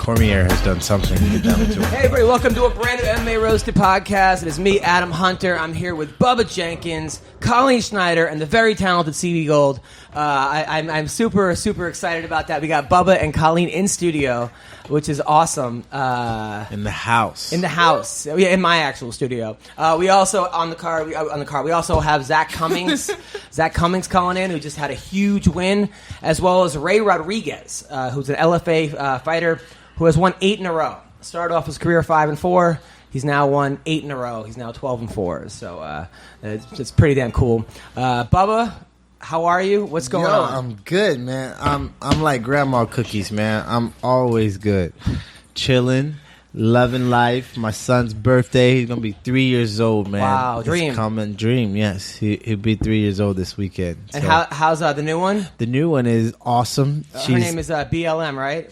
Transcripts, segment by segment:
Cormier has done something to get down to it. Hey, everybody, welcome to a brand new MMA Roasted podcast. It is me, Adam Hunter. I'm here with Bubba Jenkins, Colleen Schneider, and the very talented CB Gold. I'm super, super excited about that. We got Bubba and Colleen in studio, which is awesome. In the house. In the house. Yeah, in my actual studio. We also, on the car, we also have Zak Cummings. Zak Cummings calling in, who just had a huge win, as well as Ray Rodriguez, who's an LFA fighter who has won 8 in a row. Started off his career 5-4. He's now won 8 in a row. He's now 12-4. So it's pretty damn cool. Bubba, how are you? What's going on? I'm good, man. I'm like grandma cookies, man. I'm always good. Chilling, loving life. My son's birthday. He's gonna be 3 years old, man. Wow, dream. It's common dream. Yes, he'll be 3 years old this weekend. And how's the new one? The new one is awesome. Her name is BLM, right?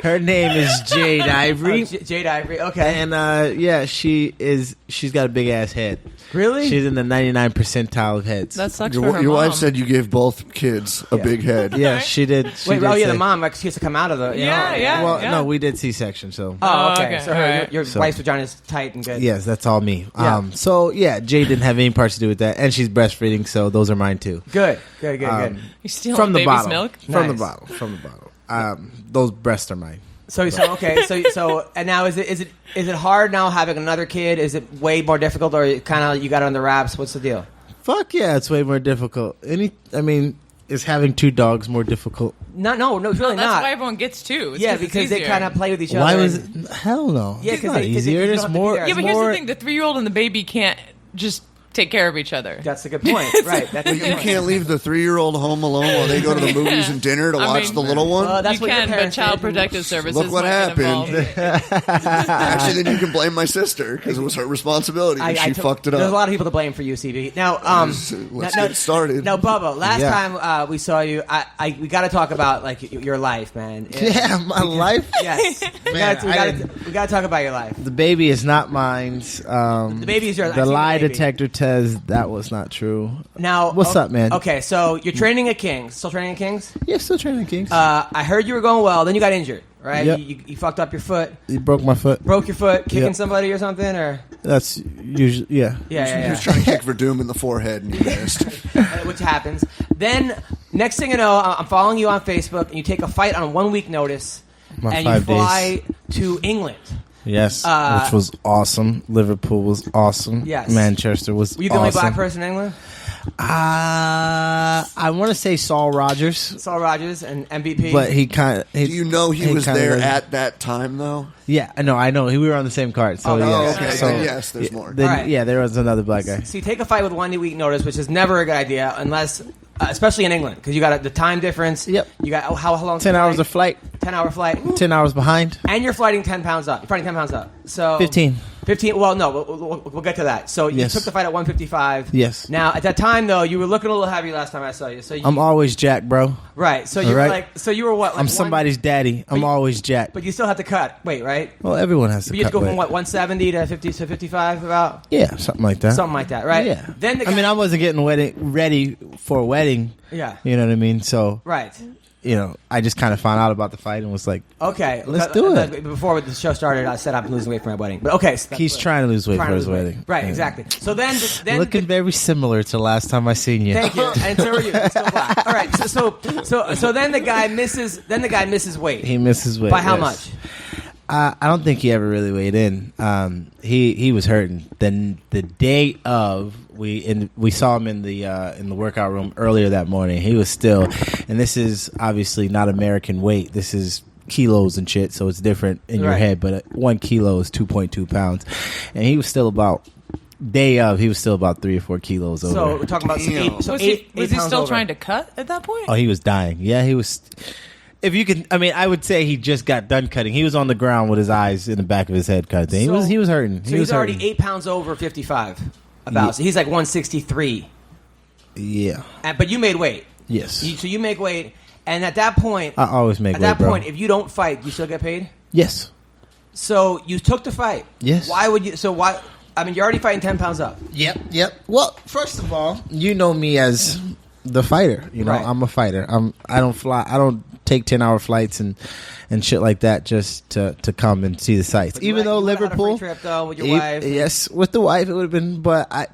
Her name is Jade Ivory. Jade Ivory. Okay. And she's got a big ass head. Really? She's in the 99th percentile of heads. That sucks for her Your mom. wife said you gave both kids a big head. Yeah, she did. The mom, like, she has to come out of the. Well, no, we did C-section, so. Oh, okay. So right. your wife's vagina is tight and good. Yes, that's all me. Yeah. So yeah, Jay didn't have any parts to do with that, and she's breastfeeding, so those are mine too. Good. You stealing From the baby's bottle. milk? From Nice. the bottle. Those breasts are mine. So and now is it hard now having another kid? Is it way more difficult, or kind of you got it on the wraps? What's the deal? Fuck yeah, it's way more difficult. Is having 2 dogs more difficult? No, it's really That's not. why everyone gets 2. It's because they easier. kind of play with each other. Why was it? Hell no. Yeah, it's because not easier. It's more. Yeah, but here's the thing: the 3-year-old and the baby can't just take care of each other. That's a good point, right? That's a good You point. can't leave the 3-year-old home alone while they go to the movies and dinner to watch the little one. That's you what your can, but parents Child did. Protective Services. Look what might get happened. involved. Actually, then you can blame my sister because it was her responsibility. She fucked it up. There's a lot of people to blame for you, CB. Now, Let's get started. Now, Bubba, last time we saw you, we got to talk about like your life, man. Yeah, my life. Yes, we got to talk about your life. The baby is not mine. The baby is yours. The I've seen lie baby. detector says that was not true. Now, what's up, man? Okay, so you're training at Kings. Still training at Kings? Yeah, still training Kings. I heard you were going well. Then you got injured, right? Yep. You fucked up your foot. You broke my foot. Broke your foot kicking Yep. somebody or something, or That's usually He was trying to kick Verdum in the forehead and he missed. which happens. Then next thing you know, I'm following you on Facebook, and you take a fight on 1 week notice, My and you 5 fly to England. Yes, which was awesome. Liverpool was awesome. Yes. Manchester was Were you the awesome. only black person in England? I want to say Saul Rogers, Saul Rogers and MVP. but he kind of. Do you know he was there at that time, though? Yeah, I know. We were on the same card. So yes. Okay. So, Then yes, there's more. Then, All right. Yeah, there was another black guy. So you take a fight with 1 week notice, which is never a good idea, unless, especially in England, because you got the time difference. Yep. You got how long? 10 hours of flight. 10-hour flight. 10 hours behind. And you're fighting 10 pounds up. You're fighting 10 pounds up. So 15. 15. Well, no, we'll get to that. So you Yes. took the fight at 155. Yes. Now at that time though, you were looking a little heavy last time I saw you. So I'm always jacked, bro. right. So you were Right. like, so you were what? Like I'm somebody's daddy. I'm always jacked. But you still have to cut weight, right? Well, everyone has to But you have cut to go from weight. what 170 to 50 to 55 about. Yeah, something like that. Something like that, right? Yeah. Then the guy, I wasn't getting ready for a wedding. Yeah. You know what I mean? So, Right. I just kind of found out about the fight and was like, Okay. Let's do it. Before the show started, I said I'm losing weight for my wedding. But okay. So he's trying to lose weight trying for to his lose weight. wedding. Right. Yeah. Exactly. So then Looking very similar to last time I seen you. Thank you. And so are you. It's still black. All right. So then the guy misses. Then the guy misses weight. He misses weight. By how yes. much? I don't think he ever really weighed in. He was hurting. Then the day of, we saw him in the workout room earlier that morning. He was still, and this is obviously not American weight. This is kilos and shit, so it's different in your Right. head. But 1 kilo is 2.2 pounds, and he was still about. Day of, he was still about 3 or 4 kilos over. So we're talking about some Damn. eight. So Was eight he pounds still over. trying to cut at that point? Oh, he was dying. Yeah, he was. If you could, I would say he just got done cutting. He was on the ground with his eyes in the back of his head cut. He was hurting. So he's already 8 pounds over 55. About. Yeah. So he's like 163. Yeah. But you made weight. Yes. So you make weight, and at that point, I always make at weight, that bro. point, if you don't fight, you still get paid. Yes. So you took the fight. Yes. Why would you? So why? I mean, you're already fighting 10 pounds up. Yep. Well, first of all, you know me as the fighter. You know, Right. I'm a fighter. I don't take 10-hour flights and shit like that just to come and see the sights. Even though Liverpool, had a free trip though with your wife. Yes, with the wife it would have been. But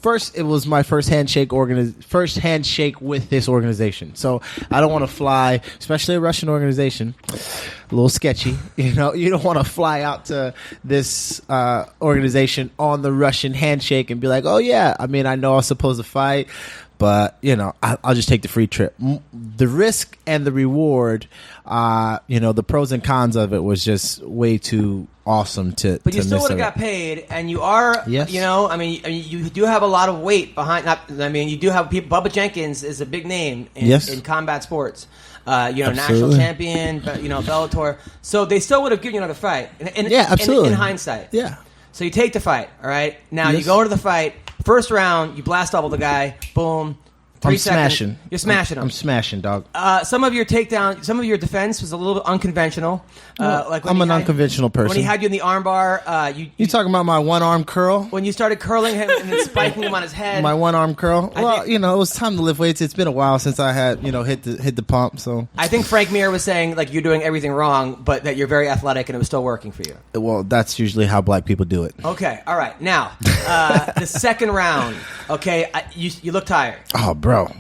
first it was my first handshake with this organization. So I don't want to fly, especially a Russian organization, a little sketchy. You don't want to fly out to this organization on the Russian handshake and be like, oh yeah, I mean, I know I was supposed to fight, but I'll just take the free trip. The risk and the reward, the pros and cons of it was just way too awesome to. But you to still miss would have it. got paid, and you are. Yes. You do have a lot of weight behind. You do have people. Bubba Jenkins is a big name in combat sports. National champion, Bellator. So they still would have given you another fight. Absolutely. In hindsight. Yeah. So you take the fight, all right? Now you go to the fight. First round, you blast double the guy. Boom. 3 seconds. Smashing. You're smashing him. I'm smashing, dog. Some of your defense was a little unconventional. I'm an unconventional person. When he had you in the armbar, you talking about my one arm curl? When you started curling him and then spiking him on his head. My one arm curl. It was time to lift weights. It's been a while since I had hit the pump. So I think Frank Mir was saying like you're doing everything wrong, but that you're very athletic and it was still working for you. Well, that's usually how black people do it. Okay, all right. Now the second round. Okay, you look tired. Oh, bro.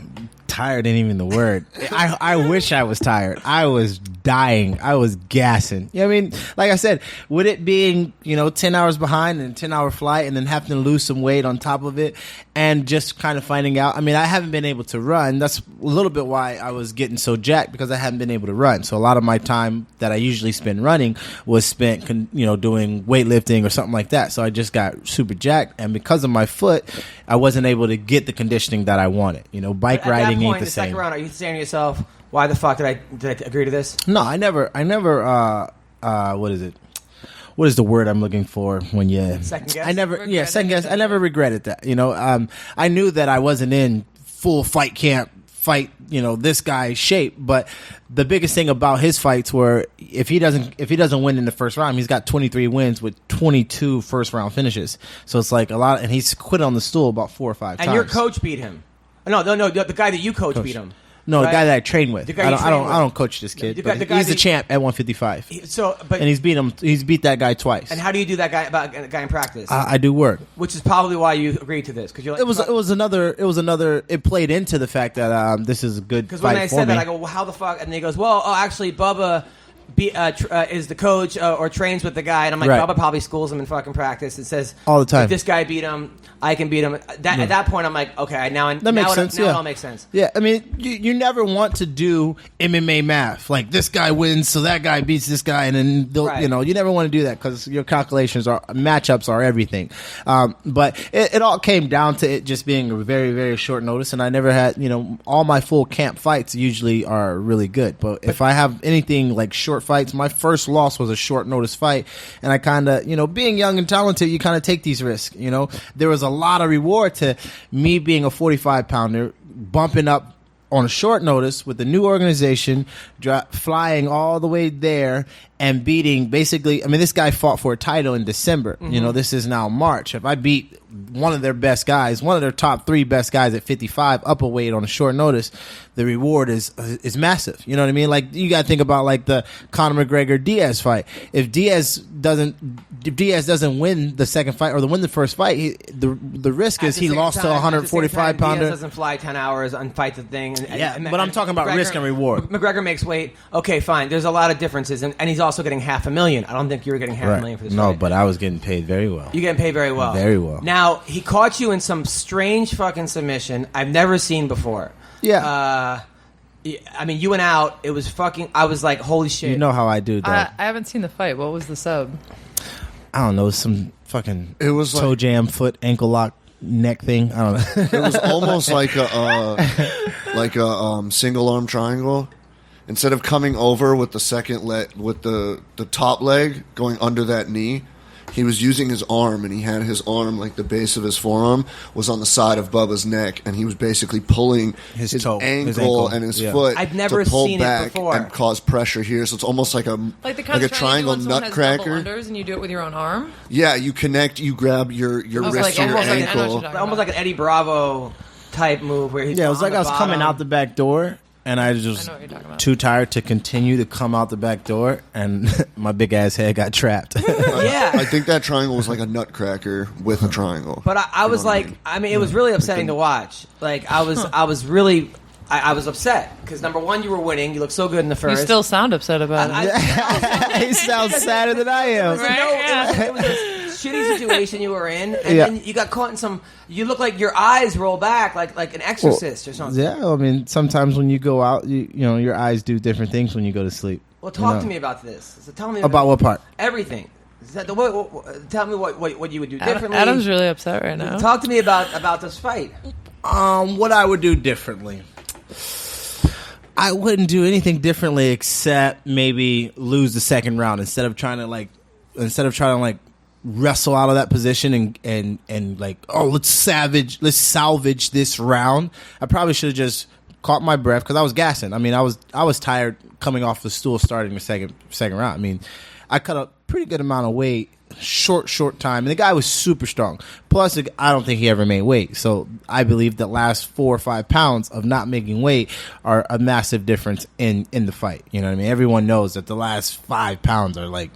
Tired ain't even the word. I wish I was tired. I was dying. I was gassing. I mean, like I said, with it being 10 hours behind and 10-hour flight, and then having to lose some weight on top of it, and just kind of finding out. I mean, I haven't been able to run. That's a little bit why I was getting so jacked, because I haven't been able to run. So a lot of my time that I usually spend running was spent, doing weightlifting or something like that. So I just got super jacked, and because of my foot, I wasn't able to get the conditioning that I wanted. Bike riding ain't the same. Second round, are you saying to yourself, why the fuck did I agree to this? No, I never what is it? What is the word I'm looking for when you second guess? Second guess. I never regretted that. I knew that I wasn't in full fight camp this guy's shape, but the biggest thing about his fights were if he doesn't win in the first round, he's got 23 wins with 22 first round finishes. So it's like a lot, and he's quit on the stool about 4 or 5 times. And your coach beat him. No, the guy that you coach beat him. No, right? The guy that I train with. I don't coach this kid. He's the champ at 155. And he's beat that guy twice. And how do you do that guy in practice? I do work, which is probably why you agreed to this, because you're like, it was another. It played into the fact that this is a good fight for me. Because when I said that, I go, well, how the fuck? And he goes, well, actually, Bubba is the coach or trains with the guy, and I'm like, right. Bubba probably schools him in fucking practice and says all the time, if this guy beat him, I can beat him. At that point, I'm like, okay, now it all makes sense. Yeah, I mean, you never want to do MMA math like this guy wins, so that guy beats this guy, and then right. You never want to do that because your matchups are everything. But it all came down to it just being a very, very short notice, and I never had all my full camp fights usually are really good, but if I have anything like short fights, my first loss was a short notice fight, and I kind of being young and talented, you kind of take these risks. There was a lot of reward to me being a 45-pounder, bumping up on a short notice with the new organization, flying all the way there and beating basically. I mean, this guy fought for a title in December. Mm-hmm. This is now March. If I beat one of their best guys, one of their top 3 best guys at 55 up a weight on a short notice, the reward is massive. You know what I mean? Like, you got to think about like the Conor McGregor Diaz fight. If Diaz doesn't win the second fight or win the first fight, the risk is he lost to a 145 pounder. Diaz doesn't fly 10 hours and fight the thing. But I'm talking about risk and reward. McGregor makes weight. Okay, fine. There's a lot of differences, and he's also getting $500,000. I don't think you were getting $500,000 for this fight. No, but I was getting paid very well. You're getting paid very well. Very well. Now, he caught you in some strange fucking submission I've never seen before. Yeah. I mean, you went out. It was fucking. I was like, holy shit. You know how I do that. I haven't seen the fight. What was the sub? I don't know. Some fucking toe jam, foot, ankle lock, neck thing. I don't know. It was almost like a single arm triangle. Instead of coming over with the second leg, with the top leg going under that knee, he was using his arm, and he had his arm, like the base of his forearm, was on the side of Bubba's neck, and he was basically pulling his ankle and his foot I've never to pull seen back it before. And cause pressure here. So it's almost like a triangle nutcracker. And you do it with your own arm. Yeah, you connect. You grab your wrist and your ankle. Almost like an Eddie Bravo type move where he's it was like I was coming out the back door. and I I was know what you're talking about. too tired to continue to come out the back door, and my big ass head got trapped. Yeah. I think that triangle was like a nutcracker with a triangle. But I was know what I like, mean? I mean, it was really upsetting to watch. Like, I was upset because number one, you were winning. You looked so good in the You first. still sound upset about it. He sounds sadder than I am. Right? It was a shitty situation you were in, and then you got caught in some. You look like your eyes roll back, like an exorcist or something. Yeah, I mean, sometimes when you go out, you know, your eyes do different things when you go to sleep. Well, talk to me about this. So tell me About what part? Everything. Is that tell me what you would do differently. Adam's really upset right now. Talk to me about this fight. What I would do differently. I wouldn't do anything differently except maybe lose the second round instead of trying to wrestle out of that position and like, oh, let's salvage this round. I probably should have just caught my breath because I was gassing. I mean, I was tired coming off the stool starting the second round. I mean, I cut a pretty good amount of weight short time, and the guy was super strong. Plus, I don't think he ever made weight, so I believe the last 4 or 5 pounds of not making weight are a massive difference in the fight. You know what I mean? Everyone knows that the last 5 pounds are like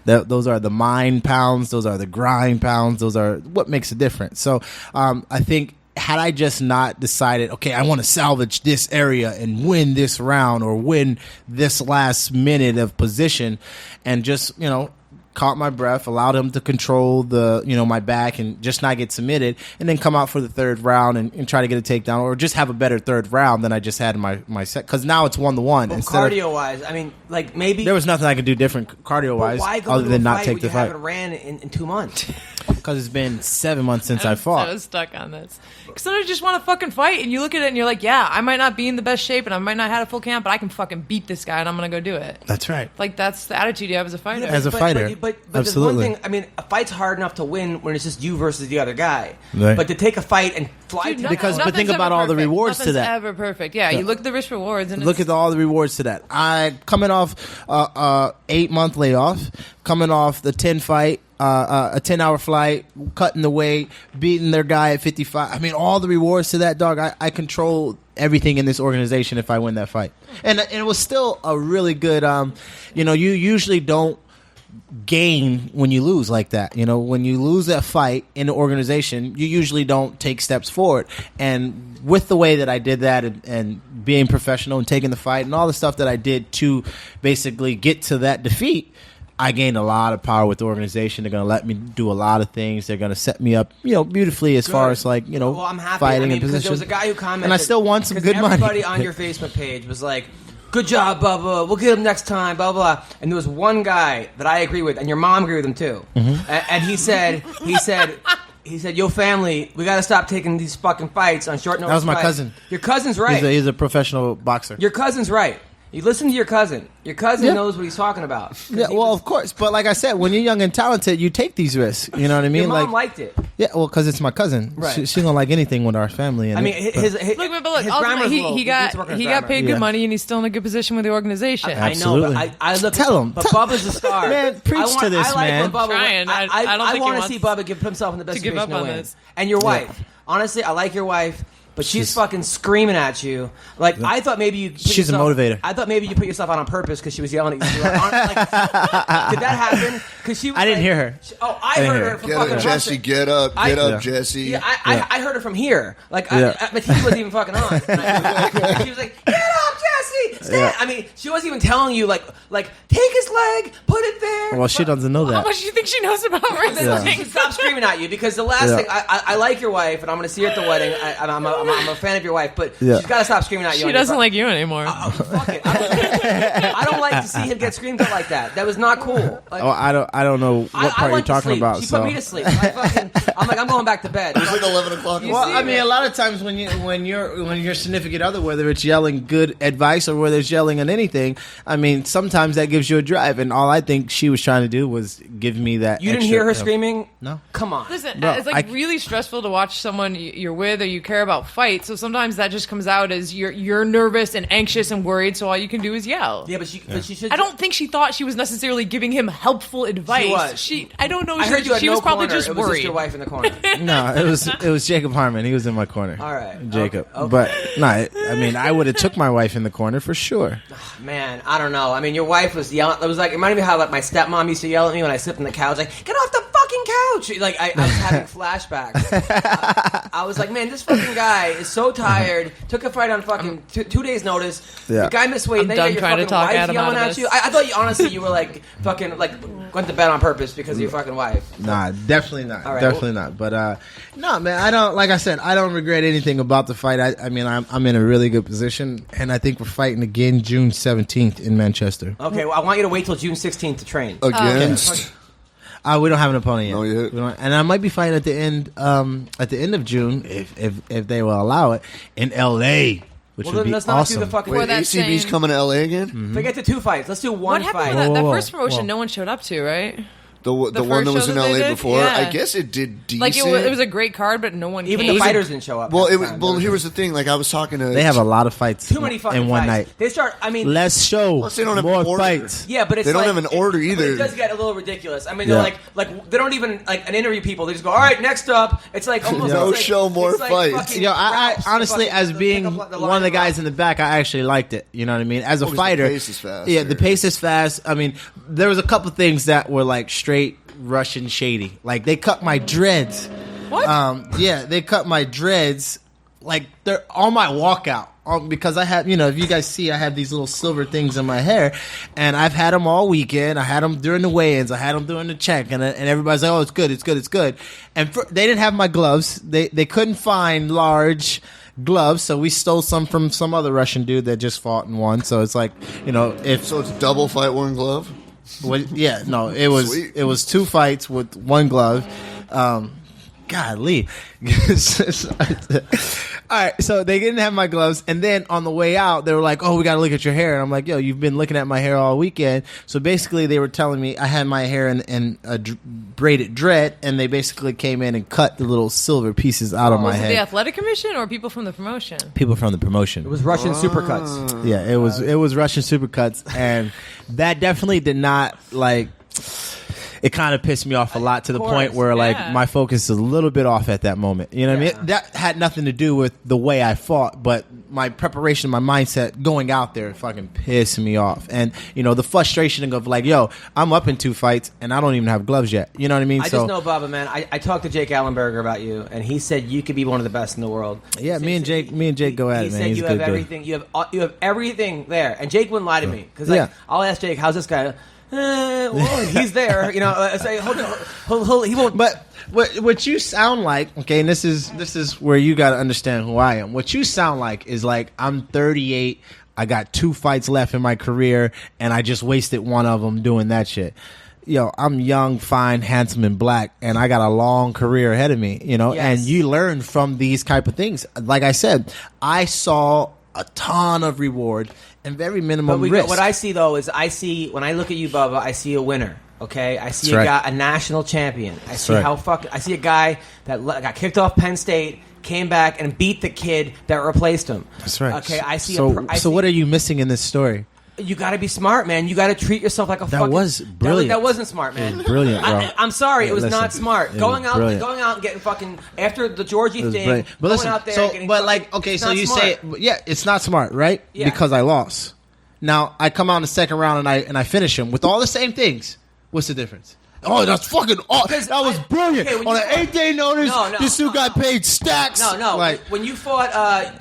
those are the mind pounds, those are the grind pounds, those are what makes a difference. So I think had I just not decided, okay, I want to salvage this area and win this round or win this last minute of position, and just, you know, caught my breath, allowed him to control my back and just not get submitted, and then come out for the third round and try to get a takedown or just have a better third round than I just had in my set. Because now it's 1-1. Well, cardio-wise, I mean, like maybe... There was nothing I could do different cardio-wise other than not take the fight. Why haven't ran in 2 months? Because it's been 7 months since I fought. I was stuck on this. Because sometimes you just want to fucking fight, and you look at it and you're like, yeah, I might not be in the best shape, and I might not have a full camp, but I can fucking beat this guy, and I'm going to go do it. That's right. Like, that's the attitude you have as a fighter. As a fighter. But absolutely. there's one thing, I mean, a fight's hard enough to win when it's just you versus the other guy. Right. But to take a fight and fly Dude, to because- but think nothing's about ever all the perfect. rewards to Nothing's that. ever perfect. Yeah, you look at the risk rewards, and Look it's, at all the rewards to that. I coming off 8-month layoff, coming off the 10 fight, a 10-hour flight, cutting the weight, beating their guy at 55. I mean, all the rewards to that, dog. I control everything in this organization if I win that fight, and it was still a really good. You usually don't gain when you lose like that. You know, when you lose that fight in the organization, you usually don't take steps forward. And with the way that I did that and being professional and taking the fight and all the stuff that I did to basically get to that defeat, I gained a lot of power with the organization. They're going to let me do a lot of things. They're going to set me up, beautifully as far as like, Well, I'm happy. fighting I mean, and because position. there was a guy who commented, and I still won some good money. Everybody on your Facebook page was like, "Good job, Bubba. We'll get him next time." Blah blah. Blah. And there was one guy that I agree with, and your mom agreed with him too. Mm-hmm. And he said, "Yo, family, we got to stop taking these fucking fights on short notice." That was my fights." cousin. Your cousin's right. He's a professional boxer. Your cousin's right. You listen to your cousin. Your cousin knows what he's talking about. Yeah, well, of course. But like I said, when you're young and talented, you take these risks. You know what I mean? Your mom liked it. Yeah, well, because it's my cousin. Right. She don't like anything with our family. I mean, his look, his ultimately, grammar's low. he needs to work on his got grammar. paid Yeah. good money, and he's still in a good position with the organization. I know, Absolutely. but I look. Tell him. But Bubba's a star. Man, preach to this, I like man. When Bubba, Trying. I don't think he want to wants see Bubba give himself in the best to give situation up to on win. this. And your wife. Honestly, I like your wife, but she's fucking screaming at you. Like I thought maybe you. She's a motivator. I thought maybe you put yourself out on purpose because she was yelling at you. Did that happen? Because she. Was I didn't hear her. I heard her from Get fucking up, Jesse. Get up. Get up, Jesse. Yeah, I heard her from here. Like, but he wasn't even fucking on. And she was like, "Get up, Jesse! Stand!" I mean, she wasn't even telling you like take his leg, put it there. Well, she doesn't know How that. much do you think she knows about wrestling? She should stop screaming at you because the last thing I like your wife and I'm going to see her at the wedding. I'm a fan of your wife, but she's got to stop screaming at you. She doesn't like you anymore. Fuck it. I don't like to see him get screamed at like that. That was not cool. Like, I don't know what part you're went to talking sleep. about. She So. put me to sleep. I'm like, I'm going back to bed. It's like 11 o'clock. Well, I mean, a lot of times when your significant other, whether it's yelling good advice or whether there's yelling and anything, I mean, sometimes that gives you a drive. And all I think she was trying to do was give me that. You didn't hear her screaming? No. Come on. Listen, Bro, it's like really stressful to watch someone you're with or you care about fight. So sometimes that just comes out as you're nervous and anxious and worried. So all you can do is yell. Yeah, but she should. I don't think she thought she was necessarily giving him helpful advice. She was. I don't know. I heard you had she no was probably corner. just It was worried. just your wife in the corner. No, it was Jacob Harmon. He was in my corner. All right. Jacob. Okay. But no, I mean, I would have took my wife in the corner for sure. Man, I don't know. I mean, your wife was yelling. It was like, it reminded me how like my stepmom used to yell at me when I slept on the couch, like, get off the fucking couch. Like, I was having flashbacks. I was like, man, this fucking guy is so tired. Took a fight on fucking 2 days notice. Yeah. The guy missed weight. I'm Then you got done your trying to fucking talk wife Adam yelling out of at this. you. I thought you honestly you were like fucking like went to bed on purpose because of your fucking wife. Nah, definitely not. All right, Definitely not. But no, man, I don't. Like I said, I don't regret anything about the fight. I mean, I'm in a really good position, and I think we're fighting again June 17th in Manchester. Okay, well, I want you to wait till June 16th to train. Against. We don't have an opponent yet. No, yet. We don't- and I might be fighting at the end of June if they will allow it in LA, which Well, would then be let's not do awesome. the fucking. For Wait, that ACB's same- coming to LA again? Forget the 2 fights. Let's do one What happened fight. with that, Whoa, that whoa, first promotion? whoa. No one showed up to, right? The one first that was show in that they LA did? before? Yeah. I guess it did decent. Like it was a great card, but no one Even came. the fighters didn't show up. Well, half the time. here was the thing. Like, I was talking to... They have a lot of fights Too many fucking in one fights. night. They start. I mean, Let's show Plus, they don't have more an order. fights. yeah, but it's They don't like, have an order but either. It does get a little ridiculous. I mean, Yeah. they're like they don't even like an interview people. They just go, all right, next up. It's like almost No it's like, show, more it's like fights. fucking Yo, I props, honestly, fucking- as the being pickup the one of the line guys up. in the back, I actually liked it. You know what I mean? As a Because the fighter, pace is fast, yeah, the yeah. pace is fast. I mean, there was a couple things that were like straight Russian shady. Like they cut my dreads. What? Yeah, they cut my dreads. Like they're on my walkout. Because I have, if you guys see, I have these little silver things in my hair, and I've had them all weekend. I had them during the weigh-ins. I had them during the check, and everybody's like, "Oh, it's good, it's good, it's good." And they didn't have my gloves. They couldn't find large gloves, so we stole some from some other Russian dude that just fought and won. So it's like, if So it's double fight, one glove? yeah, no, Sweet. it was 2 fights with 1 glove. Golly. All right, so they didn't have my gloves, and then on the way out, they were like, "Oh, we got to look at your hair," and I'm like, "Yo, you've been looking at my hair all weekend." So basically, they were telling me I had my hair in a braided dread, and they basically came in and cut the little silver pieces out of my Was it head. the athletic commission or people from the promotion? People from the promotion. It was Russian supercuts. Yeah, it was Russian supercuts, and that definitely did not like. It kind of pissed me off a lot to the course, point where like yeah. my focus is a little bit off at that moment. You know what I Yeah. mean? That had nothing to do with the way I fought, but my preparation, my mindset going out there fucking pissed me off. And the frustration of like, yo, I'm up in 2 fights and I don't even have gloves yet. You know what I mean? I just know, Bubba, man. I talked to Jake Allenberger about you, and he said you could be one of the best in the world. Yeah, me and Jake go at He it, man. said He's you a have good dude. everything. You have everything there, and Jake wouldn't lie to me because Yeah. I'll ask Jake, "How's this guy?" Well, he's there. I say, hold on, he won't. But what you sound like, okay, and this is where you got to understand who I am. What you sound like is like I'm 38. I got 2 fights left in my career, and I just wasted one of them doing that shit. Yo, I'm young, fine, handsome, and black, and I got a long career ahead of me. Yes. And you learn from these type of things. Like I said, I saw a ton of reward and very minimum risk. What I see though is when I look at you, Bubba, I see a winner. Okay, I see That's a right. guy, a national champion. I see right. I see a guy that got kicked off Penn State, came back and beat the kid that replaced him. That's right. Okay, I see. So what are you missing in this story? You got to be smart, man. You got to treat yourself like a fucking... was brilliant. That wasn't smart, man. It was brilliant, bro. I'm sorry, it was Listen, not smart. it Going was out brilliant. and getting fucking after the Georgie It was thing. brilliant. But going listen, out there so getting but fucking- like okay, it's so not you smart. say yeah, it's not smart, right? Yeah. Because I lost. Now I come out in the second round and I finish him with all the same things. What's the difference? Oh, that's fucking awesome. That was brilliant. okay, when On you an fought- 8-day notice, No, this dude got paid stacks. No. Like, When you fought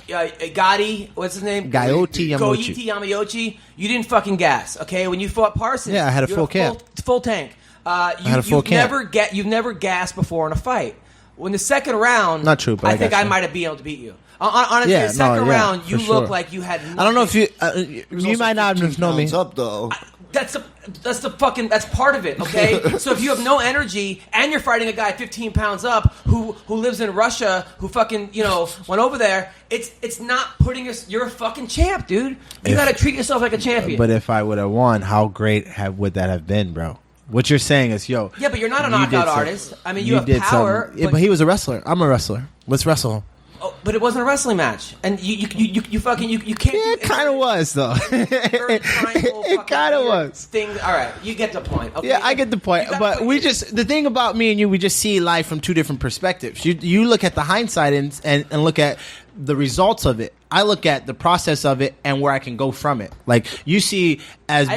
Gotti, what's his name? Goiti Yamauchi. Goiti Yamauchi, you didn't fucking gas. Okay, when you fought Parsons, Yeah, I had a you full camp. full tank. had a full camp. You've never gassed before in a fight. When the second round, Not true, but I think got I you. might have been able to beat you. Honestly, Yeah, the second no, yeah, round, you for look sure. like you had. I don't know if you He was you also might not 15 have known me. pounds up, though. That's part of it, okay? So if you have no energy and you're fighting a guy 15 pounds up who lives in Russia, who fucking, went over there, it's not putting us. You're a fucking champ, dude. You got to treat yourself like a champion. But if I would have won, how great would that have been, bro? What you're saying is, yeah, but you're not a knockout artist. I mean, you have power. Yeah, but he was a wrestler. I'm a wrestler. Let's wrestle. Oh, but it wasn't a wrestling match, and you can't. Yeah, it kind of was though. It kind of was. All right, you get the point. Okay? Yeah, I get the point. But the thing about me and you, we just see life from two different perspectives. You look at the hindsight and look at the results of it. I look at the process of it and where I can go from it. Like you see as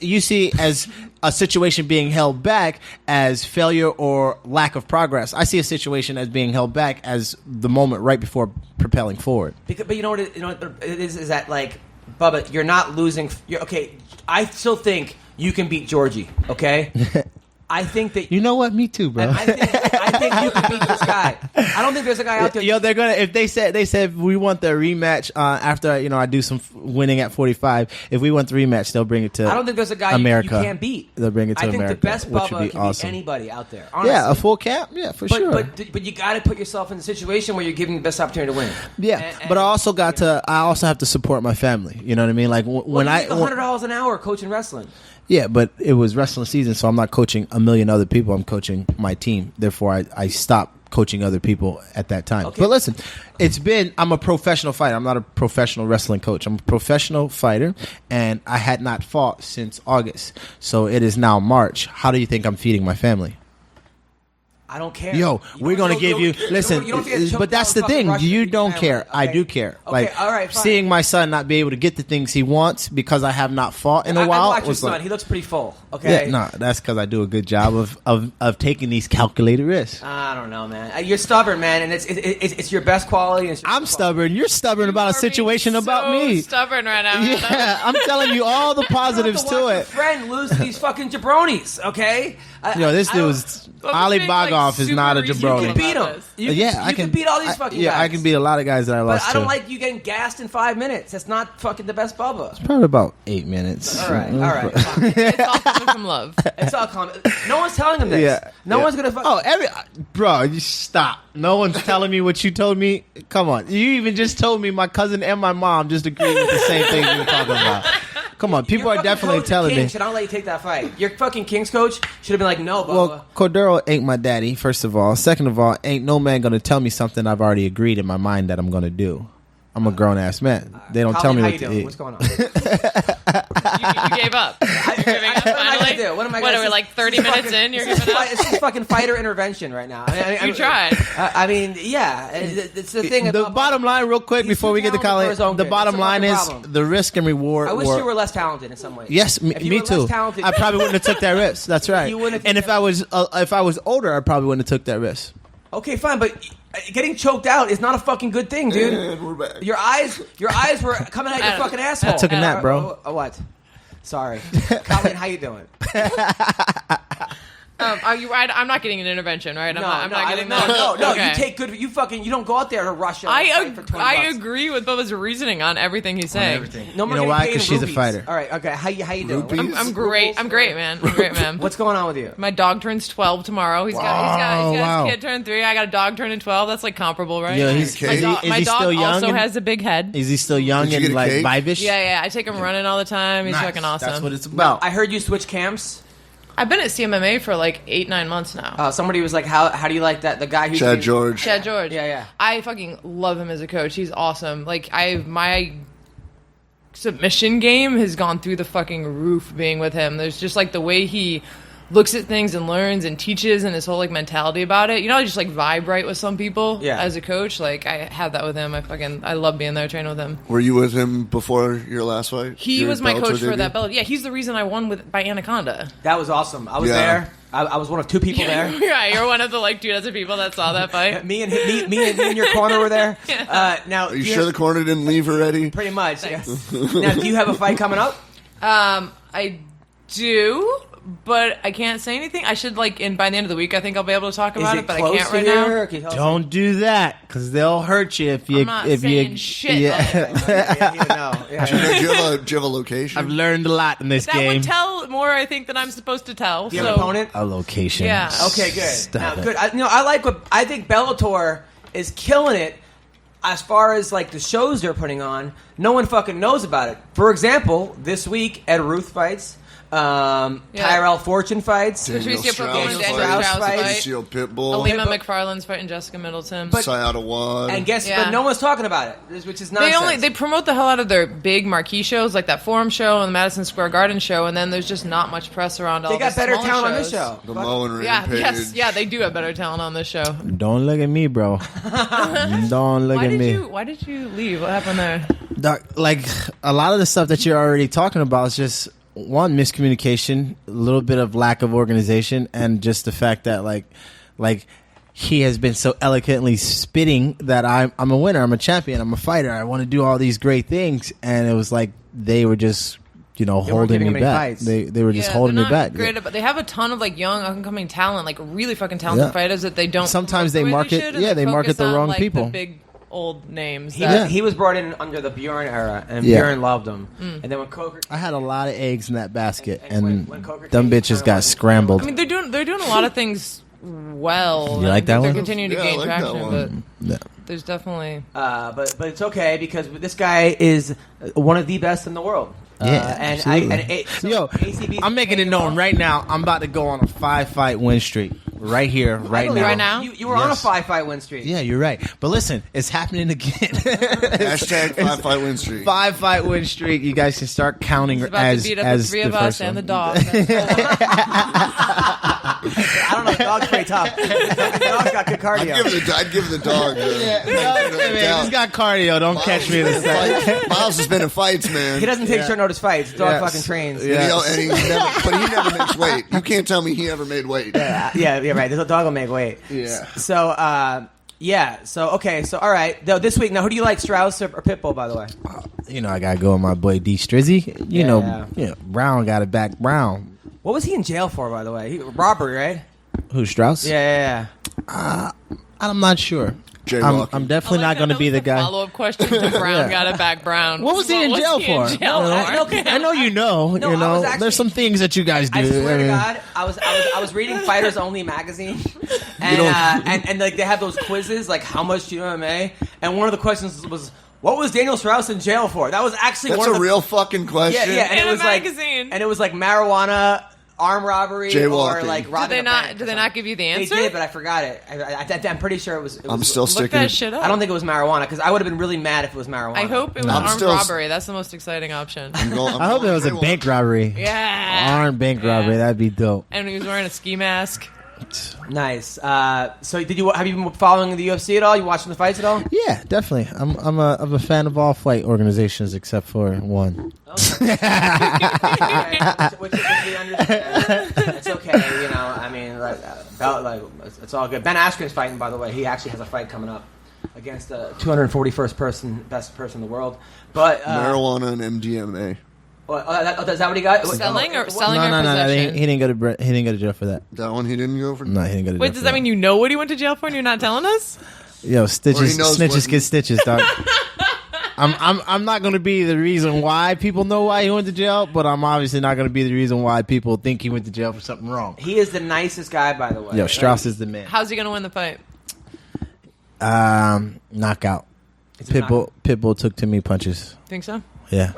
you see as a situation being held back as failure or lack of progress. I see a situation as being held back as the moment right before propelling forward. But you know what it is that, like, Bubba, you're not losing. Okay, I still think you can beat Georgie. Okay. I think that you know what. Me too, bro. I think you can beat this guy. I don't think there's a guy out there. Yo, they're gonna. If they said we want the rematch after I do some winning at 45. If we want the rematch, they'll bring it to. I don't think there's a guy America. You can't beat. They'll bring it to America. I think the best Bubba can awesome. beat anybody out there. Honestly. Yeah, a full camp. Yeah, for sure. But you got to put yourself in a situation where you're giving the best opportunity to win. Yeah, but I also have to support my family. You know what I mean? Like when you make $100 an hour coaching wrestling. Yeah, but it was wrestling season, so I'm not coaching a million other people. I'm coaching my team. Therefore, I stopped coaching other people at that time. Okay. But listen, I'm a professional fighter. I'm not a professional wrestling coach. I'm a professional fighter, and I had not fought since August. So it is now March. How do you think I'm feeding my family? I don't care. Yo, we're going to give you... Listen, but that's the thing. You don't care. Okay. I do care. Okay, like, all right, fine. Seeing my son not be able to get the things he wants because I have not fought in a while... I watch your son. He looks pretty full. Okay. Yeah, no, that's because I do a good job of taking these calculated risks. I don't know, man. You're stubborn, man, and it's your best quality. I'm stubborn. You're stubborn about a situation about me. Stubborn right now. Yeah, I'm telling you all the positives to it. Your friend lose to these fucking jabronis, okay? This dude's... Ali Bogov is not a jabroni. You can beat him. You can beat all these fucking guys. Yeah, I can beat a lot of guys that I lost to. But I don't like you getting gassed in 5 minutes. That's not fucking the best Bubba. It's probably about 8 minutes. All right. It's all coming from love. It's all coming. No one's telling him this. Yeah. No one's gonna. Bro, you stop. No one's telling me what you told me. Come on, you even just told me my cousin and my mom just agreed with the same thing you were talking about. Come on, people are definitely telling me. Should I let you take that fight? Your fucking Kings coach should have been like, no, Bubba. Well, Cordero ain't my daddy, first of all. Second of all, ain't no man going to tell me something I've already agreed in my mind that I'm going to do. I'm a grown-ass man. They don't tell me what to eat. What's going on? You gave up. You're giving up finally? What am I going to do? What are we, like 30 minutes in? You're giving up? It's just fucking fighter intervention right now. You tried. I mean, yeah. It's the thing. The bottom line, real quick, before we get to Colleen, the bottom line is the risk and reward. I wish you were less talented in some ways. Yes, me too. I probably wouldn't have took that risk. That's right. And if I was older, I probably wouldn't have took that risk. Okay, fine, but getting choked out is not a fucking good thing, dude. And we're back. Your eyes were coming out your fucking asshole. I took a nap, bro. What? Sorry. Colleen, how you doing? Are you right? I'm not getting an intervention, right? I'm not getting that. No. Okay. You take good. You don't go out there to Russia. I agree with Bubba's reasoning on everything he's saying. No, you know why? Because she's a fighter. All right. Okay. How you doing? I'm great. I'm great, man. What's going on with you? My dog turns 12 tomorrow. He's got his kid turn 3. I got a dog turning 12. That's like comparable, right? Yeah, is he still young? Also has a big head. Is he still young and like vivish? Yeah. I take him running all the time. He's fucking awesome. That's what it's about. I heard you switch camps. I've been at CMMA for like 8-9 months now. Somebody was like, "How do you like that?" The guy who Chad George. Yeah. I fucking love him as a coach. He's awesome. Like my submission game has gone through the fucking roof being with him. There's just like the way he looks at things and learns and teaches and his whole like mentality about it. You know, I just like vibe right with some people as a coach. Like I have that with him. I love being there training with him. Were you with him before your last fight? He was my coach for that belt. Yeah, he's the reason I won by Anaconda. That was awesome. I was there. I was one of 2 people there. Yeah, you're one of the like 2 dozen people that saw that fight. me and your corner were there. Now, are you sure the corner didn't leave already? Pretty much. Yes. Now, do you have a fight coming up? I do, but I can't say anything. I should by the end of the week, I think I'll be able to talk about it, but I close can't to right here, now. or can you tell us Don't do that because they'll hurt you if you. I'm not if saying you, shit. Yeah. Yeah. Do you have a location? I've learned a lot in this That game. would tell more, I think, than I'm supposed to tell. Do you have an opponent? A location. Yeah. Okay, good. Stop Now, it. good. I think Bellator is killing it as far as like the shows they're putting on. No one fucking knows about it. For example, this week Ed Ruth fights. Tyrell Fortune fights. Patricia Pitbull and Strauss Daniel Strauss fights. fight. Patricio Pitbull. Alima McFarland's fighting Jessica Middleton. Sayada Wad. And Yeah. but no one's talking about it, which is nonsense. They promote the hell out of their big marquee shows, like that Forum show and the Madison Square Garden show, and then there's just not much press around all They got the better smaller talent on shows. this show. The Mo and Yeah, Rampage. yes, yeah, they do have better talent on this show. Don't look at me, bro. Don't look at me. Why did you leave? What happened there? Doc, like a lot of the stuff that you're already talking about is just one, miscommunication, a little bit of lack of organization, and just the fact that like he has been so eloquently spitting that I'm a winner, I'm a champion, I'm a fighter, I want to do all these great things, and it was like they were just holding me back. They were just holding me back. Great, but they have a ton of young up and coming talent, really fucking talented fighters that they don't. Sometimes they promote the way market. should, and Yeah, they market focus the on, wrong people. The big old names. He was brought in under the Bjorn era, and Bjorn loved him. And then when Coker, I had a lot of eggs in that basket, And and when Coker them came, bitches it got wasn't- scrambled. I mean, they're doing a lot of things well. You like I think that they're one? continuing to Yeah, I gain like that traction, one. but Yeah. there's definitely. but it's okay because this guy is one of the best in the world. Yeah, absolutely. Yo, ACB's I'm making it known right now. I'm about to go on a 5-fight win streak right here, right now. Right now? You were on a 5-fight win streak. Yeah, you're right. But listen, it's happening again. Hashtag 5-fight win streak. 5-fight win streak. You guys can start counting He's about as to beat up as the three of us first and the one. dog. I don't know. The dog's pretty tough. The dog's got good cardio. I'd give the dog. Hey, man, he's got cardio. Don't catch me in a second. Miles has been in fights, man. He doesn't take short notice fights. The dog Yes. fucking trains. Yeah. And he never makes weight. You can't tell me he ever made weight. Yeah, right. The dog will make weight. Yeah. So, So, okay. So, all right. Though this week, now, who do you like, Strauss or Pitbull, by the way? I gotta go with my boy D Strizzy. You know, Brown got it back. Brown. What was he in jail for, by the way? Robbery, right? Who, Strauss? Yeah. I'm not sure. I'm definitely not going to be the guy. Follow up question to Brown. Got it back, Brown. What was he in jail for? I know you know. No, you I know, was actually- there's some things that you guys do. I swear to mean, God, I was reading Fighters Only magazine, and like they have those quizzes, like how much do you know MMA? And one of the questions was, what was Daniel Strauss in jail for? That was actually That's one of a the, real fucking question. yeah, and In it a was like, magazine. and it was like marijuana, armed robbery, or Jaywalking. like robbing a bank Did or they not give you the something. answer? They did, but I forgot it. I'm pretty sure it was. I'm still Look sticking. that shit up. I don't think it was marijuana because I would have been really mad if it was marijuana. I hope it was I'm armed still- robbery. That's the most exciting option. I hope it was a bank robbery. Yeah. Armed bank robbery. That'd be dope. And he was wearing a ski mask. Nice. So, have you been following the UFC at all? You watching the fights at all? Yeah, definitely. I'm a fan of all fight organizations except for one. Which we understand. It's okay, I mean, it's all good. Ben Askren's fighting, by the way. He actually has a fight coming up against the 241st best person in the world. But Marijuana and MDMA. Is that what he got? Selling or No, possession? he didn't go to jail for that. That one he didn't go for? No, he didn't go to jail. Wait, does that mean you know what he went to jail for and you're not telling us? Yo, Or stitches, he knows snitches what- get stitches, dog. I'm not going to be the reason why people know why he went to jail, but I'm obviously not going to be the reason why people think he went to jail for something wrong. He is the nicest guy, by the way. Yo, Strauss is the man. How's he going to win the fight? Knockout. It's a Pitbull took too many punches. Think so? Yeah.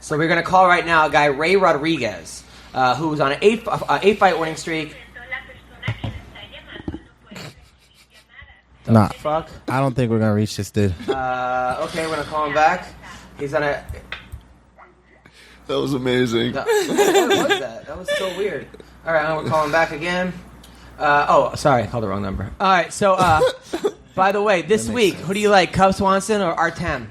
So we're going to call right now a guy, Ray Rodriguez, who was on an 8-fight winning streak. Nah, Fuck. I don't think we're going to reach this dude. Okay, we're going to call him back. He's on a... That was amazing. What was that? That was so weird. All right, I'm going to call him back again. Sorry, I called the wrong number. All right, so, by the way, this week, who do you like, Cub Swanson or Artem?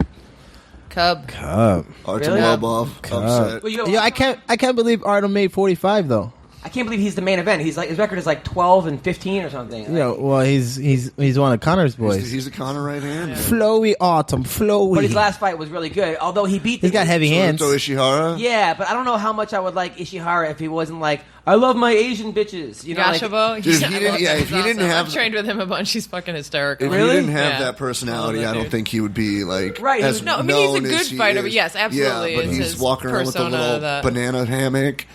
Cub. Artem Really? Lobov. Upset. Well, Yeah, I can't believe Artem made 45 though. I can't believe he's the main event. He's like his record is like 12-15 or something. Well, he's one of Connor's boys. He's a Connor right hand. Flowy Autumn, flowy. But his last fight was really good. Although he beat. He's got heavy hands. So Ishihara. Yeah, but I don't know how much I would like Ishihara if he wasn't like, I love my Asian bitches. You know, Gashabo, Dude, if he didn't have, I've trained with him a bunch. He's fucking hysterical. If Really? he didn't have Yeah. that personality, I don't dude. think he would be like Right, as No, I mean, known he's a as good he fighter, is. but yes, absolutely, Yeah, but it's he's his walking around with a persona little that- banana hammock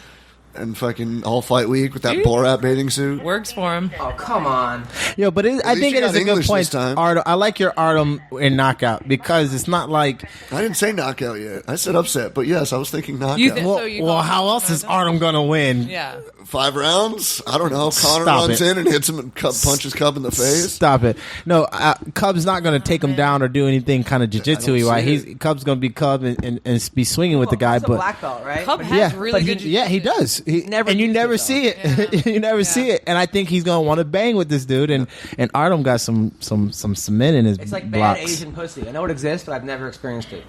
and fucking all fight week with that Borat bathing suit. Works for him. Oh, come on. Yo, but I least think you it is got a good English point. this time. Artem, I like your Artem in knockout because it's not like. I didn't say knockout yet. I said upset, but yes, I was thinking knockout. You think- Well, So you well call how it else is knockout? Artem gonna win? Yeah. 5 rounds? I don't know. Connor Stop runs it. in and hits him and punches Cub in the face. Stop it! No, Cub's not going to take him down or do anything kind of jiu-jitsu-y. see Right? it. Cub's going to be Cub and be swinging with the guy. He's a But black belt, right? Cub But has yeah, really but good. yeah, he does. Never and you used never it, see it. Yeah. You never see it. And I think he's going to want to bang with this dude. And Artem got some cement in his It's like blocks. bad Asian pussy. I know it exists, but I've never experienced it.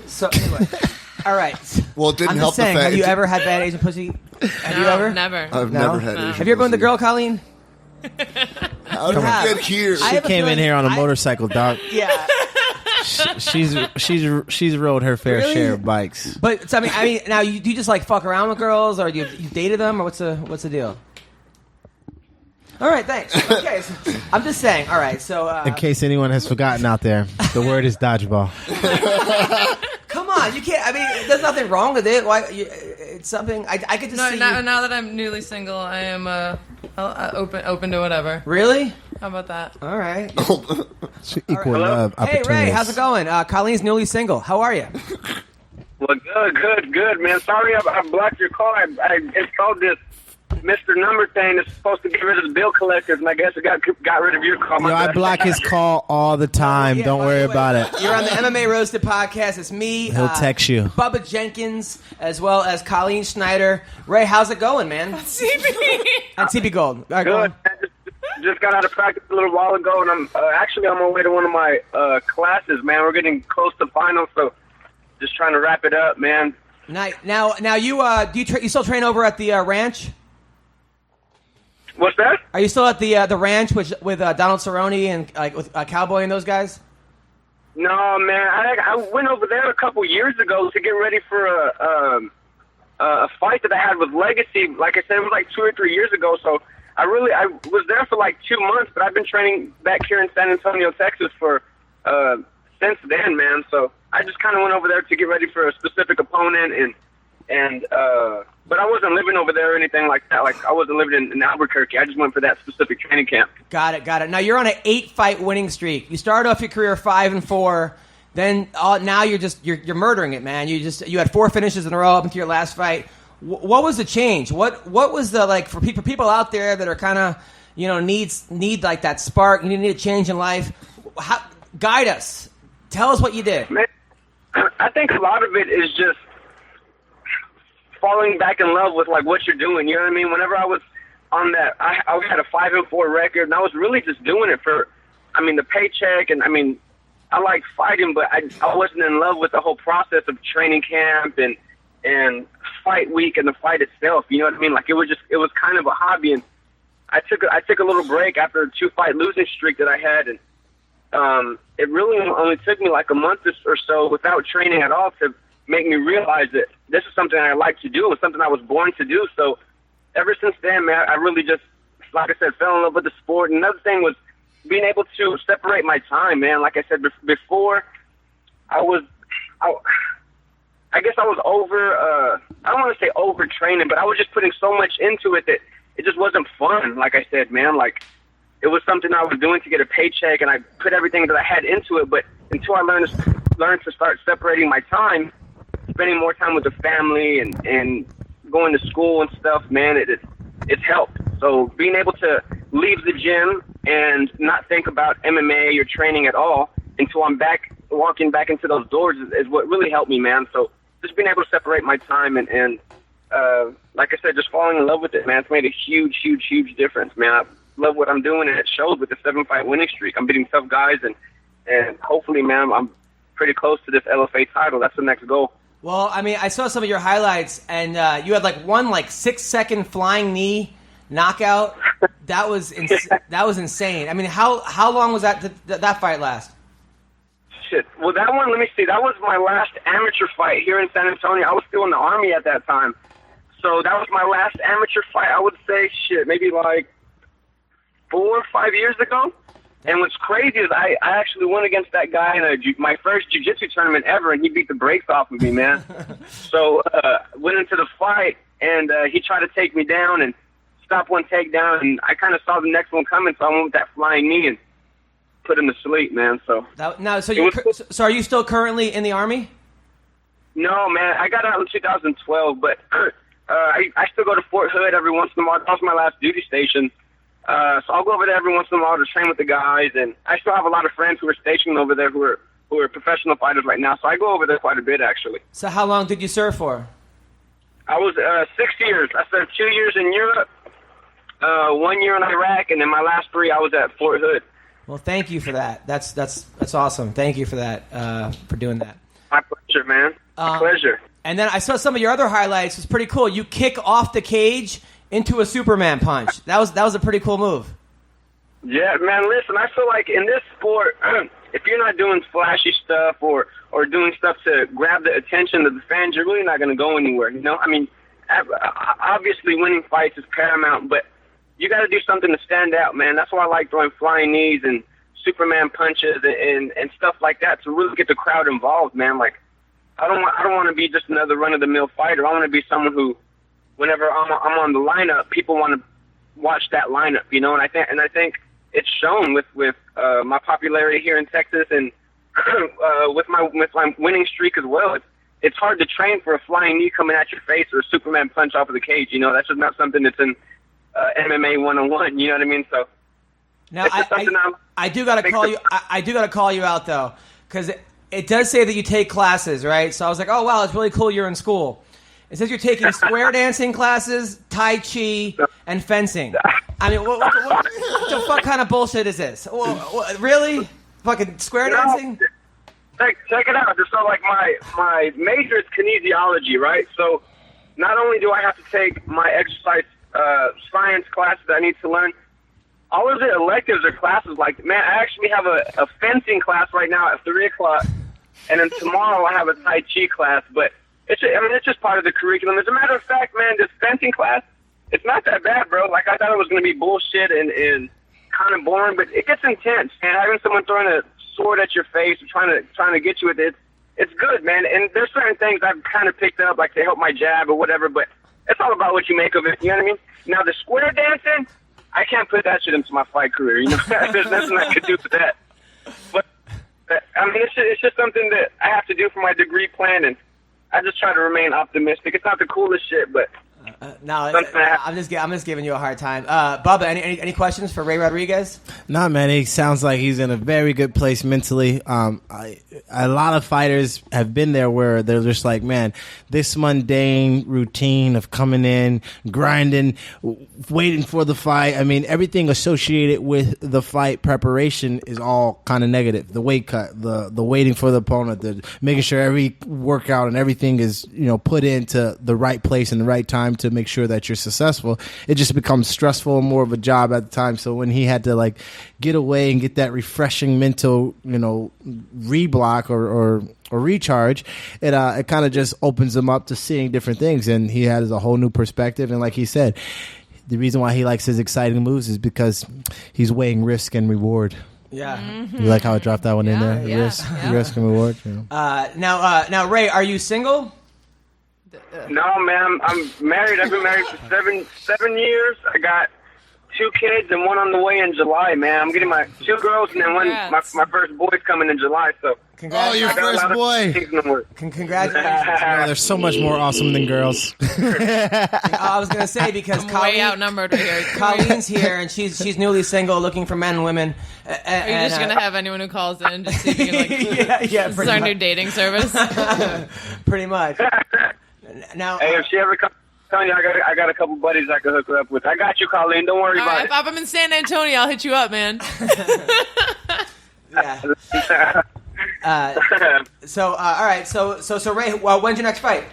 So anyway, all right. Well, it didn't I'm help just saying, the fact. have you ever had bad Asian pussy? Have you No, ever? Never. I've No? never had No. Asian Have you ever been with a pussy. girl, Colleen? How did have. we get here? I She have a came in feeling- here on a I- motorcycle, dog. Yeah. She's rode her fair Really? share of bikes. But so, I mean, now do you just like fuck around with girls, or you dated them, or what's the deal? All right, thanks. Okay, so, I'm just saying. All right, so In case anyone has forgotten out there, the word is dodgeball. come on, you can't. I mean, there's nothing wrong with it. Why? It's something I could just No, see. now that I'm newly single, I am open to whatever. Really? How about that? All right. Equal love Hey opportunities. Ray, how's it going? Colleen's newly single. How are you? Well, good, man. Sorry I blocked your call. I installed this Mr. Number thing that's supposed to get rid of the bill collectors, and I guess it got rid of your call. Yo, I block his call all the time. Yeah, Don't by worry the way, about it. You're on the MMA Roasted podcast. It's me. He'll text you. Bubba Jenkins, as well as Colleen Schneider. Ray, how's it going, man? CP. On CP Gold. All right, go Good. on. I just got out of practice a little while ago, and I'm actually on my way to one of my classes, man. We're getting close to finals, so just trying to wrap it up, man. Now you do you still train over at the ranch? What's that? Are you still at the ranch with Donald Cerrone and like with Cowboy and those guys? No, man. I went over there a couple years ago to get ready for a fight that I had with Legacy. Like I said, it was like 2 or 3 years ago. So I was there for like 2 months, but I've been training back here in San Antonio, Texas for since then, man. So I just kind of went over there to get ready for a specific opponent, but I wasn't living over there or anything like that. Like I wasn't living in Albuquerque. I just went for that specific training camp. Got it. Now you're on an 8-fight winning streak. You started off your career 5-4. Then now you're murdering it, man. You had 4 finishes in a row up until your last fight. What was the change? What was the like for people out there that are kind of need like that spark? You need a change in life. Guide us. Tell us what you did. Man, I think a lot of it is just falling back in love with like what you're doing. You know what I mean? Whenever I was on that, I had a 5-4 record, and I was really just doing it for, the paycheck, and I like fighting, but I wasn't in love with the whole process of training camp and fight week and the fight itself. You know what I mean? Like it was kind of a hobby, and I took a little break after a 2-fight losing streak that I had, and it really only took me like a month or so without training at all to make me realize that this is something I like to do and something I was born to do. So ever since then, man, I really just, like I said, fell in love with the sport. And another thing was being able to separate my time, man. Like I said before, I guess I was over, I don't want to say over training, but I was just putting so much into it that it just wasn't fun. Like I said, man, like it was something I was doing to get a paycheck, and I put everything that I had into it. But until I learned to start separating my time, spending more time with the family and going to school and stuff, man, it's helped. So being able to leave the gym and not think about MMA or training at all until I'm walking back into those doors is what really helped me, man. So just being able to separate my time and like I said, just falling in love with it, man, it's made a huge, huge, huge difference, man. I love what I'm doing, and it shows with the 7-fight winning streak. I'm beating tough guys, and hopefully, man, I'm pretty close to this LFA title. That's the next goal. Well, I mean, I saw some of your highlights, and you had like one 6-second flying knee knockout. That was insane. I mean, how long was that fight last? Shit. Well, that one, let me see. That was my last amateur fight here in San Antonio. I was still in the Army at that time. So that was my last amateur fight. I would say, maybe like 4 or 5 years ago. And what's crazy is I actually went against that guy in my first jiu-jitsu tournament ever, and he beat the brakes off of me, man. So went into the fight, and he tried to take me down and stop one takedown, and I kind of saw the next one coming, so I went with that flying knee and put him to sleep, man. So so are you still currently in the Army? No, man. I got out in 2012, but I still go to Fort Hood every once in a while. That was my last duty station. So I'll go over there every once in a while to train with the guys, and I still have a lot of friends who are stationed over there who are professional fighters right now. So I go over there quite a bit, actually. So how long did you serve for? I was 6 years. I served 2 years in Europe, 1 year in Iraq, and then my last 3 I was at Fort Hood. Well, thank you for that. That's awesome. Thank you for that, for doing that. My pleasure, man. My pleasure. And then I saw some of your other highlights. It was pretty cool. You kick off the cage into a Superman punch. That was a pretty cool move. Yeah, man, listen, I feel like in this sport, if you're not doing flashy stuff or doing stuff to grab the attention of the fans, you're really not going to go anywhere, you know? I mean, obviously winning fights is paramount, but you got to do something to stand out, man. That's why I like throwing flying knees and Superman punches and stuff like that to really get the crowd involved, man. Like, I don't want to be just another run-of-the-mill fighter. I want to be someone who, whenever I'm on the lineup, people want to watch that lineup, you know. And I think it's shown with my popularity here in Texas and with my winning streak as well. It's hard to train for a flying knee coming at your face or a Superman punch off of the cage. You know, that's just not something that's in MMA 101. You know what I mean? So now I do gotta call you. I do gotta call you out though, because it does say that you take classes, right? So I was like, oh wow, it's really cool you're in school. It says you're taking square dancing classes, Tai Chi, and fencing. I mean, what the fuck kind of bullshit is this? Really? Fucking square dancing? Check it out. So, like, my major is kinesiology, right? So, not only do I have to take my exercise science classes that I need to learn, all of the electives are classes like, man, I actually have a fencing class right now at 3 o'clock, and then tomorrow I have a Tai Chi class, but it's just part of the curriculum. As a matter of fact, man, this fencing class, it's not that bad, bro. Like, I thought it was going to be bullshit and kind of boring, but it gets intense. And having someone throwing a sword at your face or trying to get you with it, it's good, man. And there's certain things I've kind of picked up, like to help my jab or whatever, but it's all about what you make of it. You know what I mean? Now, the square dancing, I can't put that shit into my fight career. You know, there's nothing I could do with that. But I mean, it's just something that I have to do for my degree plan, and I just try to remain optimistic. It's not the coolest shit, but no, I'm just giving you a hard time. Bubba, any questions for Ray Rodriguez? Nah, man, he sounds like he's in a very good place mentally. A lot of fighters have been there where they're just like, man, this mundane routine of coming in, grinding, waiting for the fight. I mean, everything associated with the fight preparation is all kind of negative. The weight cut, the waiting for the opponent, the making sure every workout and everything is, you know, put into the right place and the right time to make sure that you're successful. It just becomes stressful and more of a job at the time. So when he had to like get away and get that refreshing mental, you know, reblock or recharge, it kind of just opens him up to seeing different things, and he has a whole new perspective. And like he said, the reason why he likes his exciting moves is because he's weighing risk and reward. Yeah. Mm-hmm. You like how I dropped that one in there? Yeah, Risk and reward. Yeah. Now, Ray, are you single? No, man, I'm married. I've been married for seven years. I got 2 kids and 1 on the way in July, man. I'm getting my 2 girls and then my first boy's coming in July. So, oh, your first boy! Congratulations! They're so much more awesome than girls. I was gonna say because way outnumbered right here. Colleen's here and she's newly single, looking for men and women. Are you just gonna have anyone who calls in just see if you can like? yeah. This is our new dating service. Pretty much. Now, hey, if she ever comes, telling you, I got a couple buddies I can hook her up with. I got you, Colleen. Don't worry about it. If I'm in San Antonio, I'll hit you up, man. yeah. So all right. So Ray, well, when's your next fight?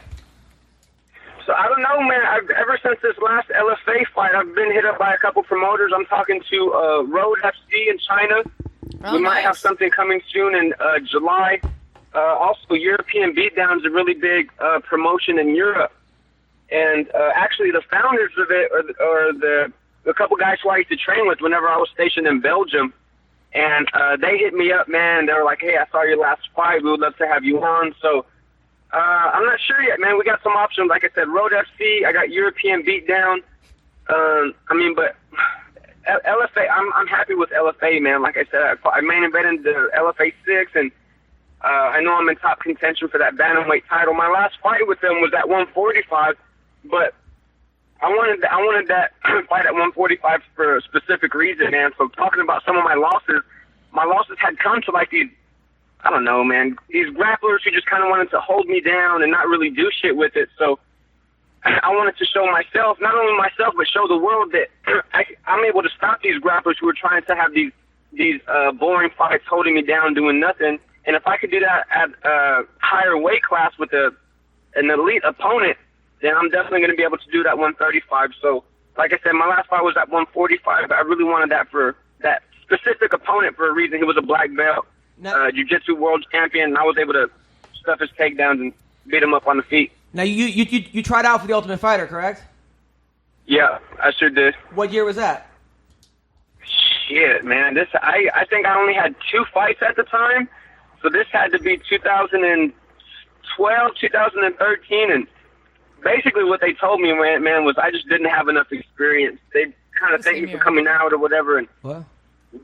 So I don't know, man. Ever since this last LFA fight, I've been hit up by a couple promoters. I'm talking to Road FC in China. We might have something coming soon in July. Also, European Beatdown is a really big promotion in Europe. And actually, the founders of it are the couple guys who I used to train with whenever I was stationed in Belgium. And they hit me up, man. They were like, hey, I saw your last fight. We would love to have you on. So I'm not sure yet, man. We got some options. Like I said, Road FC. I got European Beatdown. But LFA, I'm happy with LFA, man. Like I said, I main evented the LFA 6, and I know I'm in top contention for that bantamweight title. My last fight with them was at 145, but I wanted that fight at 145 for a specific reason, man. So talking about some of my losses had come to like these, I don't know, man, these grapplers who just kind of wanted to hold me down and not really do shit with it. So I wanted to show myself, not only myself, but show the world that I'm able to stop these grapplers who are trying to have these boring fights holding me down, doing nothing. And if I could do that at a higher weight class with an elite opponent, then I'm definitely going to be able to do that 135. So, like I said, my last fight was at 145, but I really wanted that for that specific opponent for a reason. He was a black belt, jiu-jitsu world champion, and I was able to stuff his takedowns and beat him up on the feet. Now, you tried out for the Ultimate Fighter, correct? Yeah, I sure did. What year was that? Shit, man. I think I only had 2 fights at the time, so this had to be 2012, 2013, and basically what they told me, man, was I just didn't have enough experience. They kind of thank me for coming out or whatever, and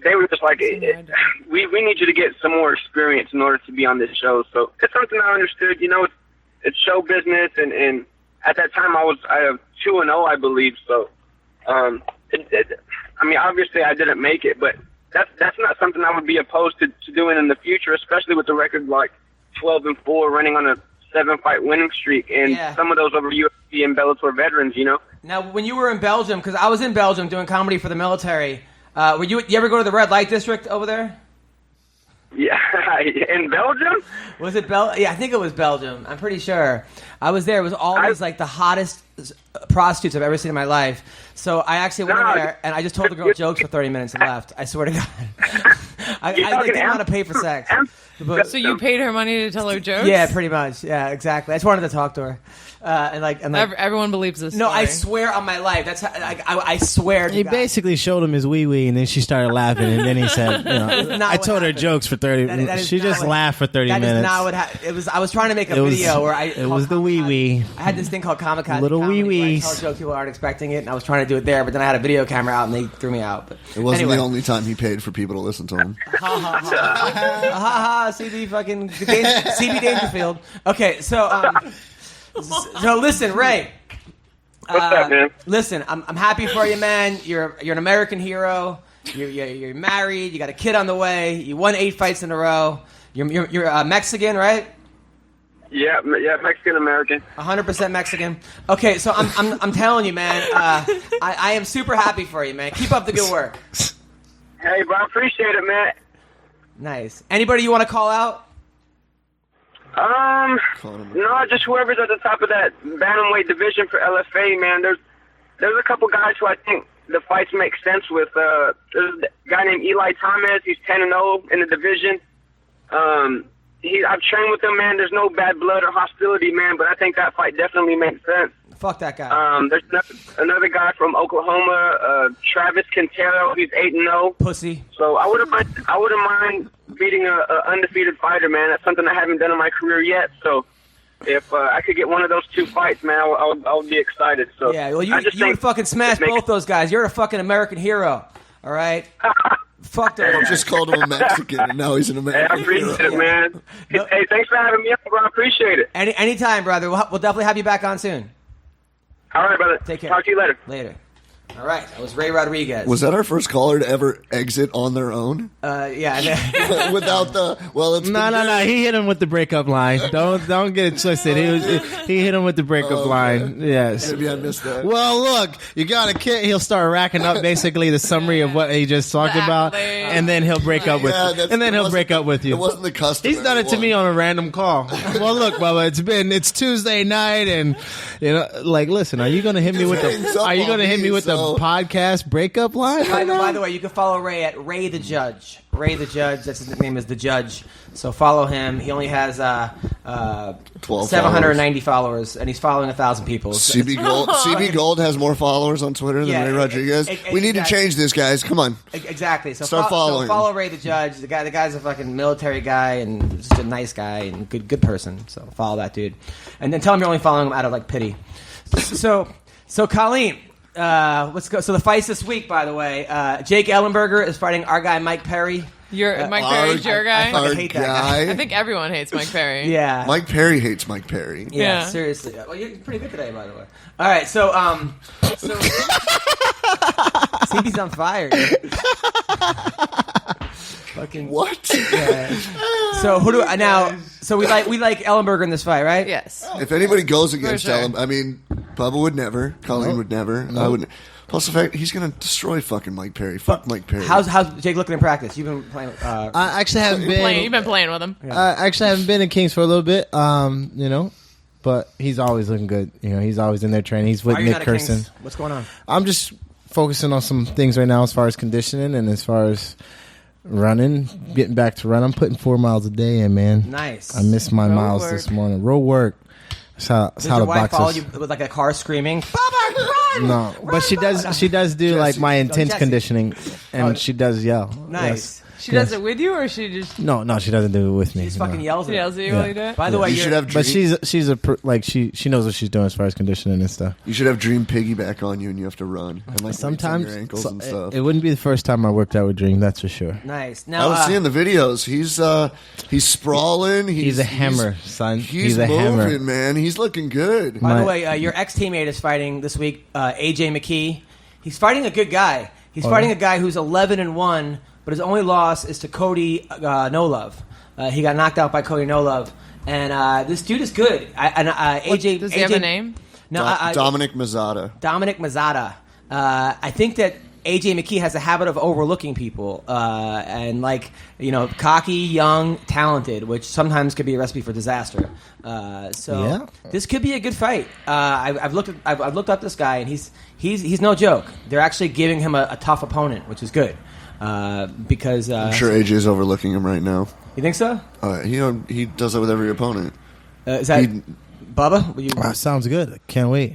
they were just like, we need you to get some more experience in order to be on this show. So it's something I understood. You know, it's show business, and at that time I have 2-0, I believe. So, obviously I didn't make it, but that's not something I would be opposed to doing in the future, especially with the record like 12-4, running on a 7-fight winning streak, and some of those over UFC and Bellator veterans, you know. Now, when you were in Belgium, because I was in Belgium doing comedy for the military, you ever go to the red light district over there? Yeah, in Belgium? Was it Yeah, I think it was Belgium. I'm pretty sure. I was there. It was always like the hottest prostitutes I've ever seen in my life. So I actually went in there, and I just told the girl jokes for 30 minutes and left. I swear to God. I didn't want to pay for sex. So you paid her money to tell her jokes? Yeah, pretty much. Yeah, exactly. I just wanted to talk to her. Everyone believes this. No, story. I swear on my life. That's how, I swear. To He God. basically showed him his wee wee, and then she started laughing, and then he said, I told her jokes for 30 minutes. She just laughed for 30 minutes. That is not what happened. It was. I was trying to make a video where it was the wee wee. I had this thing called Kamikaze. Little comedy wee where I wees. tell jokes people aren't expecting it, and I was trying to do it there, but then I had a video camera out, and they threw me out. But It wasn't anyway. the only time he paid for people to listen to him. CB fucking CB Dangerfield. Okay, so listen, Ray. What's up, man? Listen, I'm happy for you, man. You're an American hero. You're married. You got a kid on the way. You won 8 fights in a row. You're Mexican, right? Yeah, Mexican American. 100% Mexican. Okay, so I'm telling you, man. I am super happy for you, man. Keep up the good work. Hey, bro, I appreciate it, man. Nice. Anybody you want to call out? No, just whoever's at the top of that bantamweight division for LFA, man. There's a couple guys who I think the fights make sense with. There's a guy named Eli Thomas. He's 10-0 in the division. I've trained with him, man. There's no bad blood or hostility, man, but I think that fight definitely makes sense. Fuck that guy. There's another guy from Oklahoma, Travis Quintero. He's 8-0. Pussy. So I wouldn't mind beating a undefeated fighter, man. That's something I haven't done in my career yet. So if I could get one of those 2 fights, man, I would be excited. So yeah, well, you would fucking smash both those guys. You're a fucking American hero. All right. Fuck those guys. Just called him a Mexican, and now he's an Hey, I American appreciate hero. it, man. No. Hey, thanks for having me up, bro. I appreciate it. Anytime, brother. We'll definitely have you back on soon. All right, brother. Take care. Talk to you later. Later. All right, that was Ray Rodriguez. Was that our first caller to ever exit on their own? Yeah. Without the No. He hit him with the breakup line. Don't get it twisted. He hit him with the breakup line. Yes. Maybe I missed that. Well, look, you got a kid. He'll start racking up basically the summary of what he just talked about, and then he'll break up with you. And then he'll break up with you. It wasn't the customer. He's done it to me on a random call. Well, look, Bubba, it's Tuesday night, and listen, are you going to hit me with the podcast breakup line? By the way, you can follow Ray at Ray the Judge. Ray the Judge. That's his name is the Judge. So follow him. He only has 790 followers, and he's following 1,000 people. CB Gold has more followers on Twitter than Ray Rodriguez. We need to change this, guys. Come on. Exactly. So start following. So follow Ray the Judge. The guy's a fucking military guy and just a nice guy and good person. So follow that dude, and then tell him you're only following him out of pity. So Colleen. Let's go. So the fights this week, by the way, Jake Ellenberger is fighting our guy Mike Perry. Mike Perry's your guy? I hate that guy. I think everyone hates Mike Perry. Yeah. Mike Perry hates Mike Perry. Yeah, seriously. Well, you're pretty good today, by the way. All right, so CB's on fire. Fucking what? Yeah. So who do I now? So we like Ellenberger in this fight, right? Yes. If anybody goes against sure. Ellen, I mean, Bubba would never, Colleen would never, I wouldn't. Plus the fact he's going to destroy fucking Mike Perry. Fuck Mike Perry. How's Jake looking in practice? You've been playing. I actually haven't been. You've been playing with him. I actually haven't been in Kings for a little bit. But he's always looking good. He's always in there training. He's with Nick Kirsten. What's going on? I'm just focusing on some things right now as far as conditioning and as far as running, getting back to run. I'm putting 4 miles a day in, man. Nice. I missed my miles this morning. Road work. That's how your the wife box follow is. you with a car screaming? Bubba, run! No, but she does do Jesse. my intense Jesse. conditioning, and she does yell. Nice. Yes. She does it with you, or she just... No, she doesn't do it with me. She just fucking yells at She yells at you while you do it? By the way, you should have But she knows what she's doing as far as conditioning and stuff. You should have Dream piggyback on you, and you have to run. And Sometimes your ankles and stuff. it wouldn't be the first time I worked out with Dream, that's for sure. Nice. Now, I was seeing the videos. He's sprawling. He's a hammer, son. He's a moving, hammer, man. He's looking good. By the way, your ex-teammate is fighting this week, AJ McKee. He's fighting a good guy. He's fighting a guy who's 11-1, but his only loss is to Cody Nolov. He got knocked out by Cody Nolov, and this dude is good. AJ Does he have a name? No, Dominic Mazzata. Dominic Mazzata. I think that AJ McKee has a habit of overlooking people, and cocky, young, talented, which sometimes could be a recipe for disaster. This could be a good fight. I've looked up this guy, and he's no joke. They're actually giving him a tough opponent, which is good. Because I'm sure AJ's overlooking him right now. You think so? He does that with every opponent. Is that Bubba? Sounds good. I can't wait.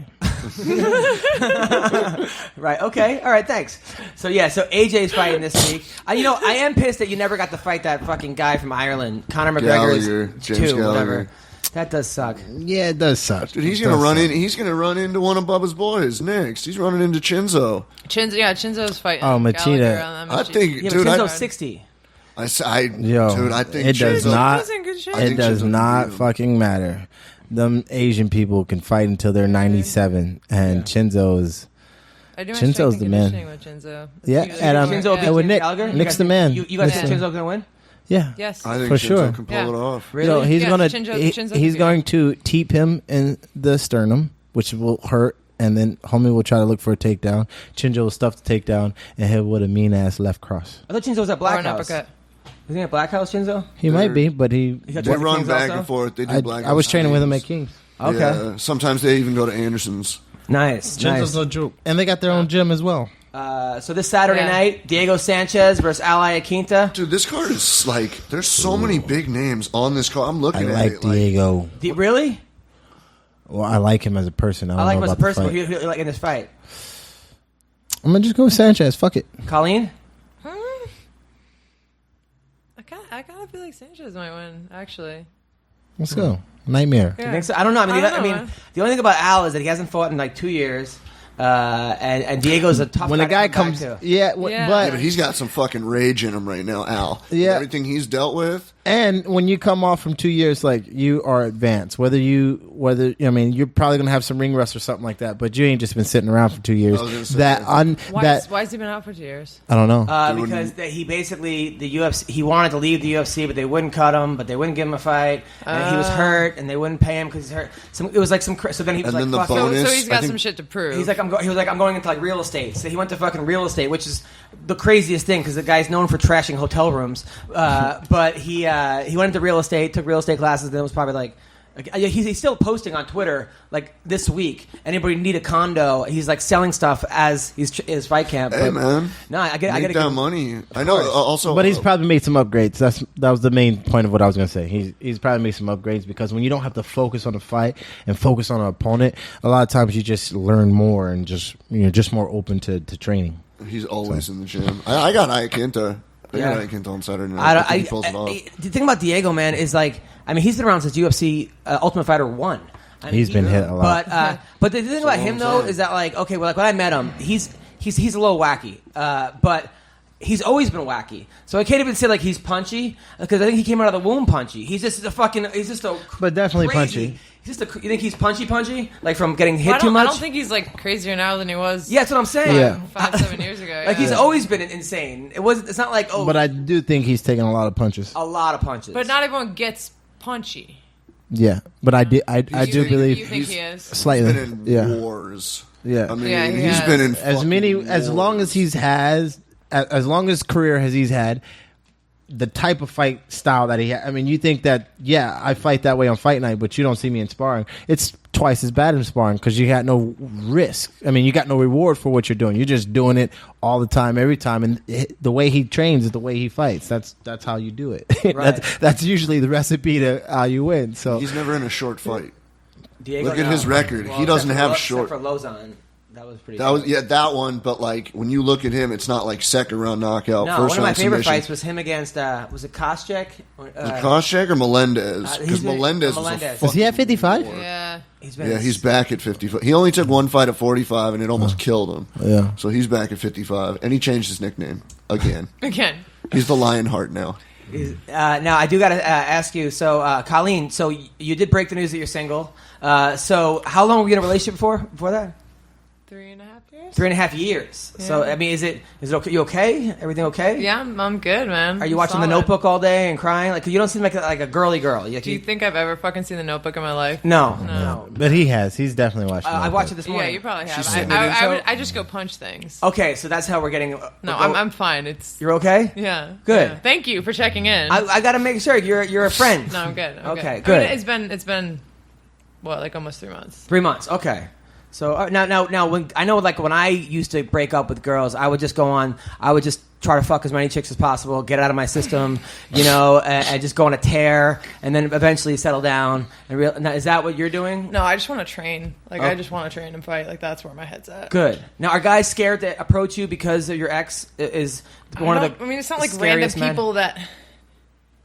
Right. Okay. All right. Thanks. So AJ's fighting this week. I am pissed that you never got to fight that fucking guy from Ireland, Conor McGregor. James Gallagher. Whatever. That does suck. Yeah, it does suck. Dude, he's gonna run in. He's gonna run into one of Bubba's boys next. He's running into Chinzo. Chinzo's fighting. Oh, Machida. I think, Yeah, dude. Chinzo's 60. I think it does Chinzo, not. It It does Chinzo not can beat him. fucking matter. Them Asian people can fight until they're 97, and Chinzo's. I do my Chinzo's strength the and man. conditioning with Chinzo. Yeah, and Chinzo beat with James Nick. Gallagher? Nick's the man. You guys think Listen. Chinzo's gonna win? Yeah. Yes. I think For Chinzo sure. can pull it off. Really? He's Yes, gonna Chinzo he's can going to teep him in the sternum, which will hurt, and then homie will try to look for a takedown. Chinzo will stuff the takedown and hit with a mean ass left cross. I thought Chinzo was at Or Black an House. uppercut. Isn't he at Black House, Chinzo? He might be, but he. got They Kings run back also? and forth. They do black. I was House training with him at games. Kings. Okay. Yeah, sometimes they even go to Anderson's. Nice. no joke, and they got their own gym as well. So this Saturday night, Diego Sanchez versus Ali Aquinta. Dude, this card is there's so many big names on this card. I'm looking I at like it. Diego. Really? Well, I like him as a person. I I like don't him know as a about person. the Who fight. you like in this fight? I'm gonna just go with Sanchez. Fuck it. Colleen? I kind of feel like Sanchez might win, actually. Let's go. Nightmare. You think so? I don't know. I don't know, mean, man. the only thing about Al is that he hasn't fought in 2 years, and Diego's a tough. When a guy comes, to. yeah, Yeah. Yeah, but but he's got some fucking rage in him right now, Al. Yeah. Everything he's dealt with. And when you come off from 2 years, like, you are advanced. Whether you're probably gonna have some ring rust or something like that, but you ain't just been sitting around for 2 years. Why has he been out for 2 years? I don't know. Because he basically the UFC. He wanted to leave the UFC, but they wouldn't cut him. But they wouldn't give him a fight. And he was hurt, and they wouldn't pay him because he's hurt. So it was like some. So then he was And like, then the "Fuck." bonus- So he's got some shit to prove. He's like, I'm going into like real estate. So he went to fucking real estate, which is the craziest thing because the guy's known for trashing hotel rooms. But he went into real estate, took real estate classes. Then was probably like he's still posting on Twitter like this week. Anybody need a condo? He's like selling stuff as his fight camp. Hey, man. No, I get that money. I know. Also, but he's probably made some upgrades. That was the main point of what I was going to say. He's probably made some upgrades because when you don't have to focus on the fight and focus on an opponent, a lot of times you just learn more and just more open to training. He's always in the gym. I got Iaquinta. I got Iaquinta on Saturday night. He pulls it off. The thing about Diego, man, is like, I mean, he's been around since UFC Ultimate Fighter 1. I mean, he's been hit a lot. But the thing about him, though, is that, like, okay, well, like, when I met him, he's a little wacky. But he's always been wacky. So I can't even say, like, he's punchy, because I think he came out of the womb punchy. He's just a But definitely crazy, punchy. You think he's punchy? Like, from getting hit too much? I don't think he's, like, crazier now than he was. Yeah, that's what I'm saying. Yeah. 5-7 years ago. Like, he's always been insane. It's not like, But I do think he's taking a lot of punches. a lot of punches. But not everyone gets punchy. Yeah, but I do believe You think he is? slightly. He's been in wars. Yeah. I mean, Yeah, he he's has. been in as long as as long as career as he's had, the type of fight style that he had. I mean, you think that, yeah, I fight that way on Fight Night, but you don't see me in sparring. It's twice as bad in sparring because you got no risk. I mean, you got no reward for what you're doing. You're just doing it all the time, every time. And the way he trains is the way he fights. That's how you do it. Right. that's usually the recipe to how you win. So He's never in a short fight. Diego, Look at his record. He doesn't have short. Except for Lozon. That was pretty. That one. But like when you look at him, it's not like second round knockout. No, first one of my round favorite submission. fights was him against was it Koscheck? Koscheck or Melendez? Because Melendez was a Melendez. is he at 55? Yeah. he's back at 55. He only took one fight at 45, and it almost killed him. Yeah. So he's back at 55, and he changed his nickname again. Again. He's the Lionheart now. Now I do got to ask you. So, Colleen, so you did break the news that you're single. So, how long were you in a relationship before that? 3.5 years. 3.5 years. Yeah. So, I mean, is it okay? You okay? Everything okay? Yeah, I'm good, man. Are you watching The Notebook all day and crying? Like, you don't seem like a girly girl. Do you think I've ever fucking seen The Notebook in my life? No. But he has. He's definitely watched it. I watched it this Yeah, morning. you probably have. She's seen it. I just go punch things. Okay, so that's how we're getting. No, I'm fine. It's You're okay? yeah. Good. Yeah. Thank you for checking in. I got to make sure you're a friend. No, I'm good. Okay, good. I good. mean, it's been what, like almost 3 months. 3 months. Okay. So now, when I know, like when I used to break up with girls, I would just go on. I would just try to fuck as many chicks as possible, get it out of my system, and just go on a tear, and then eventually settle down. Now, is that what you're doing? No, I just want to train. Like I just want to train and fight. Like that's where my head's at. Good. Now, are guys scared to approach you because your ex is one of the? I mean, it's not like random scariest men? people that.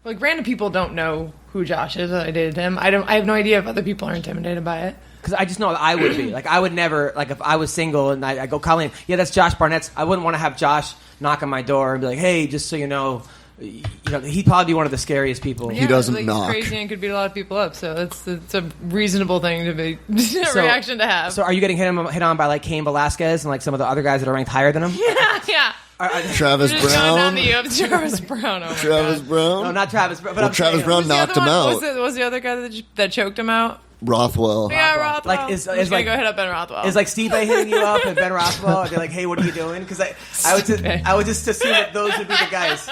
Like random people don't know who Josh is. That I dated him. I have no idea if other people are intimidated by it. Because I just know I would be. Like, I would never, like, if I was single and I go, Colleen, yeah, that's Josh Barnett's. I wouldn't want to have Josh knock on my door and be like, hey, just so you know, he'd probably be one of the scariest people. Yeah, doesn't like, knock. He's crazy and could beat a lot of people up. So it's a reasonable thing to be reaction to have. So are you getting hit on by, like, Cain Velasquez and, like, some of the other guys that are ranked higher than him? yeah. Travis Just going down Brown. the UFC. Travis Brown. Oh my Travis God. Brown. No, not Travis. But Well, I'm Travis saying, Brown Who's the knocked other him one? out. Was the other guy that choked him out? Rothwell. Yeah, Rothwell. Like, is I'm just like- gonna go hit up Ben Rothwell. Is like Steve hitting you up and Ben Rothwell? They're like, "Hey, what are you doing?" Because I would just assume that those would be the guys.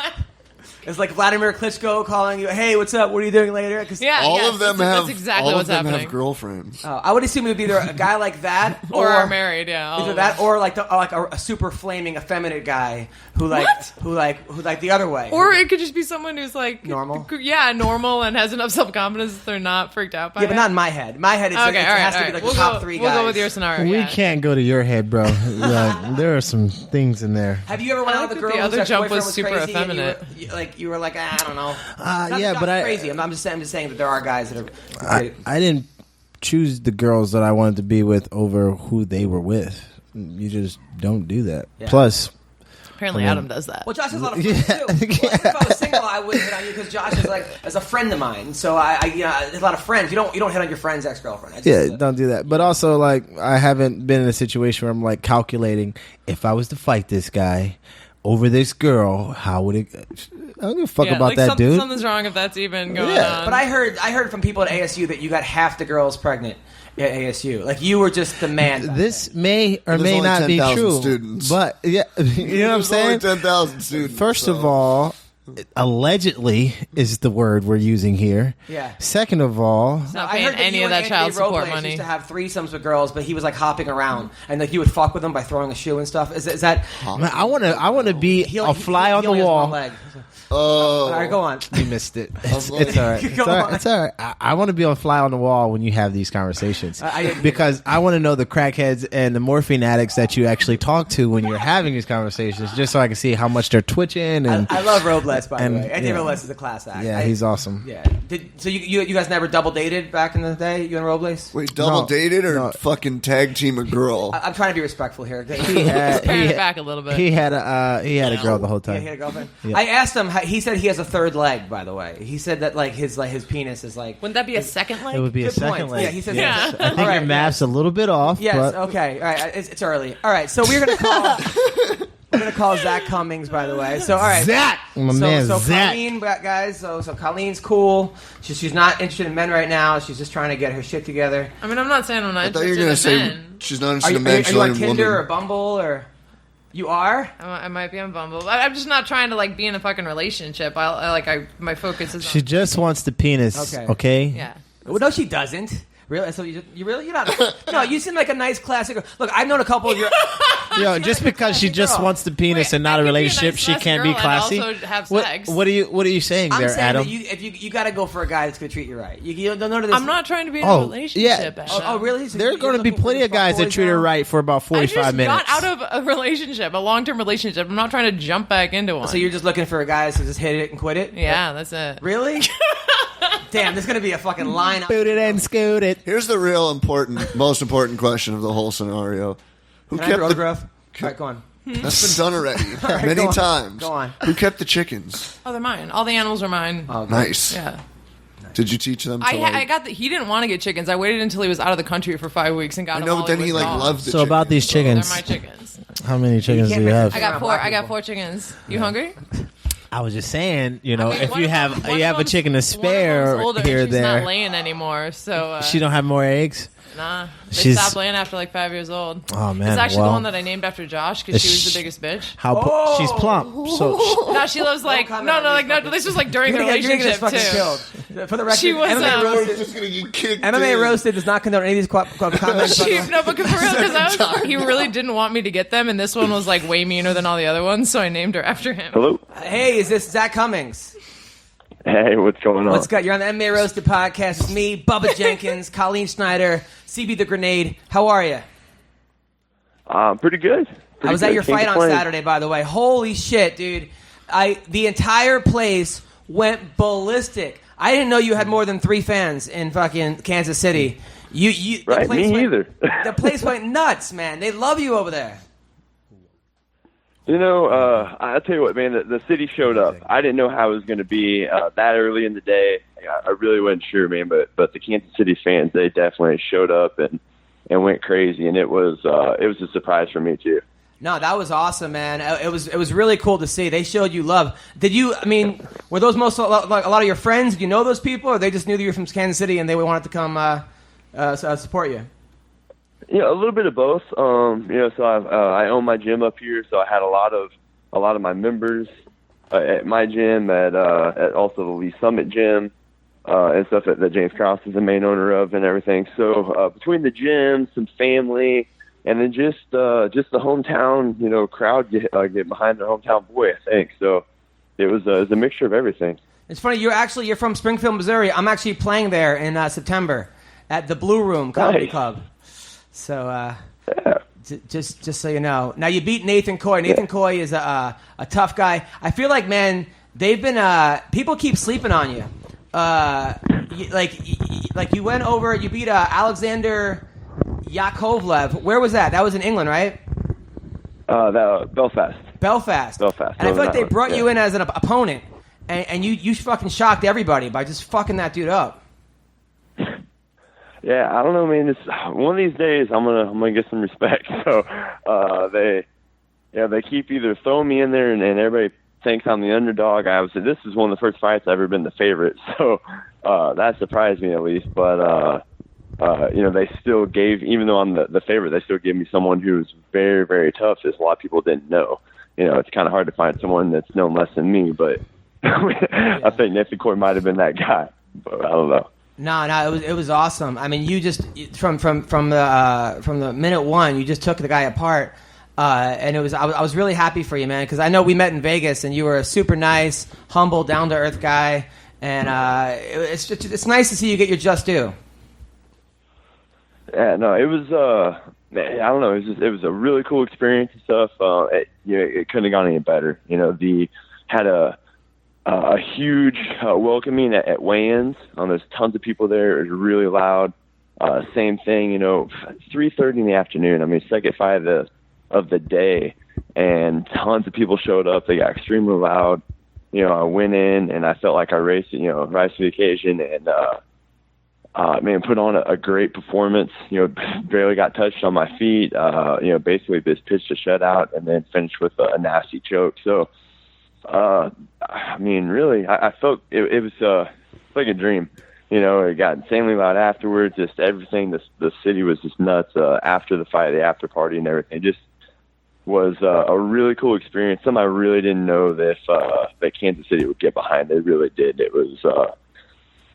It's like Vladimir Klitschko calling you, "Hey, what's up? What are you doing later?" Because All of them that's exactly all what's of them happening. have girlfriends. I would assume it would be either a guy like that or are married. Yeah, all either of that them. or like a super flaming effeminate guy who like the other way. Or it could just be someone who's like Normal? Yeah, normal and has enough self confidence that they're not freaked out by it. yeah, but not in my head. My head is Okay, it all right, has to all be right. like We'll the top go, three we'll guys. go with your scenario. We yeah. can't go to your head, bro. There are some things in there. Have you ever went I out like with a that girl the whose other jump ex-boyfriend was super crazy and effeminate. you were like, I don't know. Not yeah, but crazy. I'm just saying that there are guys that are. I didn't choose the girls that I wanted to be with over who they were with. You just don't do that. Yeah. Plus, Apparently, Adam does that. Well, Josh has a lot of friends too. Well, if I was single, I wouldn't hit on you because Josh is as a friend of mine. So there's a lot of friends. You don't hit on your friend's ex-girlfriend. Don't do that. But also, I haven't been in a situation where I'm calculating if I was to fight this guy over this girl, how would it? I don't give a fuck about that, dude. Something's wrong if that's even going on. But I heard from people at ASU that you got half the girls pregnant at ASU. You were just the man. This may or may not be 10,000 true. students. But you know what I'm saying? Only 10,000 students. First of all, allegedly is the word we're using here. Yeah. Second of all, not paying any of that child support money. Used to have threesomes with girls, but he was hopping around, and you would fuck with them by throwing a shoe and stuff. Is that? Man, I want to be a fly on the wall. All right, go on. You missed it. It's all right. It's all right. I want to be a fly on the wall when you have these conversations because I want to know the crackheads and the morphine addicts that you actually talk to when you're having these conversations, just so I can see how much they're twitching. And I love Robles, by the way. Andy Robles is a class act. Yeah, he's awesome. Yeah. So you guys never double dated back in the day, you and Robles? Wait, double dated or fucking tag team a girl? I'm trying to be respectful here. He it back a little bit. He had a girl the whole time. Yeah, he had a girlfriend. Yeah. I asked him. He said he has a third leg. By the way, he said that his penis is Wouldn't that be a second leg? It would be a second leg. Yeah, he said. Yeah. I think your math's a little bit off. Yes. But Okay. All right. It's early. All right. So we're gonna call. We're gonna call Zak Cummings, by the way. So all right, Zak, so Zak. Colleen, guys. So Colleen's cool. She's not interested in men right now. She's just trying to get her shit together. I mean, I'm not saying I'm not I thought interested you were gonna in say men. she's not interested in men. Are you on she's Tinder woman. or Bumble or? You are? I might be on Bumble. I'm just not trying to be in a fucking relationship. My focus is. She just wants the penis. Okay. Yeah. Well, no, she doesn't. Really? So you're not? No, you seem like a nice classic. Look, I've known a couple of your. Just because she just wants the penis and not a relationship, she can't be classy. Also have sex. What are you saying I'm there, saying Adam? that you got to go for a guy that's going to treat you right. You don't know this. I'm not trying to be in a relationship. Yeah. Oh, really? So there are going to be plenty of guys that treat her right for about 45 minutes. I just got out of a relationship, a long-term relationship. I'm not trying to jump back into one. So you're just looking for a guy to just hit it and quit it? Yeah, that's it. Really? Damn, there's going to be a fucking line. Boot it and scoot it. Here's the real most important question of the whole scenario. Who kept the autograph? All right, go on. That's been done already many go on. times. Go on. Who kept the chickens? Oh, they're mine. All the animals are mine. Oh, okay. Nice. Yeah. Did you teach them? I got he didn't want to get chickens. I waited until he was out of the country for 5 weeks and got. I know, but then he loved the. So about these chickens. They're my chickens. How many chickens do you have? I got four chickens. You hungry? I was just saying, if one you of have them's- a chicken to spare one of them's older, here or she's not there, laying anymore. So she don't have more eggs. Nah, they She's- stopped laying after 5 years old. Oh man, It's actually well, the one that I named after Josh because she was the biggest bitch. She's plump. So No, she loves no. This was during the You're gonna get relationship fucking too. killed. For the record, She was, MMA roasted. just gonna get kicked. MMA roasted does not condone any of these comments. But for real, because he really didn't want me to get them, and this one was way meaner than all the other ones, so I named her after him. Hello. Hey, is this Zak Cummings? Hey, what's going on? What's good? You're on the MMA Roasted podcast. It's me, Bubba Jenkins, Colleen Schneider, CB the Grenade. How are you? Pretty good. I was at your fight on Saturday, by the way. Holy shit, dude! The entire place went ballistic. I didn't know you had more than 3 fans in fucking Kansas City. Right, me either. The place went nuts, man. They love you over there. I'll tell you what, man, the city showed up. I didn't know how it was going to be that early in the day. I really wasn't sure, man, but the Kansas City fans, they definitely showed up and went crazy, and it was a surprise for me, too. No, that was awesome, man. It was really cool to see. They showed you love. Were those a lot of your friends? Did you know those people, or they just knew that you were from Kansas City and they wanted to come support you? Yeah, a little bit of both. So I own my gym up here, so I had a lot of my members at my gym, at also the Lee Summit gym, and stuff that James Krause is the main owner of and everything. So between the gym, some family, and then just the hometown, crowd get behind their hometown boy, I think. So it was a mixture of everything. It's funny. You're from Springfield, Missouri. I'm actually playing there in September at the Blue Room Comedy Club. So, just so you know. Now, you beat Nathan Coy. Nathan Coy is a tough guy. I feel like, man, they've been people keep sleeping on you. You went over. You beat Alexander Yakovlev. Where was that? That was in England, right? Belfast. Belfast. And I feel like they brought you in as an opponent, and you fucking shocked everybody by just fucking that dude up. Yeah, I don't know, man. It's one of these days I'm gonna get some respect. So they keep either throwing me in there and everybody thinks I'm the underdog. This is one of the first fights I've ever been the favorite, so that surprised me at least. But they still gave, even though I'm the favorite, they still gave me someone who's very, very tough, as a lot of people didn't know. It's kind of hard to find someone that's known less than me, but I think Nathan Court might have been that guy, but I don't know. No, it was awesome. I mean, you just from the minute one, you just took the guy apart, and it was I was really happy for you, man, because I know we met in Vegas, and you were a super nice, humble, down to earth guy, and it's nice to see you get your just due. Yeah, no, it was I don't know, it was a really cool experience and stuff. It couldn't have gone any better. Had a huge welcoming at weigh-ins. There's tons of people there. It was really loud. Same thing, 3:30 in the afternoon. I mean, second fight of the day, and tons of people showed up. They got extremely loud. I went in and I felt like I rise to the occasion, and put on a great performance. Barely got touched on my feet. Basically just pitched a shutout and then finished with a nasty choke. So, really, I felt it was like a dream. It got insanely loud afterwards. Just everything. The city was just nuts after the fight, the after party, and everything. Just was a really cool experience. Something I really didn't know that Kansas City would get behind. They really did. It was.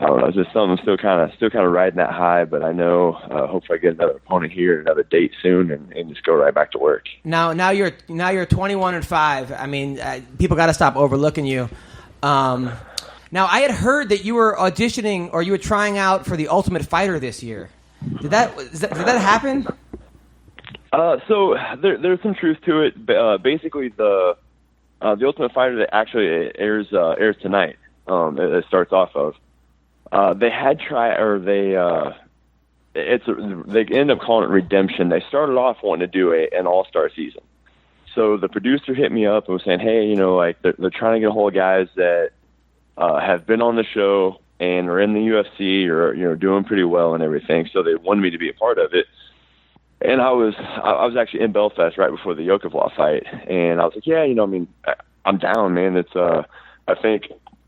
I don't know. It's just something still kind of riding that high, but I know hopefully I get another opponent here, another date soon, and just go right back to work. Now you're 21-5. I mean, people got to stop overlooking you. Now I had heard that you were auditioning or you were trying out for the Ultimate Fighter this year. Did that happen? So there's some truth to it. Basically, the Ultimate Fighter that actually airs tonight. It starts off of. They had they end up calling it Redemption. They started off wanting to do an all-star season. So the producer hit me up and was saying, hey, they're trying to get a hold of guys that have been on the show and are in the UFC or doing pretty well and everything. So they wanted me to be a part of it. And I was actually in Belfast right before the Yokovlav fight, and I was like, yeah, I'm down, man. It's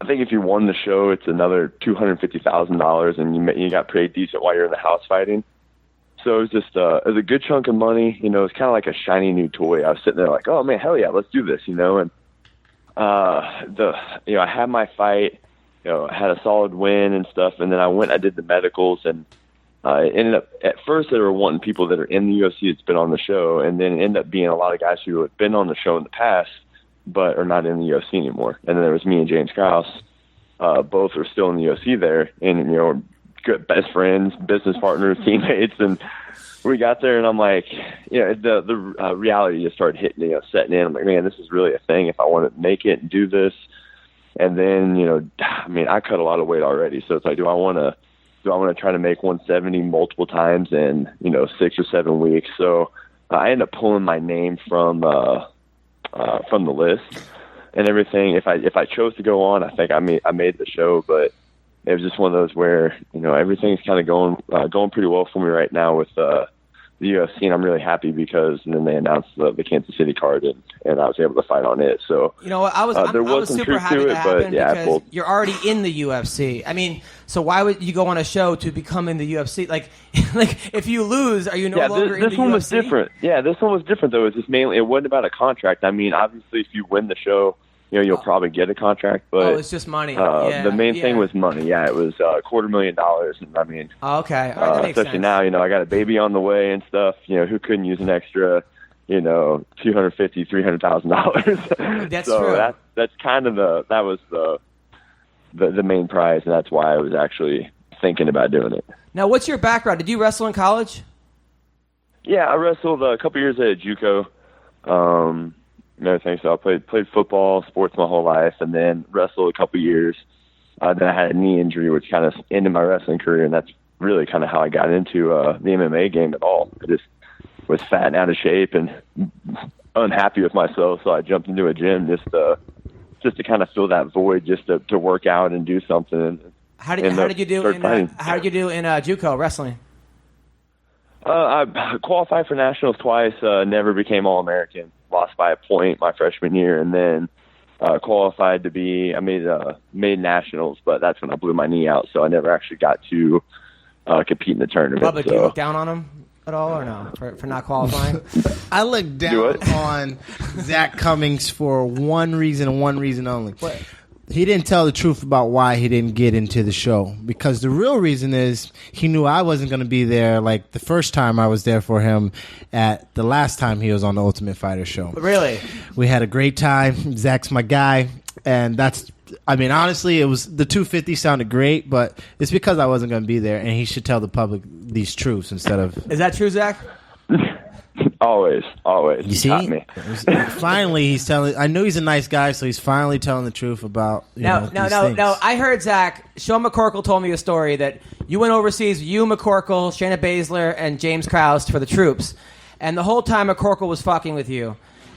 I think if you won the show, it's another $250,000, and you got paid decent while you're in the house fighting. So it was just it was a good chunk of money. It's kind of like a shiny new toy. I was sitting there like, oh man, hell yeah, let's do this, And I had my fight, had a solid win and stuff, and then I did the medicals, and it ended up at first they were wanting people that are in the UFC that's been on the show, and then it ended up being a lot of guys who had been on the show in the past but are not in the UFC anymore. And then there was me and James Krause. Both are still in the UFC there, and good best friends, business partners, teammates. And we got there, and I'm like, the reality just started hitting, setting in. I'm like, man, this is really a thing. If I want to make it and do this, and then I cut a lot of weight already. So it's like, do I want to try to make 170 multiple times in 6 or 7 weeks? So I ended up pulling my name from the list and everything. If I chose to go on, I think I made the show, but it was just one of those where everything's kind of going pretty well for me right now with the UFC, and I'm really happy because then they announced the Kansas City card, and I was able to fight on it. So I was super happy that happened because you're already in the UFC. I mean, so why would you go on a show to become in the UFC? Like if you lose, are you no longer in the UFC? This one was different. Yeah, this one was different though. It wasn't about a contract. I mean, obviously, if you win the show, you'll probably get a contract, but it's just money. The main thing was money. Yeah, it was $250,000, and I mean, okay, all right, that makes especially sense. now, I got a baby on the way and stuff. Who couldn't use an extra, $250,000-$300,000? That's so true. That's kind of that was the main prize, and that's why I was actually thinking about doing it. Now, what's your background? Did you wrestle in college? Yeah, I wrestled a couple years at JUCO. And everything. So I played football, sports my whole life, and then wrestled a couple years. Then I had a knee injury, which kind of ended my wrestling career, and that's really kind of how I got into the MMA game at all. I just was fat and out of shape, and unhappy with myself, so I jumped into a gym just to kind of fill that void, just to work out and do something. How did you do in JUCO wrestling? I qualified for nationals twice. Never became All-American. Lost by a point my freshman year, and then qualified to be. I made nationals, but that's when I blew my knee out, so I never actually got to compete in the tournament. Bubba, do you look down on him at all, or no, for not qualifying? I look down on Zak Cummings for one reason and one reason only. What? He didn't tell the truth about why he didn't get into the show, because the real reason is he knew I wasn't going to be there like the first time I was there for him at the last time he was on the Ultimate Fighter show. Really? We had a great time. Zach's my guy, and honestly, it was the 250 sounded great, but it's because I wasn't going to be there, and he should tell the public these truths instead of... Is that true, Zach? Always. You see? Got me. Finally, he's telling... I know he's a nice guy, so he's finally telling the truth about these things. No. I heard, Zach, Sean McCorkle told me a story that you went overseas, you, McCorkle, Shayna Baszler, and James Krause for the troops, and the whole time McCorkle was fucking with you.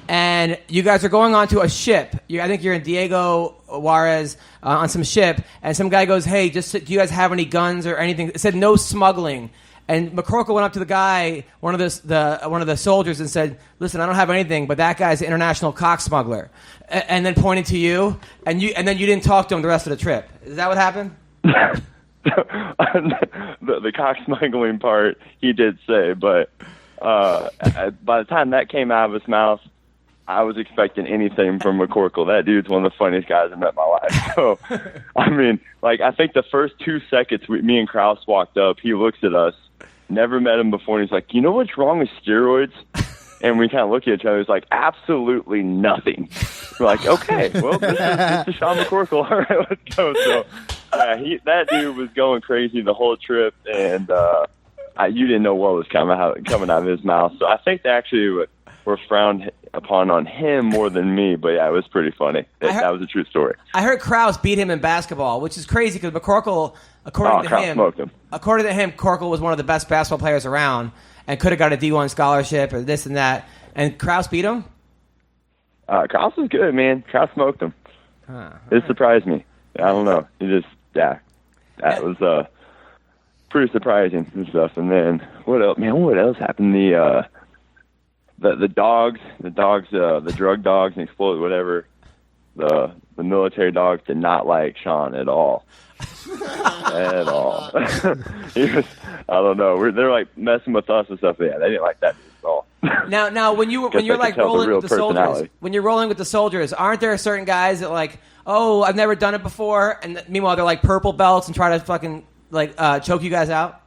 And you guys are going onto a ship. I think you're in Diego Juarez on some ship, and some guy goes, "Hey, do you guys have any guns or anything?" It said no smuggling. And McCorkle went up to the guy, one of the soldiers, and said, "Listen, I don't have anything, but that guy's an international cock smuggler." And then pointed to you, and then you didn't talk to him the rest of the trip. Is that what happened? The cock smuggling part he did say, but by the time that came out of his mouth, I was expecting anything from McCorkle. That dude's one of the funniest guys I've met in my life. So, I think the first 2 seconds me and Krause walked up, he looks at us, never met him before, and he's like, "You know what's wrong with steroids?" And we kind of look at each other. He's like, "Absolutely nothing." We're like, "Okay, well, this is Sean McCorkle. All right, let's go." So, that dude was going crazy the whole trip, and you didn't know what was coming out of his mouth. So I think they actually were frowned upon on him more than me, but yeah, it was pretty funny. That was a true story. I heard Krause beat him in basketball, which is crazy because McCorkle, according to him, Corkle was one of the best basketball players around and could have got a D1 scholarship or this and that. And Krause beat him? Krause was good, man. Krause smoked him. It surprised me. I don't know. That was pretty surprising and stuff. And then what else? Man, what else happened? The drug dogs and explode whatever. The military dogs did not like Sean at all. At all. I don't know. They're like messing with us and stuff. Yeah, they didn't like that at all. Now, when you're like rolling with the soldiers, when you're rolling with the soldiers, aren't there certain guys that like, "Oh, I've never done it before," and meanwhile they're like purple belts and try to fucking choke you guys out?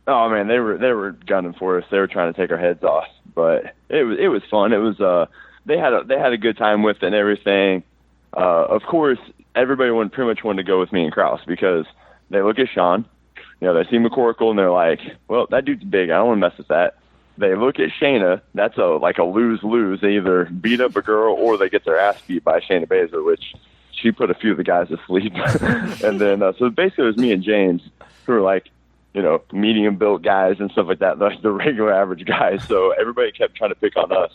Oh man, they were gunning for us. They were trying to take our heads off, but it was fun. It was they had a good time with it and everything. Of course, everybody pretty much wanted to go with me and Krause because they look at Sean, they see McCorkle and they're like, "Well, that dude's big. I don't want to mess with that." They look at Shayna. That's a lose-lose. They either beat up a girl or they get their ass beat by Shayna Baszler, which she put a few of the guys to sleep. And then so basically it was me and James who were like, medium built guys and stuff like that, like the regular average guys. So everybody kept trying to pick on us.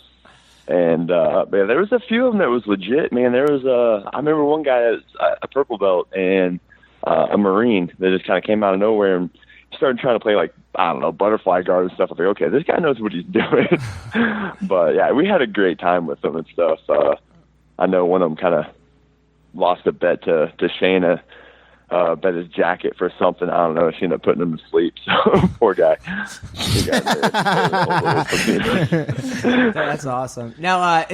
And man, there was a few of them that was legit, man. There was I remember one guy that was a purple belt and a Marine that just kind of came out of nowhere and started trying to play butterfly guard and stuff. I was like, okay, this guy knows what he's doing. But yeah, we had a great time with them and stuff. I know one of them kind of lost a bet to Shayna. Bet his jacket for something. I don't know. She ended up putting him to sleep. So poor guy. That's awesome. Now,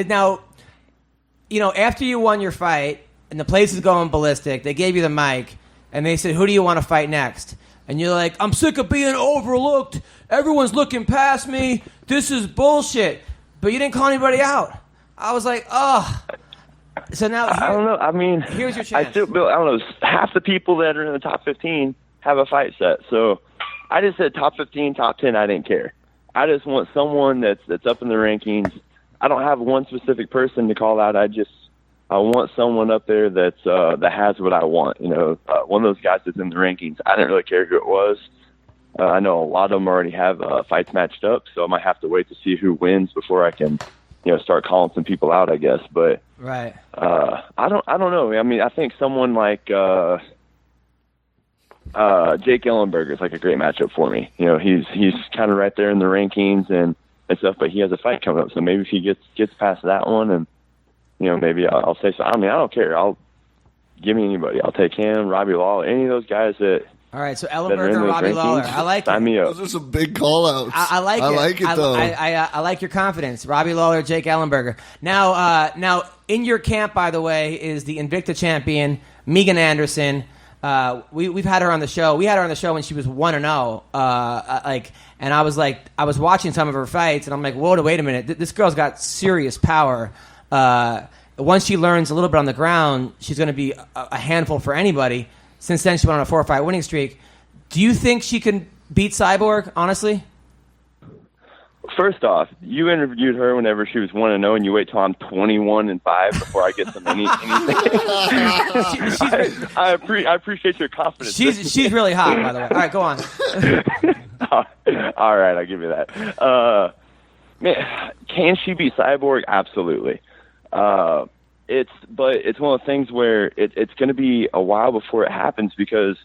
after you won your fight and the place is going ballistic, they gave you the mic and they said, "Who do you want to fight next?" And you're like, "I'm sick of being overlooked. Everyone's looking past me. This is bullshit." But you didn't call anybody out. I was like, oh. So now, I don't know. I mean, here's your chance. I don't know. Half the people that are in the top 15 have a fight set. So I just said top 15, top 10. I didn't care. I just want someone that's up in the rankings. I don't have one specific person to call out. I want someone up there that has what I want. One of those guys that's in the rankings. I didn't really care who it was. I know a lot of them already have fights matched up, so I might have to wait to see who wins before I can start calling some people out, I guess. But Right. I don't know. I mean, I think someone like Jake Ellenberger is like a great matchup for me. He's kind of right there in the rankings and stuff, but he has a fight coming up. So maybe if he gets past that one, and maybe I'll say so. I mean, I don't care. Give me anybody. I'll take him, Robbie Lawler, any of those guys that. All right, so Ellenberger, Robbie Lawler. I like it. Sign me up. Those are some big call-outs. I like it. I like it, though. I like your confidence. Robbie Lawler, Jake Ellenberger. Now, in your camp, by the way, is the Invicta champion, Megan Anderson. We've had her on the show. We had her on the show when she was 1-0. And I was watching some of her fights, and I'm like, whoa, wait a minute. This girl's got serious power. Once she learns a little bit on the ground, she's going to be a handful for anybody. Since then, she went on a 4-fight winning streak. Do you think she can beat Cyborg, honestly? First off, you interviewed her whenever she was 1-0, and you wait till I'm 21-5 before I get some anything. I appreciate your confidence. She's really hot, by the way. All right, go on. All right, I'll give you that. Man, can she beat Cyborg? Absolutely. But it's one of the things where it's going to be a while before it happens, because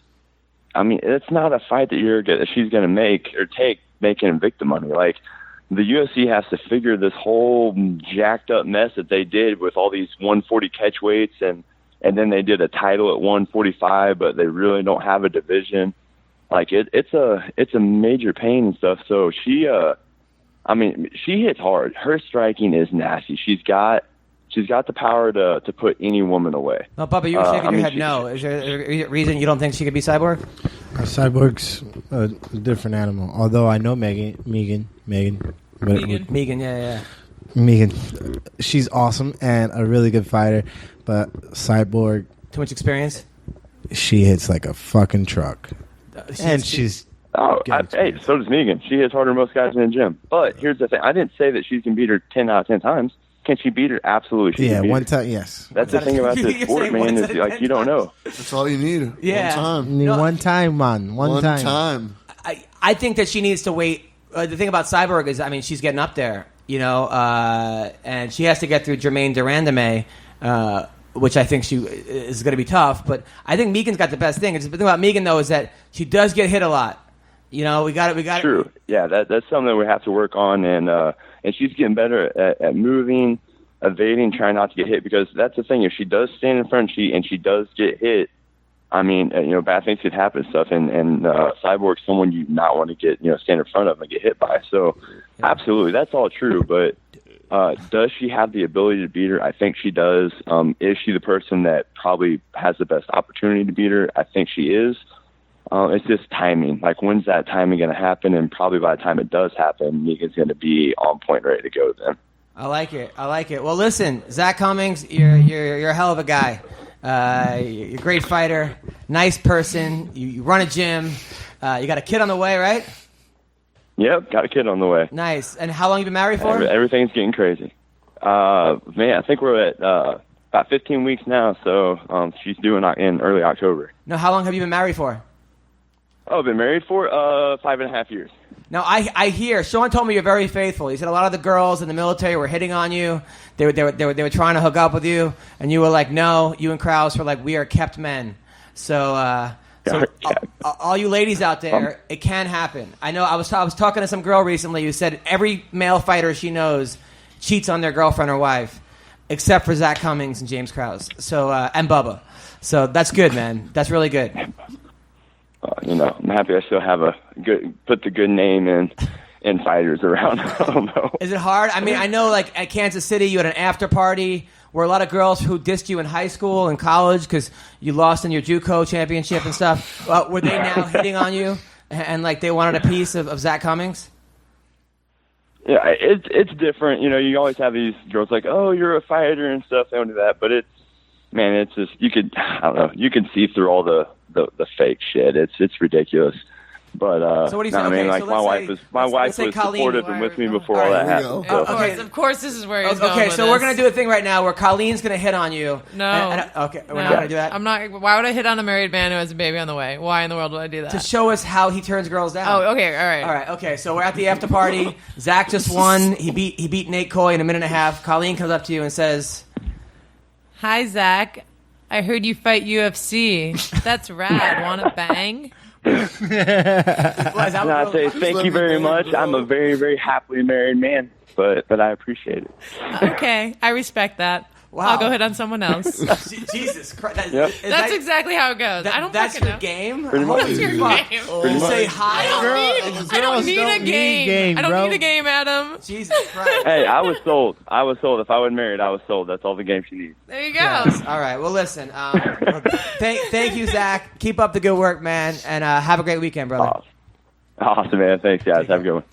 I mean, it's not a fight that she's going to make or take making Invicta money. Like, the UFC has to figure this whole jacked up mess that they did with all these 140 catch weights, and then they did a title at 145, but they really don't have a division. Like, it's a major pain and stuff. So she hits hard. Her striking is nasty. She's got the power to put any woman away. No, Bubba, you were shaking your head no. Is there a reason you don't think she could be Cyborg? Cyborg's a different animal. Although I know Megan, yeah. Megan, she's awesome and a really good fighter, but Cyborg, too much experience. She hits like a fucking truck, she's. Oh, hey, so does Megan. She hits harder than most guys in the gym. But here's the thing: I didn't say that she can beat her 10 out of 10 times. Can she beat her? Absolutely. She can beat one her. time, yes. That's the thing about this sport, man, is like you don't know. That's all you need. Yeah. One time. One time, man. One time. I think that she needs to wait. The thing about Cyborg is, I mean, she's getting up there, and she has to get through Jermaine Durandame, which I think she is going to be tough. But I think Megan's got the best thing. The thing about Megan, though, is that she does get hit a lot. We got True. Yeah, that's something that we have to work on, and she's getting better at moving, evading, trying not to get hit, because that's the thing. If she does stand in front and she does get hit, I mean, bad things could happen and stuff, and Cyborg's someone you not want to get, stand in front of and get hit by. So, absolutely, that's all true, but does she have the ability to beat her? I think she does. Is she the person that probably has the best opportunity to beat her? I think she is. It's just timing. Like, when's that timing going to happen? And probably by the time it does happen, Megan's going to be on point, ready to go then. I like it. Well, listen, Zak Cummings, you're a hell of a guy. You're a great fighter, nice person. You run a gym. You got a kid on the way, right? Yep, got a kid on the way. Nice. And how long you been married for? Everything's getting crazy. Man, I think we're at about 15 weeks now, so she's due in early October. No, how long have you been married for? Oh, I've been married for 5.5 years. Now, I hear, Sean told me you're very faithful. He said a lot of the girls in the military were hitting on you. They were trying to hook up with you, and you were like, no. You and Krause were like, we are kept men. So all you ladies out there, it can happen. I know I was talking to some girl recently who said every male fighter she knows cheats on their girlfriend or wife, except for Zak Cummings and James Krause. So and Bubba. So that's good, man. That's really good. I'm happy I still have put the good name in fighters around. I don't know. Is it hard? I mean, I know, like, at Kansas City, you had an after party where a lot of girls who dissed you in high school and college because you lost in your JUCO championship and stuff, were they now hitting on you and like, they wanted a piece of Zak Cummings? Yeah, it's different. You always have these girls like, oh, you're a fighter and stuff. They don't do that. But it's just, you can see through all the fake shit. It's ridiculous. But So what do you no, say? I mean, Okay, like so my let's wife say was Colleen- supportive and with me before all All right, that here we happened. go. So. Okay. Of course, this is where he's going. Okay, with so we're this. gonna do a thing right now where Colleen's gonna hit on you. No. Okay, we're No. not gonna do that. I'm not. Why would I hit on a married man who has a baby on the way? Why in the world would I do that? To show us how he turns girls down. Oh, okay, all right. All right, okay. So we're at the after party. Zach just won. He beat Nate Coy in a minute and a half. Colleen comes up to you and says, Hi, Zach. I heard you fight UFC. That's rad. Want to bang? well, is that And I what- say thank you very much. I'm a very, very happily married man, but I appreciate it. Okay, I respect that. Wow. I'll go hit on someone else. Jesus Christ. Yep. That's exactly how it goes. I don't That's fucking your know. game? Pretty much. Holy Your fuck. game. You say hi. I don't need a game. I don't need a game, Adam. Jesus Christ. Hey, I was sold. If I was married, I was sold. That's all the game she needs. There you go. Yes. All right. Well, listen. Thank you, Zach. Keep up the good work, man, and have a great weekend, brother. Awesome, man. Thanks, guys. Have a good one.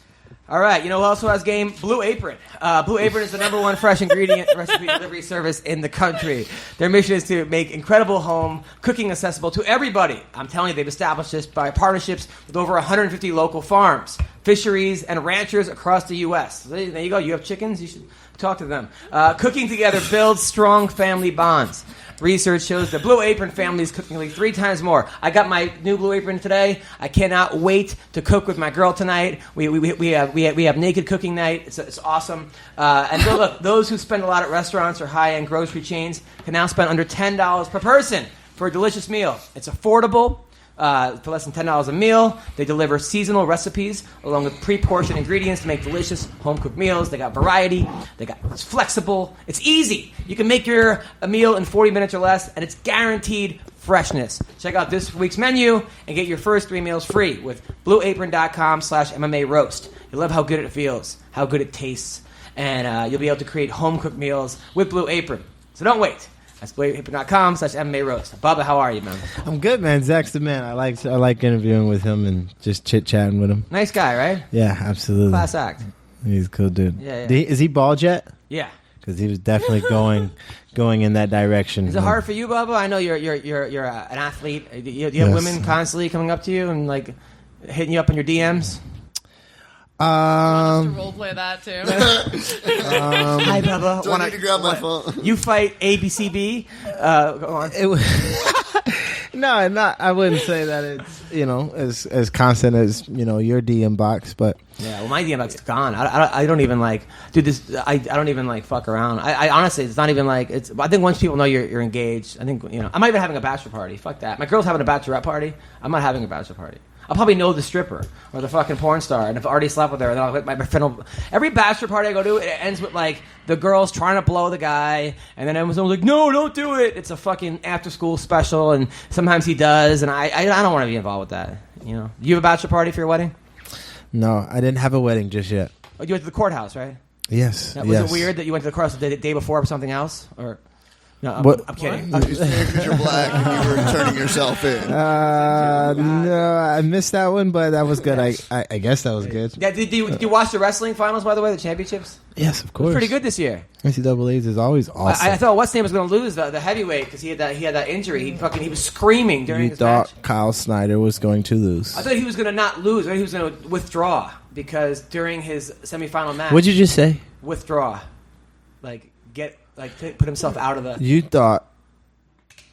All right. You know who also has game? Blue Apron. Blue Apron is the #1 fresh ingredient recipe delivery service in the country. Their mission is to make incredible home cooking accessible to everybody. I'm telling you, they've established this by partnerships with over 150 local farms, fisheries, and ranchers across the U.S. So there you go. You have chickens? You should talk to them. Cooking together builds strong family bonds. Research shows the Blue Apron family is cooking like 3 times more. I got my new Blue Apron today. I cannot wait to cook with my girl tonight. We have naked cooking night. It's awesome. And look, those who spend a lot at restaurants or high-end grocery chains can now spend under $10 per person for a delicious meal. It's affordable. For less than $10 a meal. They deliver seasonal recipes along with pre-portioned ingredients to make delicious home-cooked meals. They got variety. It's flexible. It's easy. You can make a meal in 40 minutes or less, and it's guaranteed freshness. Check out this week's menu and get your first 3 meals free with blueapron.com/MMA roast. You'll love how good it feels, how good it tastes, and you'll be able to create home-cooked meals with Blue Apron. So don't wait. That's blueapron.com/MMA roast. Bubba, how are you, man? I'm good, man. Zach's the man. I like interviewing with him and just chit-chatting with him. Nice guy, right? Yeah, absolutely. Class act. He's a cool dude. Yeah. Is he bald yet? Yeah. Because he was definitely going in that direction. Is it hard for you, Bubba? I know you're an athlete. Do you have Yes. women constantly coming up to you and like hitting you up on your DMs? Just to role play that too. Hi, Bubba. Do I need to grab my phone? You fight ABCB? Go on. No, not. I wouldn't say that it's as constant as your DM box, but Yeah, well, my DM box is gone. I don't even like do this. I don't even like fuck around. I honestly, it's not even like it's. I think once people know you're engaged, I think I'm not even having a bachelor party. Fuck that. My girl's having a bachelorette party. I'm not having a bachelor party. I'll probably know the stripper or the fucking porn star, and if I already slept with her, then I'll let my friend will, every bachelor party I go to, it ends with like the girls trying to blow the guy, and then everyone's like, "No, don't do it." It's a fucking after school special, and sometimes he does, and I don't want to be involved with that. You have a bachelor party for your wedding? no, I didn't have a wedding just yet. Oh, you went to the courthouse, right? Yes. Was it weird that you went to the courthouse the day before for something else, or? No, I'm kidding. You said because you're black and you were turning yourself in. No, I missed that one, but that was good. I guess that was good. Yeah, did you watch the wrestling finals, by the way, the championships? Yes, of course. Pretty good this year. NCAA's is always awesome. I thought what's name was going to lose the heavyweight because he had that injury. He was screaming during you his thought match. Kyle Snyder was going to lose. I thought he was going to not lose. I thought he was going to withdraw because during his semifinal match, What'd you just say? withdraw, put himself out of the. You thought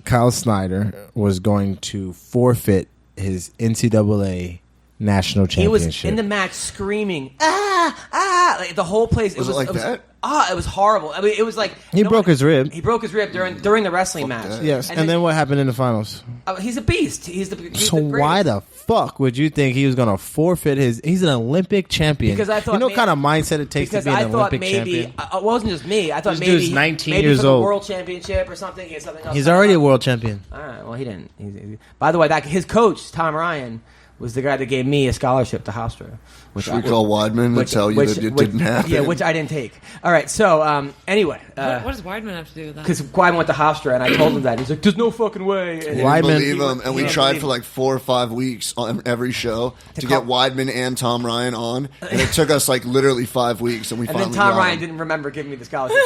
Kyle Snyder was going to forfeit his NCAA national He championship. was in the match screaming, like the whole place. Was it like that? It was horrible. I mean, it was like He broke his rib. He broke his rib during the wrestling match. that. Yes, and then what happened in the finals? He's a beast. He's the greatest. Why the fuck would you think he was going to forfeit his? He's an Olympic champion. Because I thought what kind of mindset it takes to because be an I thought Olympic maybe champion. it wasn't just me. I thought This maybe dude's 19 maybe years for the old. world championship or something. He had something else. He's already a world champion. All right. Well, he didn't. By the way, his coach Tom Ryan was the guy that gave me a scholarship to Hofstra. Should we call Weidman to tell you that it didn't happen? Yeah, which I didn't take. All right. So anyway, what does Weidman have to do with that? because Weidman went to Hofstra, and I told him that. He's like, "There's no fucking way." And Didn't Weidman- believe him, and we Yeah, tried believe for him. like 4 or 5 weeks on every show to call- get Weidman and Tom Ryan on, and it took us like literally 5 weeks, and we and finally then Tom got Ryan him. didn't remember giving me the scholarship,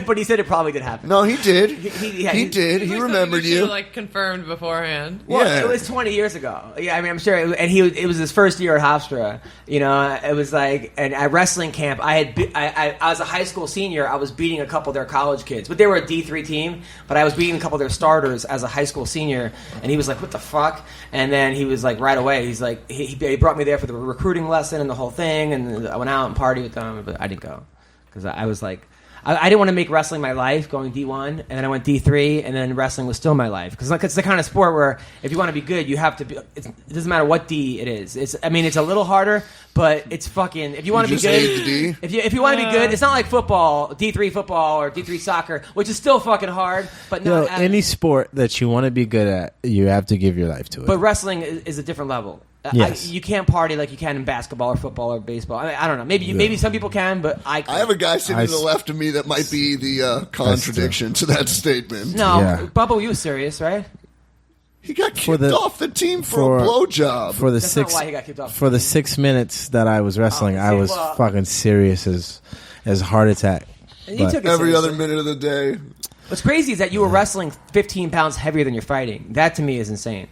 but he said it probably did happen. No, he did. He He did. He remembered you. Like confirmed beforehand. Well, Yeah. it was 20 years ago. Yeah, I mean, I'm sure, and it was his first year at Hofstra. You know, it was like, and at wrestling camp, I was a high school senior. I was beating a couple of their college kids, but they were a D3 team. But I was beating a couple of their starters as a high school senior, and he was like, "What the fuck?" And then he was like, right away, he's like, he brought me there for the recruiting lesson and the whole thing, and I went out and partied with them, but I didn't go because I was like. I didn't want to make wrestling my life, going D1, and then I went D3, and then wrestling was still my life. Because it's the kind of sport where if you want to be good, you have to be. It doesn't matter what D it is. It's a little harder, but it's fucking. If you want to be good, if you want to be good, it's not like football, D3 football or D3 soccer, which is still fucking hard. But not any sport that you want to be good at, you have to give your life to it. But wrestling is a different level. Yes. You can't party like you can in basketball or football or baseball. I don't know. Maybe some people can, but I can't. I have a guy sitting to the left of me that might be the contradiction to that statement. No, Bubba, you were serious, right? He got kicked off the team for a blowjob. That's not why he got kicked off. For the 6 minutes that I was wrestling, I was fucking serious as heart attack. You took it every seriously. other minute of the day. What's crazy is that you were wrestling 15 pounds heavier than you're fighting. That to me is insane.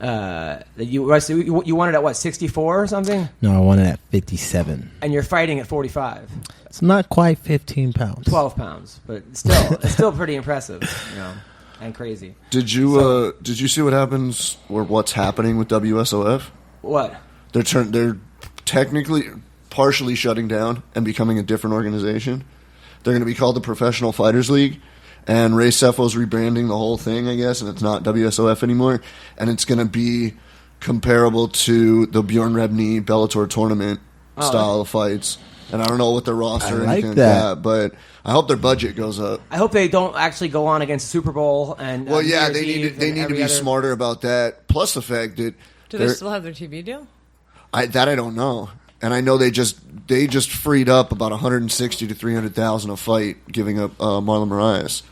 You won it at what, 64 or something? No, I won it at 57. And you're fighting at 45. It's not quite 15 pounds. 12 pounds, but it's still pretty impressive, you know, and crazy. Did you see what happens or what's happening with WSOF? What? They're technically partially shutting down and becoming a different organization. They're going to be called the Professional Fighters League. And Ray Cefo's rebranding the whole thing, I guess, and it's not WSOF anymore. And it's going to be comparable to the Bjorn Rebney Bellator tournament style of fights. And I don't know what their roster or anything like that, but I hope their budget goes up. I hope they don't actually go on against the Super Bowl. And well, yeah, they need to be smarter about that. Plus the fact that do they still have their TV deal? I don't know. And I know they just freed up about 160 to 300,000 a fight, giving up Marlon Moraes.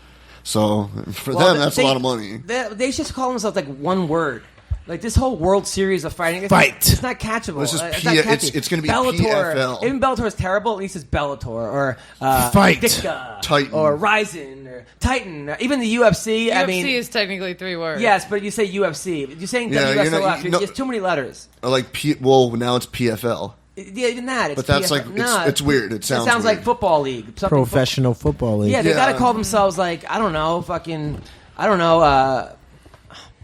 So for them, that's a lot of money. They just call themselves like one word. Like this whole World Series of fighting, it's not catchable. This is it's going to be Bellator. PFL. Even Bellator is terrible. At least it's Bellator or Fight Dicka, Titan or Ryzen or Titan. Even the UFC. UFC is technically 3 words. Yes, but you say UFC. You're saying WSOF. It's too many letters. Like now it's PFL. Yeah, even that. But that's PFL. It's weird. It sounds weird. like football league. Professional football league. Yeah, they got to call themselves like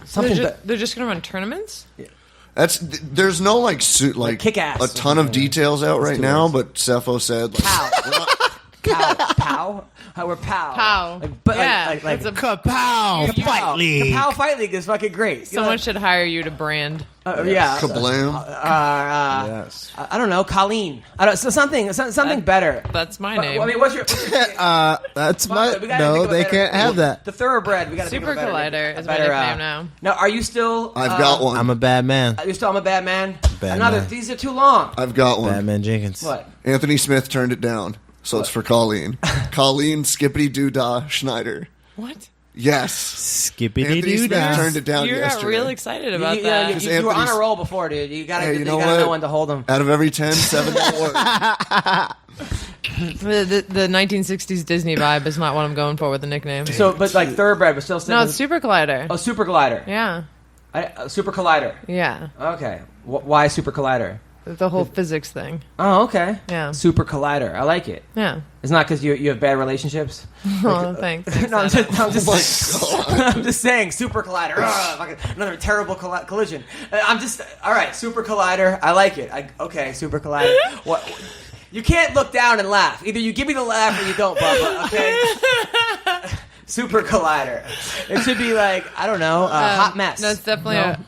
something. They're just going to run tournaments. Yeah. There's no like kick-ass. a ton of details out right now, but Cepho said Pow. We're Pow. Pow. Like a Kapow Fight League. Kapow Fight League is fucking great. Someone should hire you to brand. Yeah. Kablam. Yes. I don't know. Colleen. Something better. That's my name. I mean, what's your that's my. No, they can't have that. The thoroughbred. We got to Super Collider is my nickname now. Now, are you still? I've got one. I'm a bad man. You're still. I'm a bad man. Bad man. These are too long. I've got one. Batman Jenkins. What? Anthony Smith turned it down, so it's for Colleen. Colleen Skippity Doodah Schneider. What? Yes. Skippity Anthony Smith doo turned it down You yesterday. got real excited about that. You were on a roll before, dude. You got to know when to hold them. Out of every 10, 7 don't work. The 1960s Disney vibe is not what I'm going for with the nickname. So, but like thoroughbred, but still. No, it's Super Collider. Oh, Super Collider. Yeah. Super Collider. Yeah. Okay. Why Super Collider? The whole physics thing. Oh, okay. Yeah. Super Collider. I like it. Yeah. It's not because you have bad relationships. Oh, thanks. No, I'm just saying. Super Collider. Another terrible collision. All right. Super Collider. I like it. Okay. Super Collider. What? You can't look down and laugh. Either you give me the laugh or you don't, Bubba. Okay. Super Collider. It should be like, I don't know, hot mess. No, it's definitely an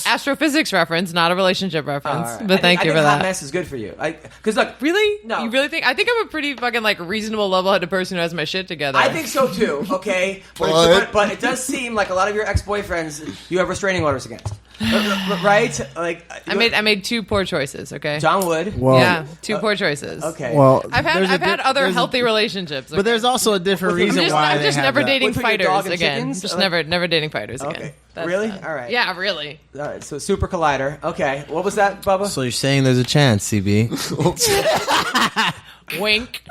astrophysics reference, not a relationship reference. Right. But thank you for that. Hot mess is good for you. Because look, really? No. You really think? I think I'm a pretty fucking like reasonable, level-headed person who has my shit together. I think so too. Okay, but it does seem like a lot of your ex-boyfriends you have restraining orders against. Right? Like I made 2 poor choices. Okay, John Wood. Well, yeah, 2 poor choices. Okay. Well, I've had other healthy relationships. But there's also a different reason why I'm they just have never that. dating fighters again. again. Just never dating fighters again. Okay. That's Really? that. All right. Yeah, really. All right. So Super Collider. Okay. What was that, Bubba? So you're saying there's a chance, CB? Wink.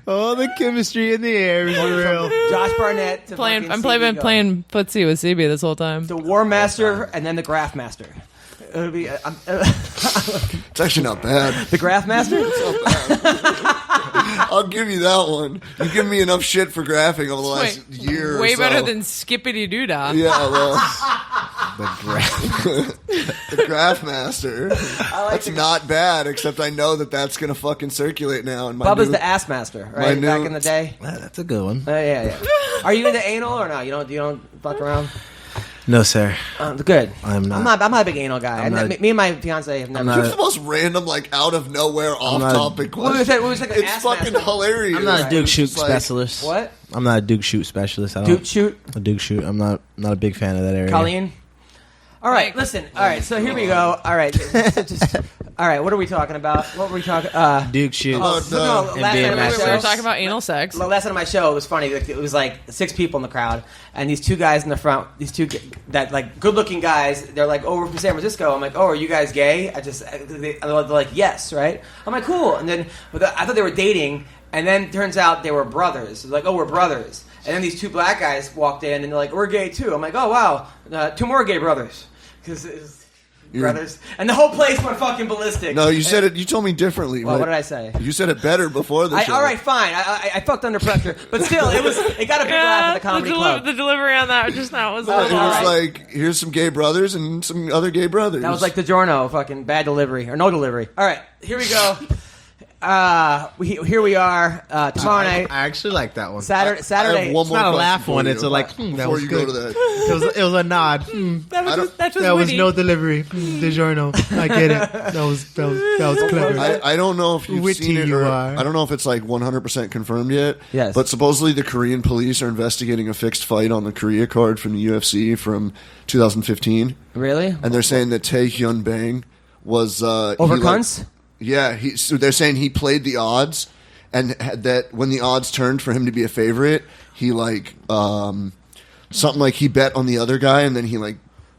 Oh, the chemistry in the air is real. Josh Barnett to I'm fucking playing CB footsie with CB this whole time. the War Master and then the Graph Master. It'll be It's actually not bad. the Graph Master. I'll give you that one. You give me enough shit for graphing over the last year Way or so. better than Skippity Doodah. Yeah, well, The graph. the Graph Master. That's not bad, except I know that's going to fucking circulate now. And Bubba's the Ass Master, right? new- Back in the day. That's a good one. Yeah. Are you into anal or not? You don't fuck around. No, sir. Good. I'm not. I'm not a big anal guy. Me and my fiance have never. It's the most random, like, out of nowhere, off-topic What was question. that? What was like an It's ass fucking master? hilarious. I'm not a Duke It's shoot just like- specialist. What? I'm not a Duke shoot specialist. I don't. Duke shoot. A Duke shoot. I'm not a big fan of that area. Colleen. All right, Like- listen. All right, so here we go. All right, all right. What are we talking about? What were we talking? Duke shoot. About, No, last NBA night on my Masters. We were show. talking about anal sex. Last night on my show, it was funny. Like, it was like 6 people in the crowd, and these 2 guys in the front, these 2 that like good-looking guys. They're like, "Oh, we're from San Francisco." I'm like, "Oh, are you guys gay?" They're like, "Yes," right? I'm like, "Cool." And then I thought they were dating, and then turns out they were brothers. Like, "Oh, we're brothers." And then these 2 black guys walked in, and they're like, "We're gay too." I'm like, "Oh, wow, 2 more gay brothers." Because brothers, and the whole place went fucking ballistic. No, you said it. You told me differently. Well, but what did I say? You said it better before the show. All right, fine. I fucked under pressure, but still, it got a big laugh at the comedy club. The delivery on that just now was. It was like, here's some gay brothers and some other gay brothers. That was like DiGiorno, fucking bad delivery or no delivery. All right, here we go. Here we are tomorrow night, I actually like that one. Saturday. I have one It's more not a question laugh for one. you. It's a like. That Before was you good. go to that. It was a nod. That was no delivery. DiGiorno. I get it. That was clever. I don't know if you've Witty seen it you or are. I don't know if it's like 100% confirmed yet. Yes. But supposedly the Korean police are investigating a fixed fight on the Korea card from the UFC from 2015. Really? And they're saying that Tae Hyun Bang was Over cunts? Yeah, so they're saying he played the odds, and that when the odds turned for him to be a favorite, he like something like he bet on the other guy, and then he like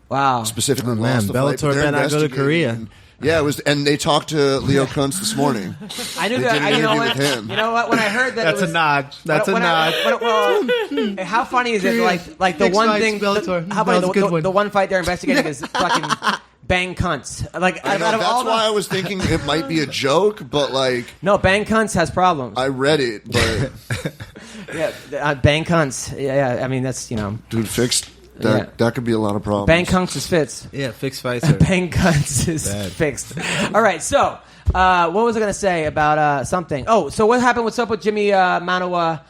Wow. specifically man, lost the fight. Bellator But they're better not go to investigating, Korea. and- yeah, it was, and they talked to Leo Kuntz this morning. I knew They that. did an You know interview what? with him. You know what? When I heard that, That's it was, a nod. That's a when nod. well, how funny is it? Like the Fixed one fights, thing. Bellator. How That was funny a good one. the one fight they're investigating is fucking bang cunts. Like I know, out of that's all why I the was thinking it might be a joke, but like no bang cunts has problems. I read it, but Yeah, bang cunts. Yeah. I mean that's dude, fixed that Yeah. that could be a lot of problems. bang cunts is fits. Yeah, fixed fights. Are Bang cunts is Bad. fixed. All right, so what was I going to say about something? Oh, so what happened? What's up with Jimmy Manoa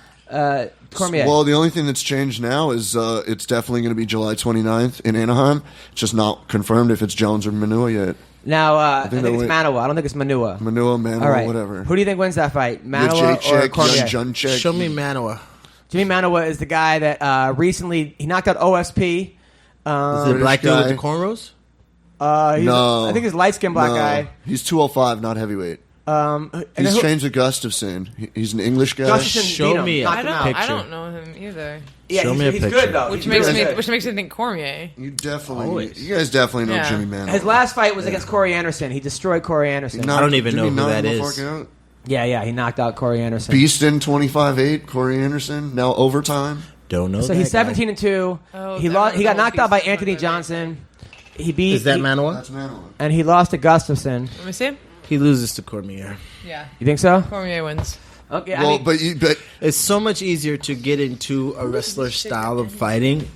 Cormier? Well, the only thing that's changed now is it's definitely going to be July 29th in Anaheim. It's just not confirmed if it's Jones or Manua yet. Now I think they'll it's wait. Manoa. I don't think it's Manua. Manua, All right, whatever. Who do you think wins that fight, The Manoa or Jacek, Cormier? Junchek. Show me Manoa. Jimmy Manoa is the guy that recently he knocked out OSP. Is it the black dude with the cornrows? No. I think he's light skinned black No. guy. He's 205, not heavyweight. And He's who- trained with Gustafson. He's an English guy. Gustafson Show beat him, me a knocked I him don't. out. picture. I don't know him either. Yeah, Show he's, me a he's picture. good though. Which He's makes really me good. think Cormier. You definitely, Always. you guys definitely know Yeah. Jimmy Mann. His last fight was against Corey Anderson. He destroyed Corey Anderson. I don't even know who that is. Yeah, he knocked out Corey Anderson. Beaston 25-8, Corey Anderson, now overtime. Don't know. So that he's guy. 17-2. Oh, He that lost. He got was knocked out by Beast. Anthony Johnson. He beat. Is that he- Manoa? That's Manoa. And he lost to Gustafson. Let me see. He loses to Cormier. Yeah, You think so? Cormier wins. Okay. Well, but It's so much easier to get into a wrestler style of fighting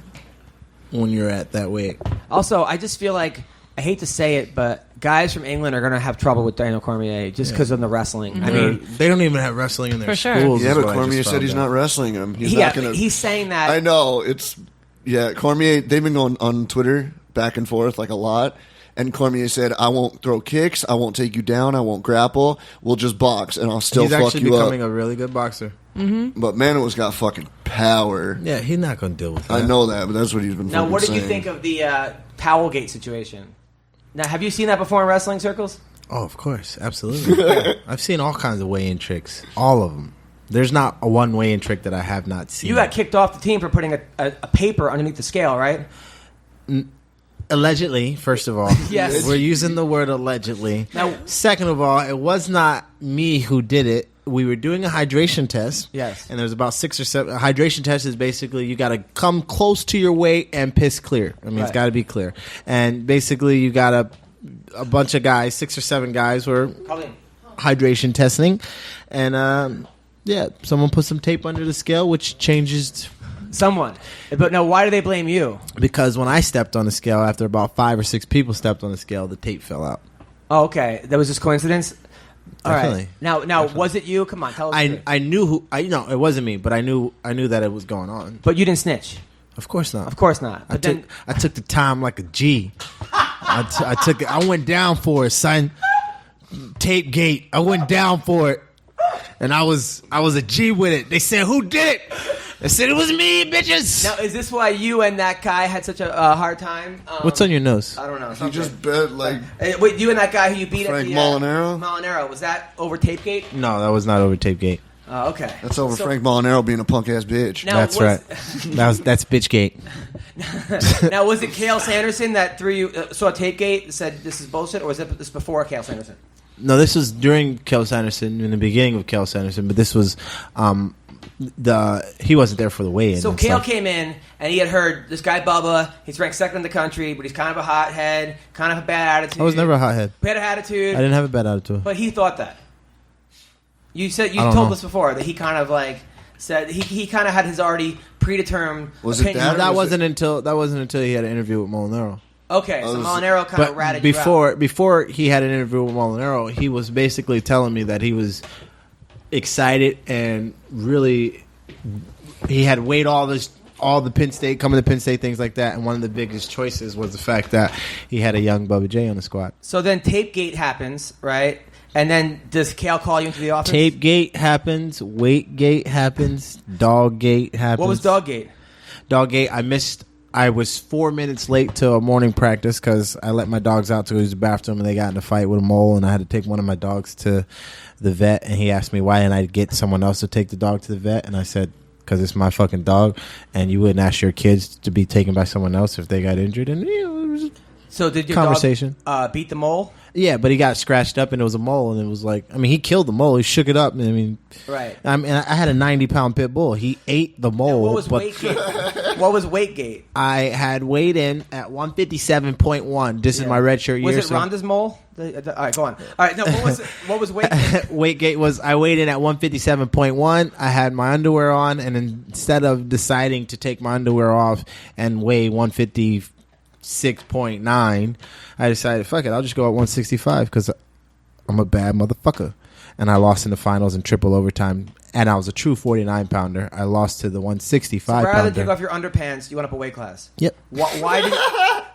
when you're at that weight. also, I just feel like I hate to say it, but guys from England are going to have trouble with Daniel Cormier just because of the wrestling. I mean, They don't even have wrestling in their For sure. schools. yeah, is but what I Cormier just said found he's out. not wrestling him. He's not gonna. he's saying that. I know Cormier. They've been going on Twitter back and forth like a lot. And Cormier said, "I won't throw kicks. I won't take you down. I won't grapple. We'll just box, and I'll still He's fuck actually you becoming up." a really good boxer. But Manoa's got fucking power. Yeah, he's not going to deal with that. I know that, but that's what he's been. Now, fucking what did you saying. think of the Towelgate situation? Now, have you seen that before in wrestling circles? Oh, of course, absolutely. I've seen all kinds of weigh-in tricks, all of them. There's not a one weigh-in trick that I have not seen. You got kicked off the team for putting a paper underneath the scale, right? Allegedly, first of all. Yes. We're using the word allegedly. Now- Second of all, it was not me who did it. we were doing a hydration test. Yes. And there's about 6 or 7. A hydration test is basically you got to come close to your weight and piss clear. I mean, it's got to be clear. And basically, you got a bunch of guys, 6 or 7 guys were hydration testing. And, someone put some tape under the scale, which changes. Someone. But no, why do they blame you? Because when I stepped on the scale, after about 5 or 6 people stepped on the scale, the tape fell out. Oh, okay. That was just coincidence? All Definitely. right. Now, Definitely. Was it you? Come on, tell us. I knew who. It wasn't me, but I knew that it was going on. But you didn't snitch. Of course not. Of course not. But I took the time like a G. I took it. I went down for it, son. Tape gate. I went down for it, and I was a G with it. They said, "Who did it?" I said, "It was me, bitches." Now, is this why you and that guy had such a hard time? What's on your nose? I don't know. You just bet like Wait, you and that guy who you beat Frank at the Molinaro? Molinaro, was that over tape gate? No, that was not over tape gate. Oh, okay. That's over Frank Molinaro being a punk ass bitch. Now, That's right. That's bitch gate. Now, was it Cale Sanderson that threw you saw tape gate and said this is bullshit, or was it this before Cale Sanderson? No, this was during Cale Sanderson, in the beginning of Cale Sanderson, but this was he wasn't there for the weigh-in. So Cale came in and he had heard this guy Bubba. He's ranked second in the country, but he's kind of a hothead, kind of a bad attitude. I was never a hothead. Bad attitude. I didn't have a bad attitude. But he thought that. You said you I don't told know. us before that he kind of like said he kind of had his already predetermined. Was it opinion. that? That wasn't until he had an interview with Molinaro. Okay, so Molinaro kind of ratted you out. Before he had an interview with Molinaro, he was basically telling me that he was excited and really he had weighed all the Penn State, coming to Penn State, things like that, and one of the biggest choices was the fact that he had a young Bubba J on the squad. So then Tape Gate happens, right? And then does Cale call you into the office? Tape Gate happens, Weight Gate happens, Dog Gate happens. What was Dog Gate? Dog Gate, I was 4 minutes late to a morning practice because I let my dogs out to use the bathroom and they got in a fight with a mole, and I had to take one of my dogs to the vet, and he asked me why didn't I get someone else to take the dog to the vet, and I said because it's my fucking dog, and you wouldn't ask your kids to be taken by someone else if they got injured, and it was So did your conversation. dog beat the mole? Yeah, but he got scratched up and it was a mole, and it was like, I mean, he killed the mole. He shook it up. I mean, Right. I mean, I had a 90-pound pit bull. He ate the mole. And what was but Weight Gate? What was Weight Gate? I had weighed in at 157.1. This is my redshirt year. Was it Rhonda's mole? All right, go on. All right, no, what was Weight Gate? Weight Gate was I weighed in at 157.1. I had my underwear on, and instead of deciding to take my underwear off and weigh 156.9, I decided, fuck it, I'll just go at 165 because I'm a bad motherfucker. And I lost in the finals in triple overtime. And I was a true 49-pounder. I lost to the 165-pounder. Rather than take off your underpants, you went up a weight class. Yep. Why did?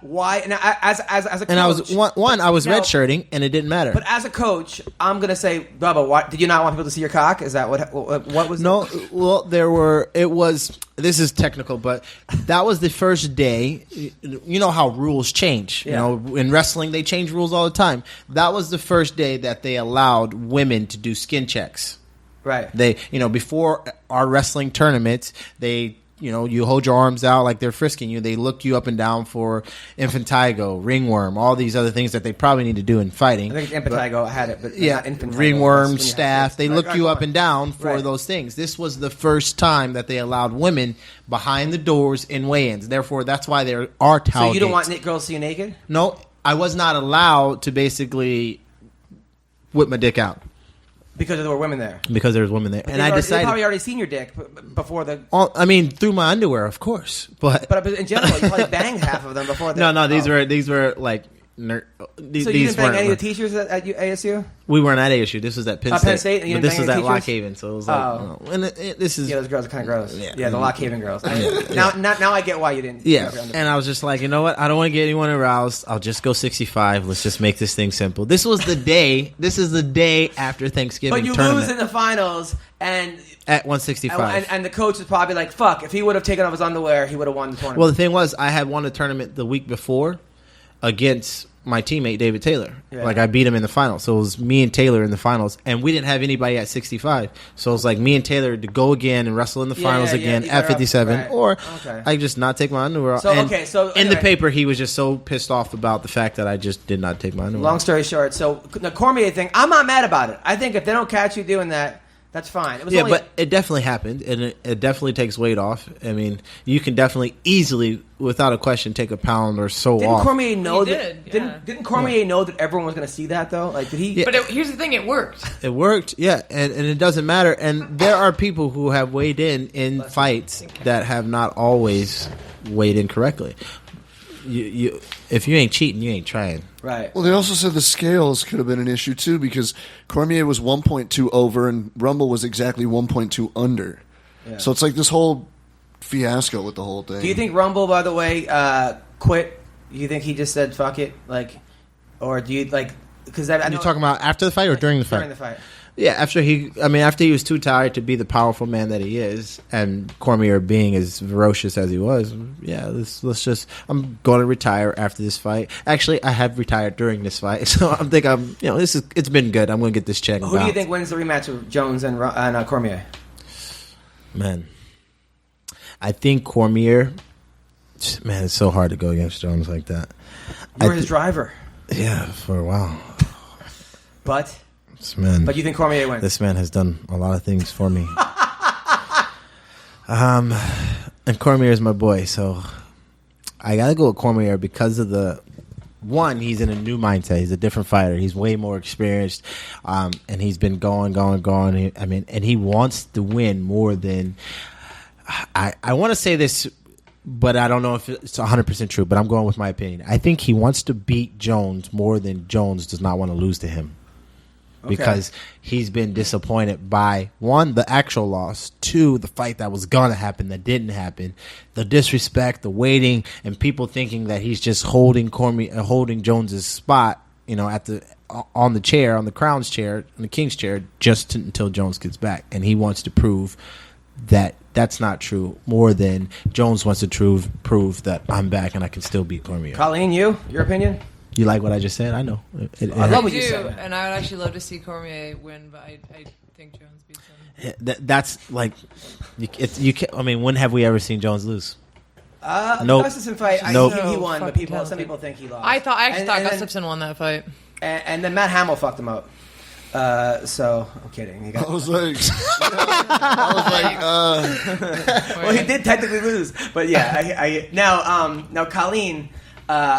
Why? Now, as a coach, And I was I was now, redshirting, and it didn't matter. But as a coach, I'm gonna say, Bubba, why, did you not want people to see your cock? Is that what was? No, well, this is technical, but that was the first day. You know how rules change. Yeah. You know, in wrestling, they change rules all the time. That was the first day that they allowed women to do skin checks. Right. They, before our wrestling tournaments, they, you hold your arms out like they're frisking you. They look you up and down for impetigo, ringworm, all these other things that they probably need to do in fighting. I think it's impetigo. I had it, but yeah, not infantile. ringworm, staph. They look you up and down for Right. those things. This was the first time that they allowed women behind the doors in weigh-ins. Therefore, that's why there are towel So you don't gates. want girls to see you naked? No, I was not allowed to basically whip my dick out. Because there were women there. Because there was women there. But And I They've decided... probably already seen your dick before the... I mean, through my underwear, of course. But in general, you probably banged half of them before. No, these were like... So you didn't bang any of the teachers at ASU? We weren't at ASU. This was at Penn State. Penn State? And you But didn't this bang was any at Lock teachers? Haven, so it was like... and this is... Yeah, those girls are kind of gross. Yeah. The Lock Haven girls. Now I get why you didn't. Yeah, and I was just like, you know what? I don't want to get anyone aroused. I'll just go 65. Let's just make this thing simple. This was the day. This is the day after Thanksgiving But you tournament lose in the finals, and at 165. and the coach is probably like, "Fuck! If he would have taken off his underwear, he would have won the tournament." Well, the thing was, I had won the tournament the week before against my teammate David Taylor. Yeah. Like I beat him in the finals. So it was me and Taylor in the finals, and we didn't have anybody at 65. So it was like me and Taylor to go again and wrestle in the finals again at 57, right. or Okay. I just not take my underwear off. So, And okay, so in the anyway. paper, he was just so pissed off about the fact that I just did not take my underwear Long off. story short, so the Cormier thing, I'm not mad about it. I think if they don't catch you doing that, That's fine. It was Yeah, but it definitely happened, and it definitely takes weight off. I mean, you can definitely easily, without a question, take a pound or so didn't off. Cormier know He that? did, yeah. Didn't Cormier know that everyone was going to see that though? Like, did he? Yeah. But here's the thing, it worked. It worked, yeah, and it doesn't matter. And there are people who have weighed in fights that have not always weighed in correctly. You if you ain't cheating, you ain't trying. Right. Well, they also said the scales could have been an issue too because Cormier was 1.2 over and Rumble was exactly 1.2 under. Yeah. So it's like this whole fiasco with the whole thing. Do you think Rumble, by the way, quit? Do you think he just said fuck it, like, or do you like? Because I know You're talking about after the fight or during the fight? during the fight. Yeah, after he was too tired to be the powerful man that he is, and Cormier being as ferocious as he was, yeah, let's just. I'm going to retire after this fight. Actually, I have retired during this fight, so I think it's been good. I'm going to get this check. Who do you think wins the rematch of Jones and Cormier? Man, I think Cormier. Man, it's so hard to go against Jones like that. You were his driver. Yeah, for a while. But you think Cormier wins? This man has done a lot of things for me. And Cormier is my boy, so I gotta go with Cormier because of he's in a new mindset. He's a different fighter. He's way more experienced, and he's been going. And he wants to win more than I want to say this, but I don't know if it's 100% true. But I'm going with my opinion. I think he wants to beat Jones more than Jones does not want to lose to him. Because he's been disappointed by, 1, the actual loss, 2, the fight that was going to happen that didn't happen, the disrespect, the waiting, and people thinking that he's just holding Jones's spot, on the chair, on the crown's chair, on the king's chair, until Jones gets back. And he wants to prove that that's not true more than Jones wants to prove that I'm back and I can still beat Cormier. Colleen, your opinion? You like what I just said? I know. I love what you said. And I would actually love to see Cormier win, but I think Jones beats him. That's like, you can't. I mean, when have we ever seen Jones lose? Nope. Gustafsson fight. I think he won, but some people think he lost. I actually thought Gustafsson won that fight. And then Matt Hamill fucked him up. So I'm kidding. I was like, well, he did technically lose, but yeah. Now, Colleen.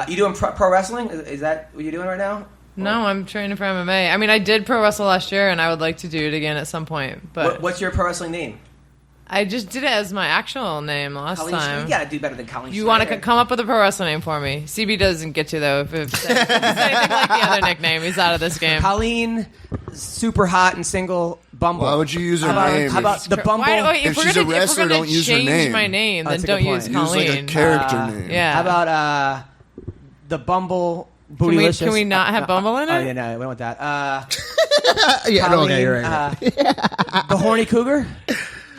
You doing pro wrestling? Is that what you're doing right now? No, I'm training for MMA. I mean, I did pro wrestle last year, and I would like to do it again at some point. But what's your pro wrestling name? I just did it as my actual name last time. You gotta do better than Colleen. You want to come up with a pro wrestling name for me? CB doesn't get you though. If it's anything like the other nickname, he's out of this game. Colleen, super hot and single. Bumble. Why would you use her name? How about the Bumble? If she's a wrestler, don't use her name. My name, then That's a don't good use point. Colleen. Use like a character name. Yeah. How about the Bumble Bootylicious? Can we not have Bumble in it? Oh yeah, no, we don't want that. Yeah, Colleen, no, you're right. The horny cougar.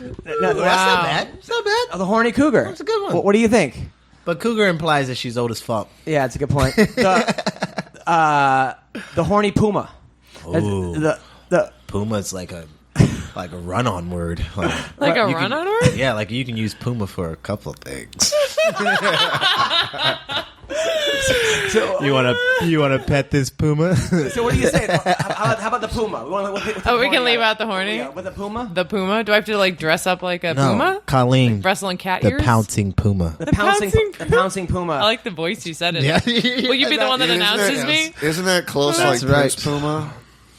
Wow. That's not bad. It's not bad. The horny cougar. That's a good one. What do you think? But cougar implies that she's old as fuck. Yeah, it's a good point. The horny puma. Ooh. The Puma's like a run-on word. Like a run-on word? Yeah, like you can use Puma for a couple of things. So, you want to pet this Puma? So what do you say? How about the puma? We can leave out the horny. Yeah, with the puma. The puma? Do I have to dress up like a puma? Colleen. Like wrestling cat the ears? pouncing Puma. The pouncing puma. I like the voice you said it. Yeah. Will you be the one that announces me? Isn't that close That's like right. Prince Puma?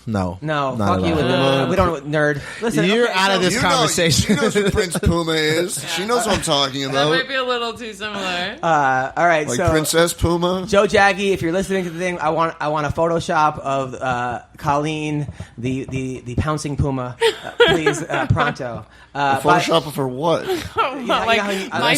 No, No, not fuck at you. all. We don't nerd. Listen, You're okay, out of so- this conversation. She knows who Prince Puma is. She knows what I'm talking That about. might be a little too similar. All right, Like so Princess Puma. Joe Jaggy, if you're listening to the thing, I want a Photoshop of Colleen, the pouncing puma, please, pronto. Photoshop of her what? My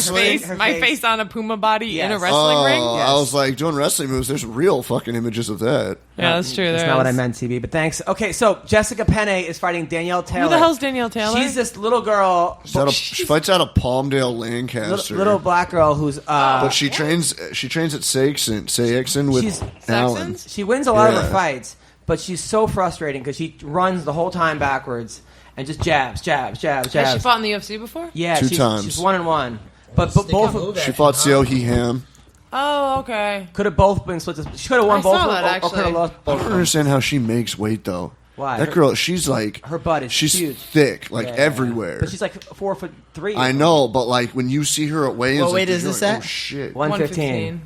face on a puma body in a Yes. wrestling ring? Oh, I was like, doing wrestling moves, there's real fucking images of that. Yeah, that's true. That's not what I meant, TB, but thanks. Okay, so Jessica Penne is fighting Danielle Taylor. Who the hell's Danielle Taylor? She's this little girl. She fights out of Palmdale, Lancaster. Little black girl who's but she trains at Sayexon with She's Alan. She wins a lot of Yeah. her fights, but she's so frustrating because she runs the whole time backwards and just jabs. Has she fought in the UFC before? Yeah, Two she's times. She's 1-1. But both She fought Seohee Ham. Oh, okay. could have both been split. She could have won I both saw of that, them, or could have actually. lost I both don't of them. understand how she makes weight though. Why? That girl, she's like her butt is she's huge. thick, like everywhere. But she's like 4'3". I know, but like when you see her at weigh-ins, What weight like, is this like, at? Oh shit! 115.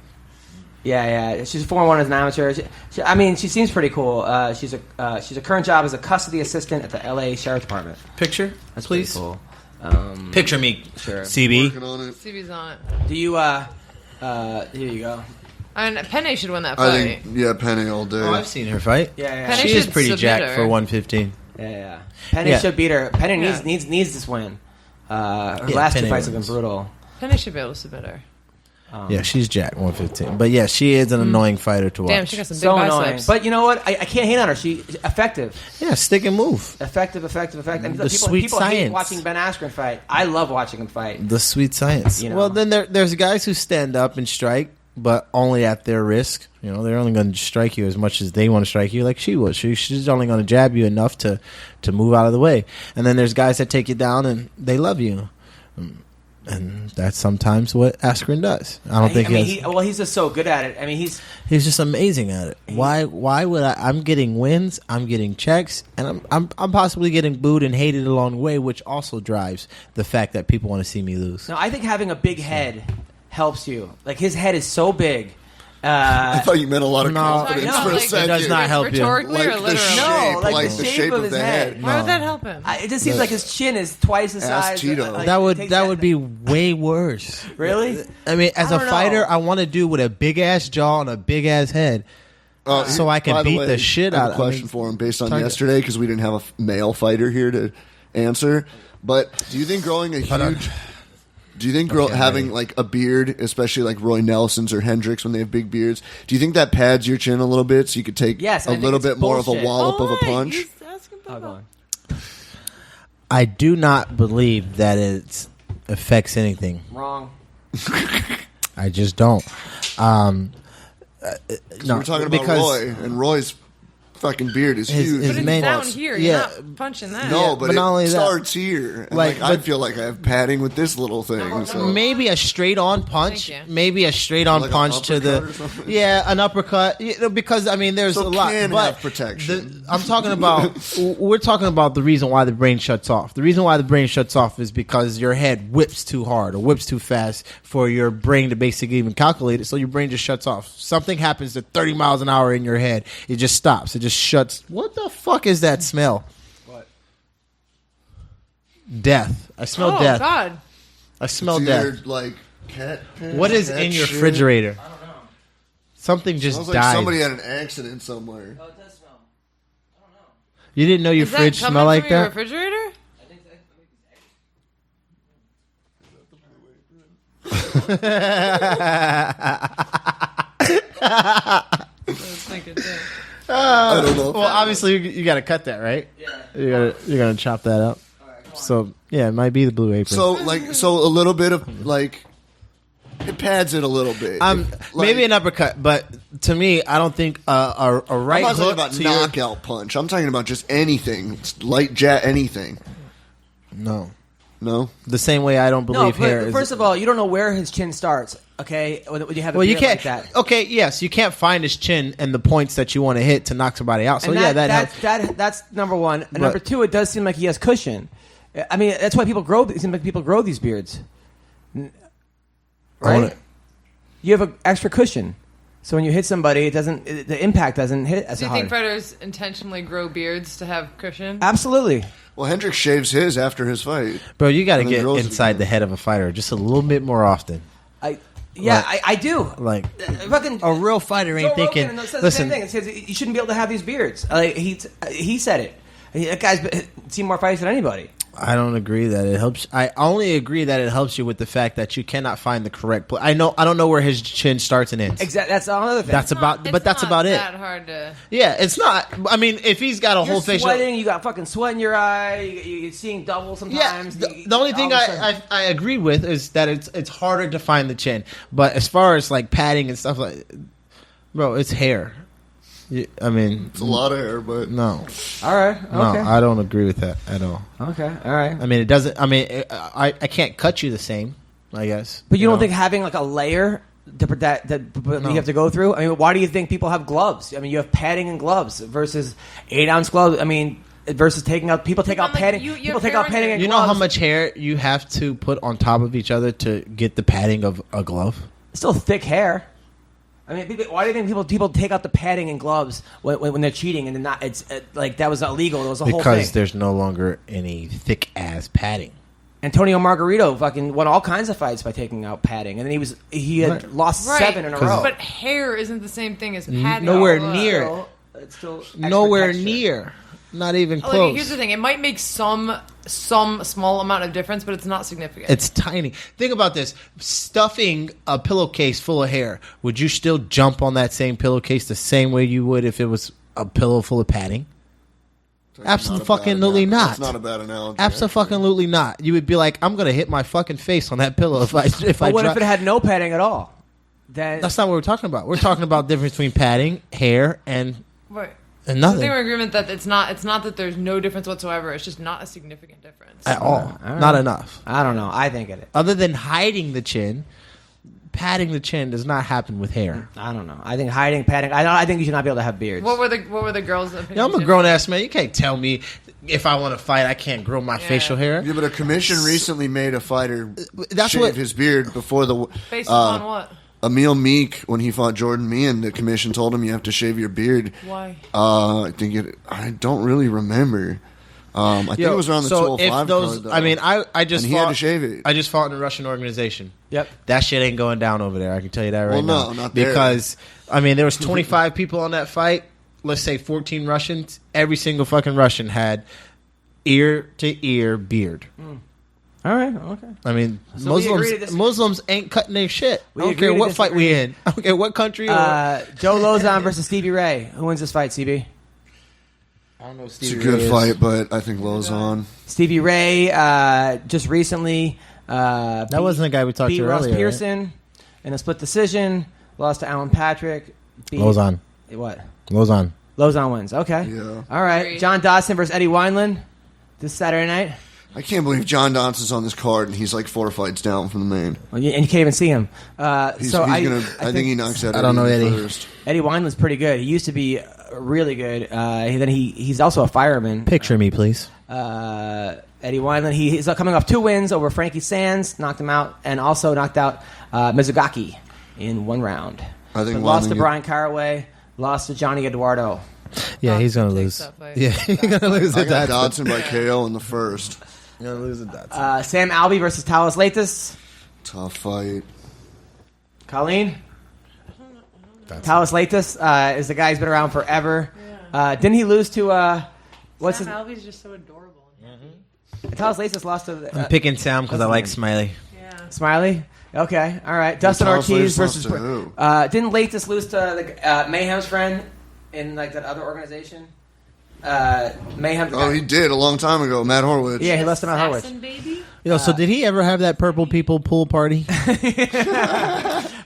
Yeah. She's 4-1 as an amateur. I mean, she seems pretty cool. She's a current job as a custody assistant at the LA Sheriff's Department. Picture, That's please. pretty cool. Picture me, Sure. CB. Working on it. CB's on it. Do you? Here you go. And Penne should win that I fight. think Penny all day. Oh, I've seen her fight. Yeah. Penny She is should pretty submit jacked her. for 115. Yeah. Penny Yeah. should beat her. Penny Yeah. needs this win. Her Yeah, last two Penny fights have wins. been brutal. Penne should be able to submit her. Yeah, she's jacked 115. But yeah, she is an annoying fighter to watch. Damn, she got some big So biceps. annoying. But you know what? I can't hate on her. She's effective. Yeah, stick and move. Effective. And The sweet people hate science. watching Ben Askren fight. I love watching him fight. The sweet science. You know. Well, then there's guys who stand up and strike, but only at their risk. You know, they're only going to strike you as much as they want to strike you, like she was. She's only going to jab you enough to move out of the way. And then there's guys that take you down and they love you. And that's sometimes what Askren does. I don't think he's just so good at it. I mean, he's just amazing at it. Why would I'm getting wins, I'm getting checks, and I'm possibly getting booed and hated along the way, which also drives the fact that people want to see me lose. no. I think having a big head helps you. Like his head is so big. I thought you meant a lot of No, confidence no, for a like- second. It does not help you. Rhetorically or Like the literally? shape, No, like the the shape shape of of his the head. head. Why would that help him? It just seems like his chin is twice the Ask size. Tito. like, That it takes would be way worse. really. I mean, as I a don't fighter, know. I want to do with a big ass jaw and a big ass head, so I can By beat way, the shit I have out a of. question for him based on Target. yesterday because we didn't have a male fighter here to answer. But do you think growing a huge, do you think having like a beard, especially like Roy Nelson's or Hendricks when they have big beards, do you think that pads your chin a little bit so you could take Yes, a I think little it's bit more of a bullshit. wallop of a punch? He's asking Oh, go Bubba. on. I do not believe that it affects anything. Wrong. I just don't. No, We're talking about because Roy, and Roy's fucking beard is His- huge. his But it's main- down here. Yeah. You're not punching that. No, Yeah, but, but not only it that- starts here. And Like, like, I but- feel like I have padding with this little thing. So. maybe a straight on punch. Thank you. Maybe a straight on Like an punch to the uppercut or something? an uppercut. You know, because I mean, there's So a lot. can But have protection. I'm talking about. We're talking about the reason why the brain shuts off. The reason why the brain shuts off is because your head whips too hard or whips too fast for your brain to basically even calculate it. So your brain just shuts off. Something happens at 30 miles an hour in your head. It just stops. It just shuts. What the fuck is that smell? What? Death. I smell Oh death. God. I smell It's death. either, like cat. What is cat in your shit. refrigerator? Something just Smells like died. somebody had an accident somewhere. Oh, it does smell. I don't know. You didn't know your Is that fridge coming smell like from your that? refrigerator? I think I was thinking too. I don't know. Well, obviously you got to cut that, right? Yeah. You're gonna chop that up. So yeah, it might be the blue apron. So a little bit of like it pads it a little bit. Maybe an uppercut, but to me, I don't think a right I'm not talking hook about to your knockout punch. I'm talking about just anything, light jet, anything. no. No, The same way I don't No, believe hair. but is, first of all, you don't know where his chin starts. Okay, when you have a well, you beard can't. like that. Okay, yes, you can't find his chin and the points that you want to hit to knock somebody out. So And yeah, that helps. that's number one. And number two, it does seem like he has cushion. I mean, that's why people grow. It seems like people grow these beards, I right? wanna- You have an extra cushion, so when you hit somebody, the impact doesn't hit as Do you hard. think fighters intentionally grow beards to have cushion? Absolutely. well, Hendricks shaves his after his fight. Bro, you got to And then get grows it inside again. the head of a fighter just a little bit more often. I do. Like Fucking a real fighter ain't Joe thinking. Rogan says the Listen, same thing. It says you shouldn't be able to have these beards. He said it. That guy's seen more fights than anybody. I don't agree that it helps. I only agree that it helps you with the fact that you cannot find the correct place. I don't know where his chin starts and ends. Exactly. That's another thing. That's about, but that's about it. That hard to. Yeah, it's not. I mean, if he's got a You're whole facial. sweating. You got fucking sweat in your eye. You're seeing double Yeah, sometimes. the only thing I agree with is that it's harder to find the chin. But as far as like padding and stuff like, bro, it's hair. I mean, It's a lot of hair, but no, All right. Okay. no, I don't agree with that at all. Okay. All right. I mean, it doesn't. I mean, I can't cut you the same. I guess, But you don't know? think having like a layer that you have to go through? I mean, why do you think people have gloves? I mean, you have padding and gloves versus 8-ounce gloves. I mean, versus taking out people take out padding. People take out padding and You gloves. know how much hair you have to put on top of each other to get the padding of a glove? Still thick hair. I mean, why do you think people take out the padding and gloves when they're cheating and they're not? It's like that was illegal. It was a whole thing. Because there's no longer any thick ass padding. Antonio Margarito fucking won all kinds of fights by taking out padding, and then he had lost 7 in a row. But hair isn't the same thing as padding. Nowhere near. It's still extra Nowhere texture. near. Not even Like, close. here's the thing: it might make some small amount of difference, but it's not significant. It's tiny. Think about this. Stuffing a pillowcase full of hair. Would you still jump on that same pillowcase the same way you would if it was a pillow full of padding? Absolutely not. That's not a bad analogy. Absolutely not. You would be like, I'm going to hit my fucking face on that pillow if I But what if it had no padding at all? Then That's not what we're talking about. We're talking about the difference between padding, hair, and right. and I nothing think we're in agreement that it's not that there's no difference whatsoever. It's just not a significant difference. at all. Not enough. I don't know. I think it is. Other than hiding the chin, padding the chin does not happen with hair. I don't know. I think hiding, padding. I think you should not be able to have beards. What were the girls' opinions? Yeah, I'm a grown ass man. You can't tell me if I want to fight, I can't grow my facial hair. Yeah, but a commission recently made a fighter That's shave what- his beard before the. Based on what? Emil Meek, when he fought Jordan Meehan, the commission told him you have to shave your beard. Why? I don't really remember. I think it was around the 205 card, though. I mean, I just And he fought, had to shave it. I just fought in a Russian organization. Yep. That shit ain't going down over there. I can tell you that right now. Well, no, not there. Because I mean, there was 25 people on that fight. Let's say 14 Russians. Every single fucking Russian had ear to ear beard. All right. Okay. I mean, So we agree to disagree. Muslims ain't cutting their shit. I don't agree care to what fight we disagree. in. I don't care what country. Joe Lozon versus Stevie Ray. Who wins this fight, CB? I don't know. It's a good fight, but I think Lozon. Stevie Ray just recently That wasn't the guy we talked beat to Ross earlier. Pearson in a split decision. Lost to Alan Patrick. Beat, Lozon. What? Lozon. Lozon wins. Okay. Yeah. All right. Agreed. John Dodson versus Eddie Wineland this Saturday night. I can't believe John Donson's on this card and he's like 4 fights down from the main. Well, and you can't even see him. I think he knocks out I don't know Eddie Eddie. first. Eddie Wineland's pretty good. He used to be really good. Then he's also a fireman. Picture me, please. Eddie Wineland. He's coming off 2 wins over Frankie Sands, knocked him out, and also knocked out Mizugaki in 1 round. I think But lost to Wineland- Brian Caraway, lost to Johnny Eduardo. Yeah, he's gonna Dodson lose. takes that fight. Yeah, he's gonna lose. I to got Dodson. Dodson by KO in the first. He's gonna lose to Dodson. Sam Alvey versus Talos Latis. Tough fight. Colleen? Talos Latis is the guy who's been around forever. Didn't he lose to... what's his... Alvey's just so adorable. Talos Latis lost to... I'm picking Sam because I like Smiley. Yeah. Smiley? Okay, all right. Dustin Talos Ortiz Latis lost versus... to who? Didn't Latis lose to the Mayhem's friend in like that other organization? Mayhem. Oh, he did a long time ago. Matt Horwitz. Yeah, he lost to Matt Horwitz. Assassin baby. So did he ever have that purple people pool party?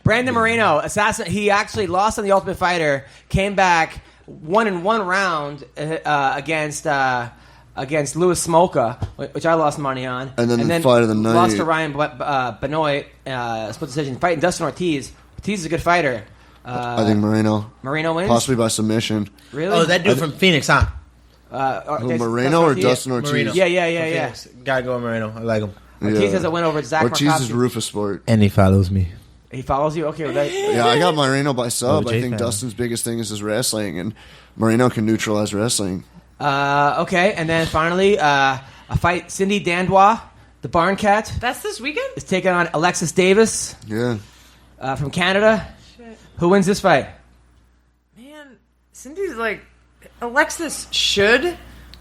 Brandon Moreno, assassin. He actually lost on the Ultimate Fighter. Came back, won in 1 round against Louis Smolka, which I lost money on. And then the fight of the night. Lost to Ryan Benoit, split decision. Fighting Dustin Ortiz. Ortiz is a good fighter. I think Moreno. Moreno wins. Possibly by submission. Really? Oh, that dude from Phoenix, huh? Who, Moreno or Dustin Ortiz? Moreno. Yeah. Gotta go with Moreno. I like him. Ortiz has a win over Zach Ortiz is Markovsky. Rufus Sport. And he follows me. He follows you? Okay, well, that, Yeah, I got Moreno by sub. OJ I think fan. Dustin's biggest thing is his wrestling, and Moreno can neutralize wrestling. okay, and then finally, a fight. Cindy Dandois, the Barn Cat, That's this weekend? is taking on Alexis Davis Yeah. from Canada. Shit. Who wins this fight? Man, Cindy's like... Alexis should,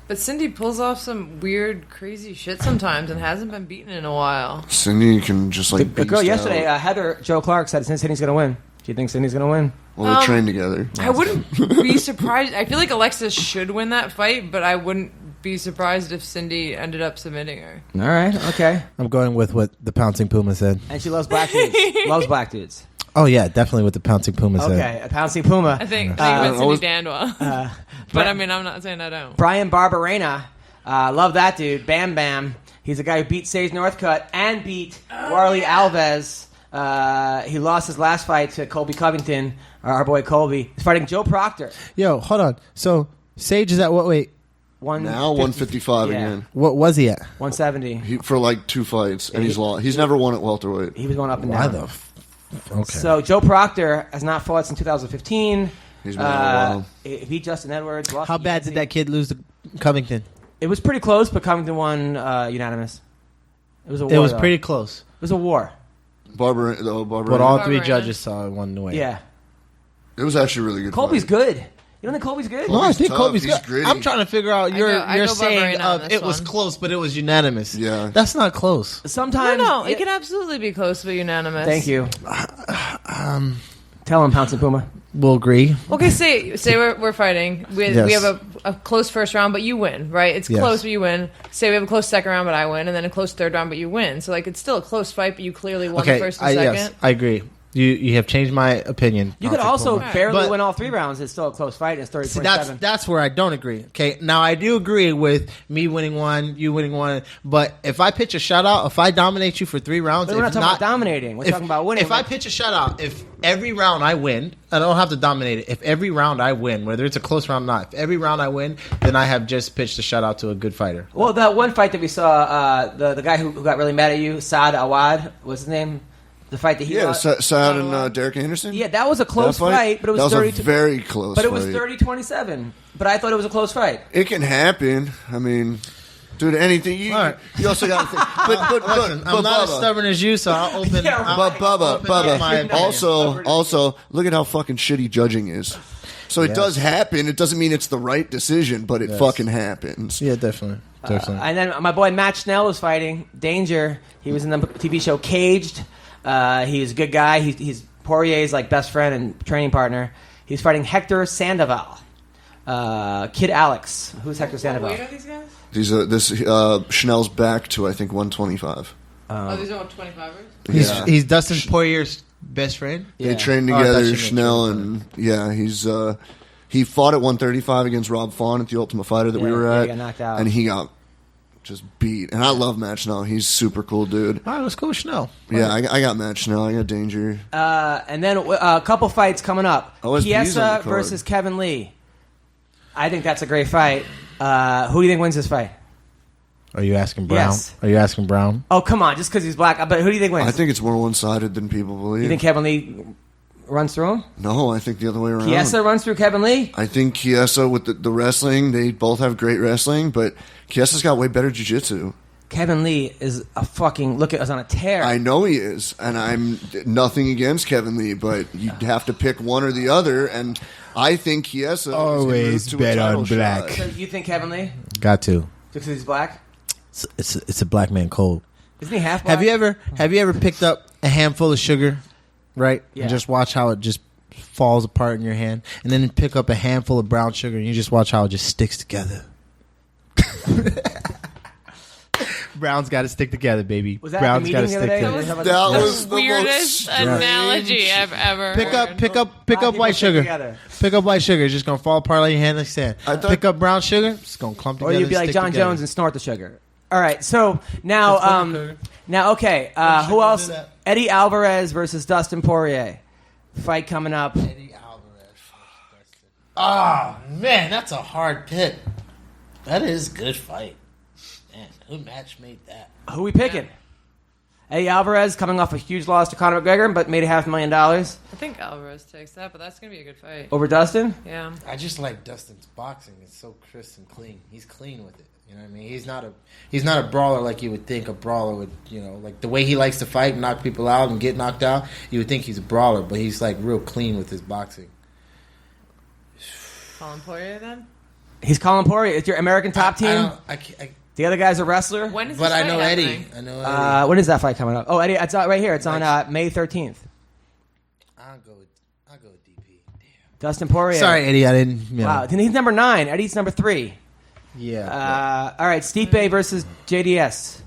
but Cindy pulls off some weird, crazy shit sometimes and hasn't been beaten in a while. Cindy can just like The girl beast yesterday, out. Heather Joe Clark, said Cindy's going to win. Do you think Cindy's going to win? Well, they train together. I wouldn't be surprised. I feel like Alexis should win that fight, but I wouldn't be surprised if Cindy ended up submitting her. All right, okay. I'm going with what the Pouncing Puma said. And she loves black dudes. Loves black dudes. Oh, yeah, definitely what the Pouncing Puma said. Okay, a pouncing Puma. I think I Cindy was- Dandois. But I mean, I'm not saying I don't. Brian Barberena. Love that dude. Bam Bam. He's the guy who beat Sage Northcutt and beat Warley Alves He lost his last fight to Colby Covington, our boy Colby. He's fighting Joe Proctor. Yo, hold on. So Sage is at what weight? Now 155 again. What was he at? 170. For like 2 fights, and he's lost. He's never won at welterweight. He was going up and Why down. Okay. So Joe Proctor has not fought since 2015. He's been out a while. He beat Justin Edwards. Lost How to bad Yancey. did that kid lose to Covington? It was pretty close, but Covington won unanimous. It was a war. It was though. pretty close. It was a war. Barbara. But all three Barbarina. judges saw it one way. Yeah. It was actually a really good. Colby's fight. good. You don't think Colby's good? No, I think tough. Colby's He's good. gritty. I'm trying to figure out I you're go saying Barbarina on of this it was one. close, but it was unanimous. Yeah. That's not close. Sometimes. No, it can absolutely be close to unanimous. Thank you. Tell him, Pounce and Puma. We'll agree. Okay, say we're fighting. We Yes. have a close first round, but you win, right? It's Yes. close, but you win. Say we have a close second round, but I win, and then a close third round, but you win. So like it's still a close fight, but you clearly won the first and second. Yes, I agree. You have changed my opinion. You could Pounce and also Puma. barely But- win all 3 rounds. It's still a close fight. It's 30-27. See, that's where I don't agree. Okay, now I do agree with me winning one, you winning one. But if I pitch a shutout, if I dominate you for 3 rounds, But we're not if talking about dominating. We're talking about winning. If I pitch a shutout, if every round I win, I don't have to dominate it. If every round I win, whether it's a close round or not, if every round I win, then I have just pitched a shutout to a good fighter. Well, that one fight that we saw, the guy who got really mad at you, Saad Awad, what's his name? The fight that he Yeah, lost. Saad and Derek Anderson. Yeah, that was a close That fight, but it was that 30 a very close. But it was fight. 30-27. But I thought it was a close fight. It can happen. I mean, dude, anything. You, All right. you also got to think. But Listen, I'm not as Bubba, stubborn as you, so I'll open. Yeah, I'll But open up my Bubba. opinion. Also, look at how fucking shitty judging is. So it Yes. does happen. It doesn't mean it's the right decision, but it Yes. fucking happens. Yeah, definitely. And then my boy Matt Schnell was fighting Danger. He was in the TV show Caged. He's a good guy. He's Poirier's like best friend and training partner. He's fighting Hector Sandoval. Kid Alex. Who's Hector What Sandoval? weight are these guys? This Schnell's back to I think 125. Oh, these are 25ers? He's Dustin Poirier's best friend. Yeah. They trained Oh, I thought together, you meant Schnell, Jordan. and yeah, he fought at 135 against Rob Font at the Ultimate Fighter that we were Yeah, at, he got knocked out. and he got just beat. And I love Matt Schnell; he's super cool, dude. All right, let's go with Schnell. Yeah, I got Matt Schnell. I got Danger. And then a couple fights coming up. OSP's on the Chiesa card. versus Kevin Lee. I think that's a great fight. Who do you think wins this fight? Are you asking Brown? Yes. Are you asking Brown? Oh, come on. Just because he's black. But who do you think wins? I think it's more one-sided than people believe. You think Kevin Lee runs through him? No, I think the other way around. Chiesa runs through Kevin Lee? I think Chiesa with the wrestling, they both have great wrestling, but Chiesa's got way better jiu-jitsu. Kevin Lee is a fucking look at us on a tear. I know he is, and I'm nothing against Kevin Lee, but you have to pick one or the other, and I think Chiesa Always is gonna move to bet a title on black. shot. So you think Kevin Lee? Got to. Just because he's black? It's a black man code. Isn't he half black? Have you ever picked up a handful of sugar, right? Yeah. And just watch how it just falls apart in your hand, and then pick up a handful of brown sugar, and you just watch how it just sticks together. Brown's got to stick together, baby. Was that Brown's the got to meeting the stick other day? together. That The was the weirdest most analogy I've ever Pick heard. up people white stick sugar. together. Pick up white sugar. It's just gonna fall apart like your hand like sand. I thought- Pick up brown sugar. It's gonna clump Or together. you'd be and like stick John together. Jones and snort the sugar. All right, so now, okay, who sugar else? do that? Eddie Alvarez versus Dustin Poirier. Fight coming up. Eddie Alvarez. Oh man, that's a hard pick. That is a good fight. Man, who match made that? Who we picking? Eddie Alvarez coming off a huge loss to Conor McGregor, but made $500,000 I think Alvarez takes that, but that's going to be a good fight. over Dustin. Yeah. I just like Dustin's boxing. It's so crisp and clean. He's clean with it. You know what I mean? He's not a brawler like you would think a brawler would. You know, like the way he likes to fight, and knock people out, and get knocked out. You would think he's a brawler, but he's like real clean with his boxing. Colin Poirier then? He's Colin Poirier. It's your American top I team. don't- I can't- The other guy's a wrestler. When is but this I fight know Eddie. happening? I know Eddie. When is that fight coming up? Oh, Eddie, it's right here. It's on May 13th. I'll go with DP. Damn. Dustin Poirier. Sorry, Eddie. I didn't. You know. Wow, he's number 9. Eddie's number 3. Yeah. All right, Stipe versus JDS.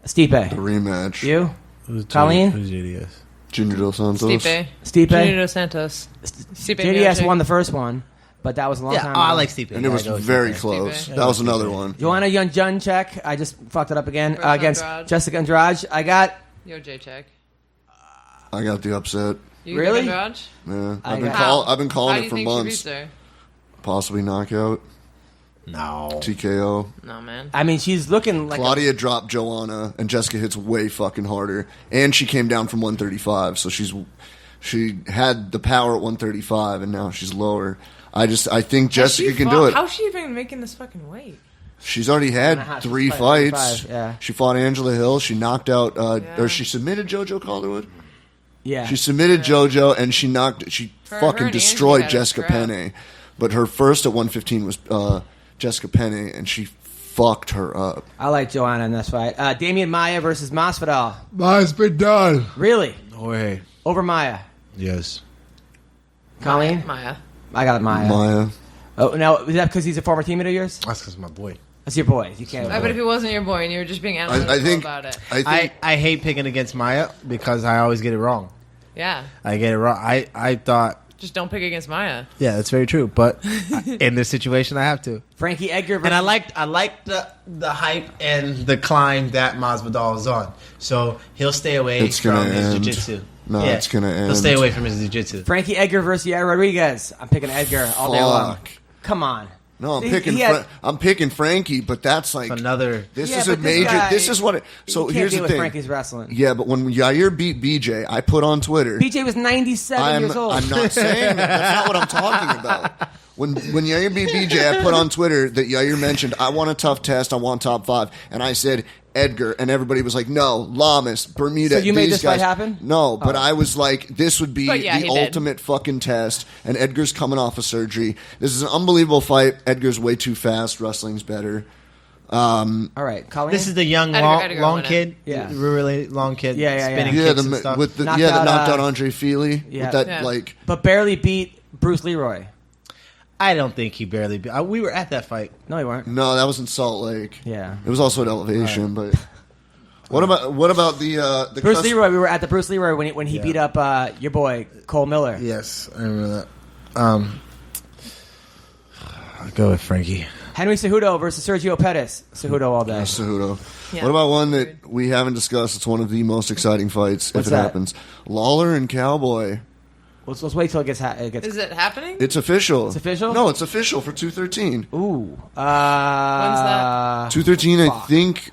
Stipe. rematch. You? Who's Colleen? Who's JDS? Junior Dos Santos. Stipe. Stipe? Junior Dos Santos. Stipe JDS Miocic. won the first one, but that was a long Yeah. time Oh, ago. I like Stipe. And it was Yeah, I go with very Stipe. close. Stipe. That was another one. Joanna Jędrzejczyk. I just fucked it up again. Versus Against Andrade. Jessica Andrade. I got Yo, J-Check. I got the upset. You Really? Dodge? Yeah, I I've been got- calling How do it you for think she months. beats her? Possibly knockout, No. TKO. No, man. I mean, she's looking like Claudia dropped Joanna, and Jessica hits way fucking harder. And she came down from 135, so she had the power at 135, and now she's lower. I think Jessica can do it. How's she even making this fucking weight? She's already had I don't know how 3 she's fighting fights. 35, yeah. She fought Angela Hill. She knocked out, Yeah. or she submitted JoJo Calderwood. yeah. She submitted JoJo, and she Her fucking and destroyed Angie had a Jessica scrap. Penne. But her first at 115 was Jessica Penne, and she fucked her up. I like Joanna in this fight. Damian Maia versus Masvidal. Mine's been done. Really? Jorge. Over Maia. Yes. Colleen? Maya. I got Maia. Maya. Oh, now, is that because he's a former teammate of yours? That's because my boy. That's your boy. You can't. But if he wasn't your boy and you were just being analytical I think. about it. I think. I hate picking against Maya because I always get it wrong. Yeah. I get it wrong. I thought, Just don't pick against Maya. yeah, that's very true. But in this situation, I have to. Frankie Edgar versus... And I liked the hype and the climb that Masvidal is on. So he'll stay away It's gonna from his end. jiu-jitsu. No, it's gonna end. He'll stay away from his jiu-jitsu. Frankie Edgar versus Yair Rodriguez. I'm picking Edgar all day long. Fuck. Come on. No, I'm He- picking. he had- I'm picking Frankie, but that's like Another. This Yeah, is a but this major. guy- This is what. So You can't here's deal the with thing. Frankie's wrestling. Yeah, but when Yair beat BJ, I put on Twitter. BJ was 97 years old. I'm not saying that. That's not what I'm talking about. When Yair beat BJ, I put on Twitter that Yair mentioned, I want a tough test, I want top 5. And I said, Edgar. And everybody was like, no, Lamas, Bermuda. So you made these this fight guys. happen? No, but I was like, this would be But yeah, the he did. ultimate fucking test. And Edgar's coming off of surgery. This is an unbelievable fight. Edgar's way too fast. Wrestling's better. All right, Colleen. This is the young Edgar long win it. kid. Yeah. Really long kid. Yeah, yeah, yeah. Spinning Yeah, kicks and stuff. that Knocked knocked out, out Andre Feely. yeah. With that, Yeah. like, but barely beat Bruce Leroy. I don't think he barely beat. We were at that fight. No, he weren't. no, that was in Salt Lake. Yeah. It was also at Elevation, but what about the Bruce Leroy. We were at the Bruce Leroy when he Yeah. beat up your boy Cole Miller. Yes, I remember that. I'll go with Frankie. Henry Cejudo versus Sergio Pettis. Cejudo all day. Cejudo. Yeah. What about one that we haven't discussed? It's one of the most exciting fights What's if it that? happens. Lawler and Cowboy. Let's wait till it gets. Is it happening? It's official. It's official? No, it's official for 213. Ooh. that? 213. I think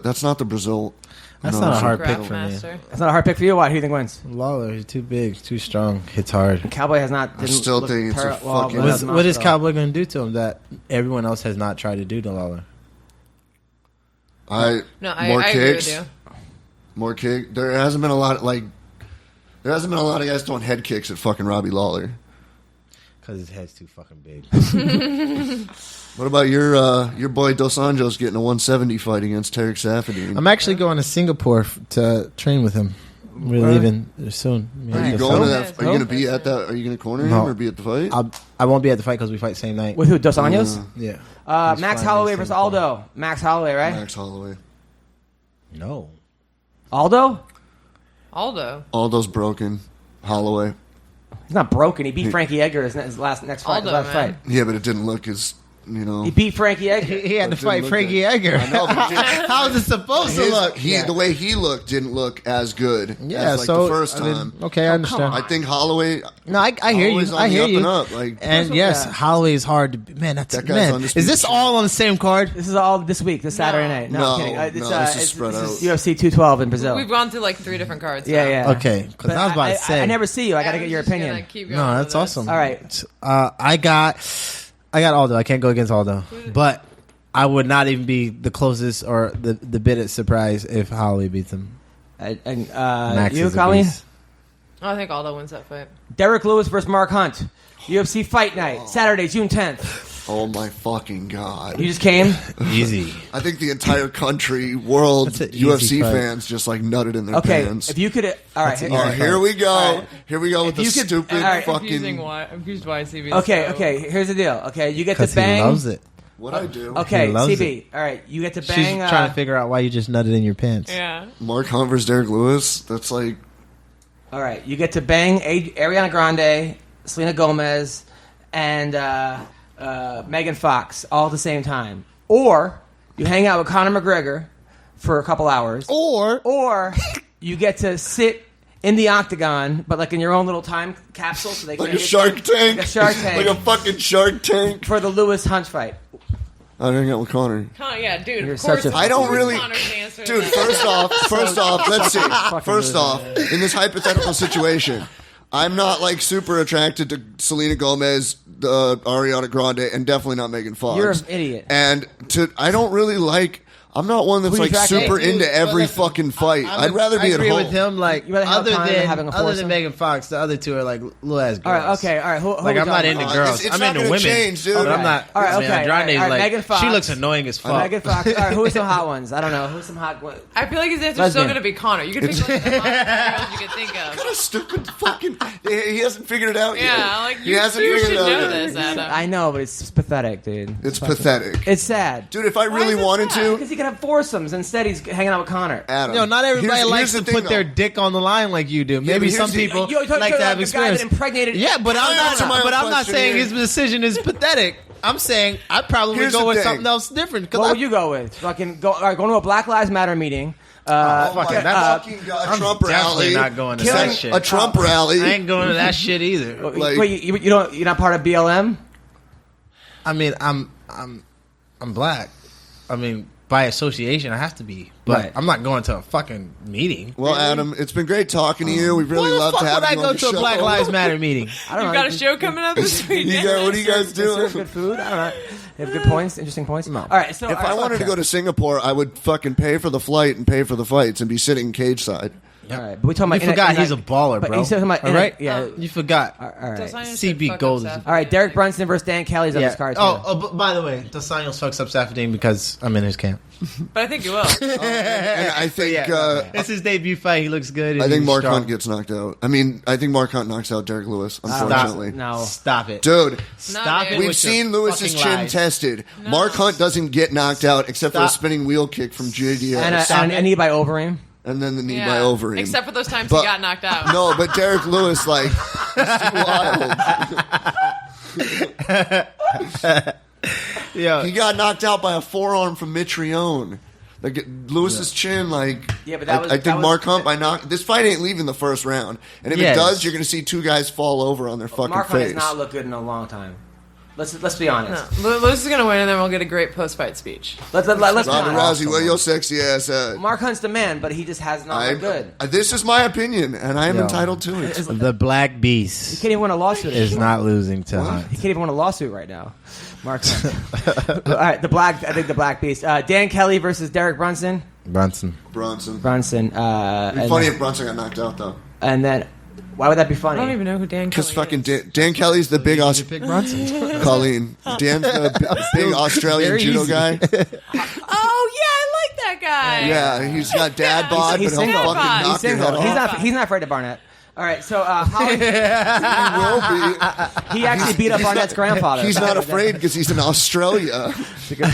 that's not the Brazil. That's No, not a it's hard pick for me. Grandmaster. That's not a hard pick for you. Why? Who do you think wins? Lawler, he's too big, too strong, hits hard. Cowboy has not. I still think it's a fucking- What is Cowboy going to do to him that everyone else has not tried to do to Lawler? No, I agree with you. More kick. There hasn't been a lot of guys throwing head kicks at fucking Robbie Lawler. Because his head's too fucking big. What about your boy Dos Anjos getting a 170 fight against Tarek Safadine? I'm actually going to Singapore to train with him. We're leaving soon. Are you The going to film. that? Are you going to be at that? Are you going to corner him No. or be at the fight? I won't be at the fight because we fight same night. With who? Dos Anjos? Yeah. Max flying Holloway to versus Singapore. Aldo. Max Holloway, right? Max Holloway. No. Aldo? Aldo's broken. Holloway. He's not broken. He beat Frankie Edgar his next fight. Aldo, last man. fight. Yeah, but it didn't look as He beat Frankie Edgar. He had to That didn't fight look Frankie good. Edgar. I know, but it didn't- How is it supposed to look? The way he looked didn't look as good Yeah, as like so the first I mean, time. okay, I understand. I think Holloway. No, I hear you. Holloway's on I the hear up you. and up, like- And yes, Yeah. Holloway is hard to be. Man, that's That guy's man. undisputed Is this champ. all on the same card? This is all this week, this Saturday night. No, No, I'm kidding. this is spread out. UFC 212 in Brazil. We've gone through like 3 different cards. Yeah, now. yeah. Okay, because I was about to say. I never see you. I got to I'm get your just gonna opinion. keep going No, with that's this. awesome. All right. I got Aldo. I can't go against Aldo, but I would not even be the closest or the bit of surprise if Holloway beats him. And Max you, is a Colleen? beast. I think Aldo wins that fight. Derek Lewis versus Mark Hunt. UFC Fight Night, Saturday, June 10th. Oh my fucking god! You just came? Easy. I think the entire country, world, That's an easy UFC fight. fans just like nutted in their Okay, pants. if you could... All right. Oh, here we go. All right. Here we go with the you could- stupid all right, I'm fucking. confused why CB. Okay, here's the deal. Okay, you get to Because he bang... loves it. What I do? Okay, He loves CB. All right, you get to She's bang... trying to figure out why you just nutted in your pants. Yeah. Mark Hunt versus Derek Lewis. That's like all right, you get to bang Ariana Grande, Selena Gomez, and Megan Fox all at the same time. Or you hang out with Conor McGregor for a couple hours. Or Or you get to sit in the octagon, but like in your own little time capsule, so they can Like a Shark Tank. Like a Shark Tank. Like a fucking Shark Tank. For the Lewis Hunt fight. I didn't get with Connor. Yeah, dude. You're Of course, such a- I don't really, dude. First off, let's see. First off, in this hypothetical situation, I'm not like super attracted to Selena Gomez, Ariana Grande, and definitely not Megan Fox. You're an idiot. And I don't really like. I'm not one that's Who you like attracted? super Hey, into dude, every listen, fucking fight. I I'd rather be I at agree home. with him. Like You rather have other time than than having a other foursome? than Megan Fox, the other two are like little ass girls. All right, okay, all right. Who Like we I'm not talking into about? girls. It's I'm not into gonna women. change, dude. But I'm not. All right, I mean, okay. Andrade's All right, like Megan Fox. she looks annoying as fuck. Megan Fox. All right, who are some hot ones? I don't know. Who's some hot ones? I feel like his answer's Lesbian. still going to be Connor. You can pick like the hottest girls you can think of. What a stupid fucking. He hasn't figured it out yet. Yeah, like he you hasn't two figured should it out know yet. this, Adam. I know, but it's pathetic, dude. It's pathetic. It's sad. Dude, if I Why really is it wanted sad? to, Because he could have foursomes. Instead, he's hanging out with Connor. Adam. No, not everybody here's likes the to thing, put their though. dick on the line like you do. Maybe but some here's the- people You're talking like to about have the guy experience. that impregnated. Yeah, but I'm Answer my not. But I'm not question saying here. his decision is pathetic. I'm saying I'd probably Here's go the with thing. something else different. What would you go with? Fucking go. All right, going to a Black Lives Matter meeting. fucking my that's- fucking God, I'm Trump definitely rally. not going to Killing- that shit. A Trump rally. I ain't going to that shit either. Like- Wait, you don't? You're not part of BLM? I mean, I'm black. I mean, by association, I have to be. But Right. I'm not going to a fucking meeting. Well, Adam, it's been great talking to you. We really Why the love fuck to have would I you go on the to a show. Black Lives Matter meeting? I don't You've know. got a show coming up this weekend. What are you guys They serve doing? good food. I don't know. They have good points, interesting points. All right, so If I wanted to go to Singapore, I would fucking pay for the flight and pay for the fights and be sitting cage side. all right, but we talking You about forgot he's a baller, but bro. he's talking about All right? yeah. You forgot. All right. Dos Anjos CB fuck Gold up is- All right, Derek Brunson versus Dan Kelly's on Yeah. this card. Oh, by the way, Dos Anjos fucks up Safadine because I'm in his camp. But I think you will. And I think It's his debut fight. He looks good. I think he's Mark strong. Hunt gets knocked out. I mean, I think Mark Hunt knocks out Derek Lewis, unfortunately. No. Stop it. Dude, Stop dude. it. we've with your seen Lewis's fucking chin lies. tested. Mark Hunt doesn't get knocked out except for a Stop. spinning wheel kick from JDS. and a knee by Overeem. And then the knee Yeah. by Overeem. Except for those times But- he got knocked out. No, but Derek Lewis, like, it's too wild. Yeah. He got knocked out by a forearm from Mitrione. Like Lewis's chin, like Yeah, but that was- I think that was- Mark Hunt by knock. This fight ain't leaving the first round, and if Yes. it does, you're going to see two guys fall over on their fucking Mark Hunt face. has not looked good in a long time. Let's be honest. No. Lewis is going to win, and then we'll get a great post-fight speech. Let's be Ronda honest. Rousey, what your sexy ass at? Mark Hunt's the man, but he just has not looked good. This is my opinion, and I am Yo. entitled to it. The Black He Beast can't even win a lawsuit. is not losing to Hunt. He can't even win a lawsuit right now. Mark Hunt. All right, I think the Black Beast. Dan Kelly versus Derek Brunson. Brunson. Bronson. Brunson. It'd be And, funny if Bronson got knocked out, though. and then, why would that be funny? I don't even know who Dan Kelly Because is. fucking Dan Kelly's the big Pick Brunson. Colleen. Dan's the big Australian Very judo easy. guy. Oh, yeah, I like that guy. Yeah, he's got dad bod, He's but he'll single. fucking He's knock your Single. head off. He's not afraid of Barnett. All right, so Holly, He will be. he actually beat up Barnett's grandfather. He's not afraid because he's in Australia.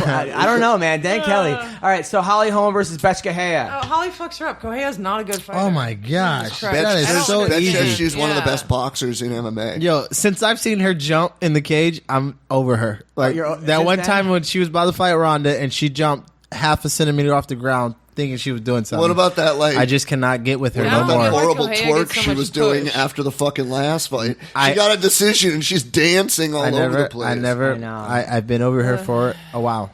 I don't know, man. Dan Kelly. All right, so Holly Holm versus Betch Gahea. Oh, Holly fucks her up. Kohea's not a good fighter. Oh my gosh, Christ. that I is don't so understand. says easy. she's one of the Yeah. best boxers in MMA. Yo, since I've seen her jump in the cage, I'm over her. Like you're- that since one then? time when she was about to fight Ronda and she jumped half a centimeter off the ground, thinking she was doing something. What about that? Like, I just cannot get with her Yeah, no I don't more. get why horrible Kohea twerk gets so she much was doing push. after the fucking last fight. She I- got a decision and she's dancing all over the place. I know. I've been over her for a while.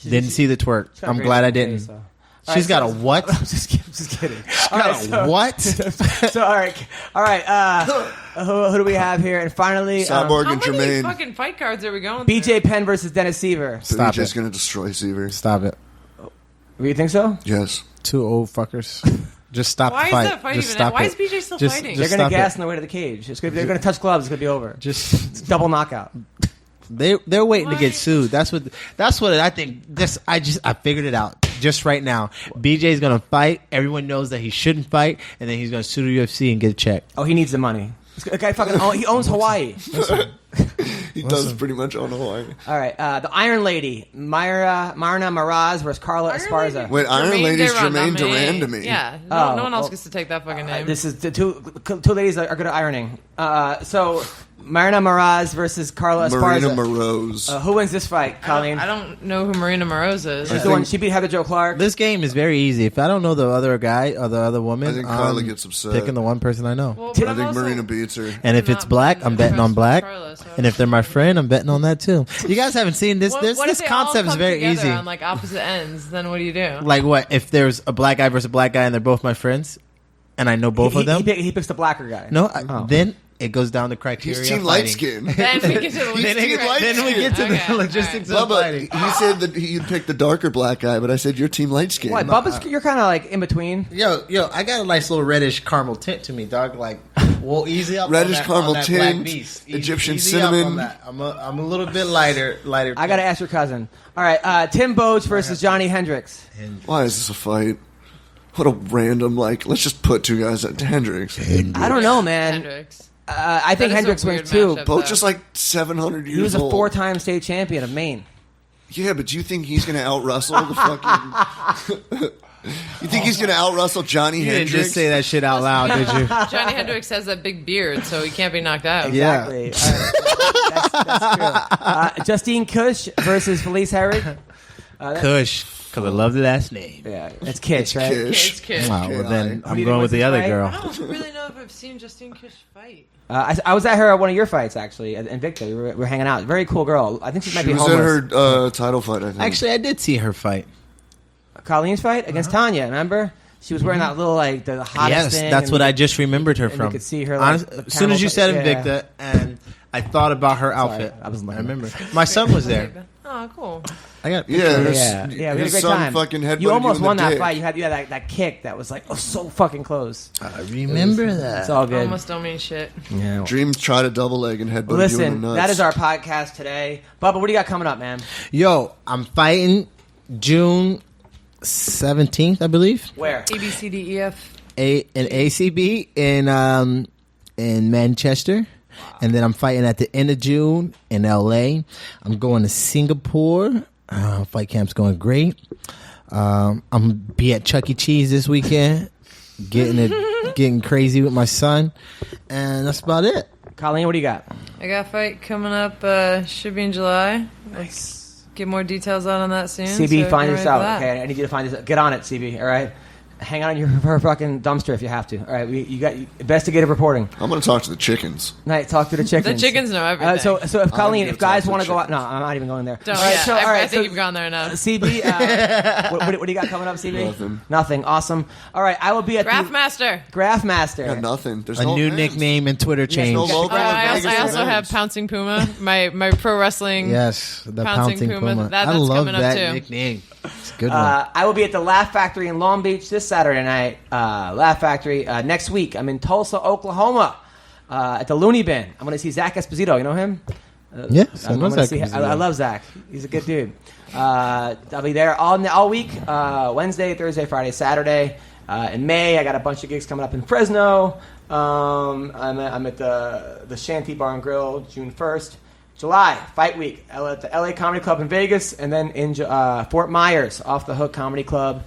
Didn't see the twerk. got I'm great glad I face, didn't. so. She's got a so- what? I'm just kidding. All Got right, a so, what? so all right. Who do we have here? And finally, Cyborg How and many Jermaine. fucking fight cards are we going BJ Penn versus Dennis Seaver. Stop BJ's it. going to destroy Seaver. Stop it. You think so? Yes. Two old fuckers. Just stop Why the is fight. that fight Just even- stop why it. is BJ still Just- fighting? They're just going to stop gas it. on the way to the cage. They're going to touch gloves. It's going to be over. Just It's double knockout. they're waiting to Why? get sued. That's what I think. I figured it out just right now. BJ's gonna fight. Everyone knows that he shouldn't fight, and then he's gonna sue the UFC and get a check. Oh, he needs the money. The guy he owns Hawaii. He does pretty much own Hawaii. All right, the Iron Lady, Marna Maraz versus Carla Esparza. Wait, Iron Lady's Jermaine Duran to me. Yeah, Oh, no one else well, gets to take that fucking name. This is the two ladies that are good at ironing. So Marina Moroz versus Carla Marina Esparza. Moroz. Who wins this fight, Colleen? I don't know who Marina Moroz is. She's the one. She beat Heather Jo Clark. This game is very easy. If I don't know the other guy or the other woman, I think Carla gets upset. Picking the one person I know. Well, I but I'm think also- Marina beats her. And if it's black, I'm betting on black. Carla, so- And if they're my friend, I'm betting on that too. You guys haven't seen this. What This if they all concept is come very together easy. on like opposite ends, then what do you do? Like what? If there's a black guy versus a black guy and they're both my friends, and I know both of them, He picks the blacker guy. no, Oh. then it goes down to criteria. He's team of light fighting. skin. Then we get to the He's team light Then we skin. get to Okay, the logistics of Bubba, fighting. he said that he'd pick the darker black guy, but I said you're team light skin. Why, Bubba's? You're kind of like in between. Yo, I got a nice little reddish caramel tint to me, dog. Like, well, easy up. Reddish on that, caramel on that tint, black beast. Egyptian easy up on cinnamon. that. I'm a little bit lighter. I got to ask your cousin. All right, Tim Bogue versus Johnny Hendricks. Why is this a fight? What a random, let's just put two guys at Hendricks. I don't know, man. Hendricks. I think That is a Hendricks weird wins too. matchup. Both just 700 years He was a old. 4-time state champion of Maine. Yeah, but do you think he's going to out-wrestle the fucking... You think he's going to out-wrestle Johnny You didn't Hendricks? just say that shit out loud, did you? Johnny Hendricks has that big beard, so he can't be knocked out. Yeah. Exactly. That's true. Justine Kush versus Felice Herrig. Kush, because I love the last name. Yeah, it's Kish, right? Kish. Kids, kids. Wow, well then Who I'm do you going think with the wins other this girl. I don't really know if I've seen Justine Kish fight. I was at her at one of your fights actually in Victor. We were hanging out. Very cool girl. I think she might She be was homeless. at her title fight, I think. Actually, I did see her fight. Colleen's fight against Tanya. Remember? She was wearing that little the hottest Yes, thing. that's and what I just remembered her and from. you could see her, As soon as you said yeah. Invicta, and I thought about her outfit. I was I looking. remember. My son was there. Oh, cool. I got Yeah, Yeah, we had a his great son time. fucking headbutted You almost in the won that dick. fight. You had that kick that was so fucking close. I remember that. It's all good. Almost don't mean shit. Yeah. Dream tried a double leg and headbutted you in Listen, the nuts. that is our podcast today. Bubba, what do you got coming up, man? Yo, I'm fighting June 17th, I believe. Where? A B C D E F. An ACB in Manchester. And then I'm fighting at the end of June in LA. I'm going to Singapore. Fight camp's going great. I'm gonna be at Chuck E. Cheese this weekend, getting crazy with my son, and that's about it. Colleen, what do you got? I got a fight coming up. Should be in July. Let's get more details out on that soon. CB, so find get this ready out. for that. Okay, I need you to find this. Get on it, CB. All right, hang on your fucking dumpster if you have to. All right, you got investigative reporting. I'm going to talk to the chickens. Night, talk to the chickens. The chickens know everything. So if Colleen, gonna if guys talk to want to the go out, no, I'm not even going there. Don't, All right, yeah, so, I think you've gone there enough. CB, what do you got coming up, CB? Nothing. Nothing. Awesome. All right, I will be at Graphmaster. Graphmaster. Yeah, nothing. There's A no new names. nickname and Twitter change. no logo. I also have Pouncing Puma, my pro wrestling. Yes, the Pouncing Pouncing Puma. Puma. That's I love coming up that too. nickname. It's a good one. I will be at the Laugh Factory in Long Beach this Saturday night. Laugh Factory. Next week, I'm in Tulsa, Oklahoma, at the Looney Bin. I'm going to see Zach Esposito. You know him? Yes, I I'm know gonna Zach see him. Esposito. I love Zach. He's a good dude. I'll be there all week. Wednesday, Thursday, Friday, Saturday. In May, I got a bunch of gigs coming up in Fresno. I'm at the Shanty Bar and Grill June 1st. July, Fight Week, at the LA Comedy Club in Vegas, and then in Fort Myers, Off the Hook Comedy Club,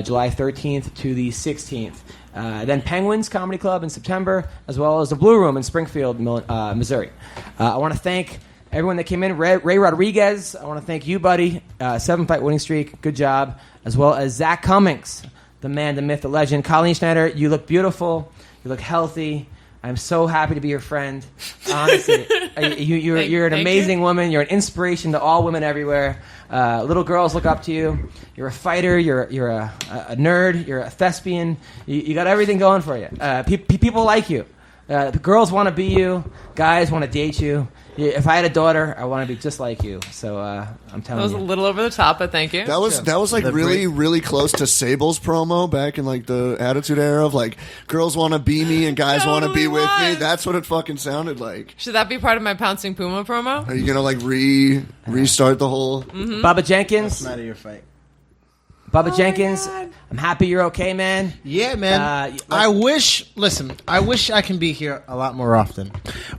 July 13th to the 16th. Then Penguins Comedy Club in September, as well as the Blue Room in Springfield, Missouri. I want to thank everyone that came in. Ray Rodriguez, I want to thank you, buddy. 7-fight winning streak, good job. As well as Zak Cummings, the man, the myth, the legend. Colleen Schneider, you look beautiful. You look healthy. I'm so happy to be your friend. Honestly, you're an Thank amazing you. woman. You're an inspiration to all women everywhere. Little girls look up to you. You're a fighter. You're a nerd. You're a thespian. You got everything going for you. People like you. The girls want to be you. Guys want to date you. If I had a daughter, I want to be just like you. So I'm That telling was a you. little over the top, but thank you. That was like really close to Sable's promo back in the Attitude Era of girls want to be me and guys want to be Totally with me. was. That's what it fucking sounded like. Should that be part of my Pouncing Puma promo? Are you gonna restart the whole? Bubba Jenkins. Not of your fight. Bubba Jenkins. I'm happy you're okay, man. Yeah, man. I wish I can be here a lot more often,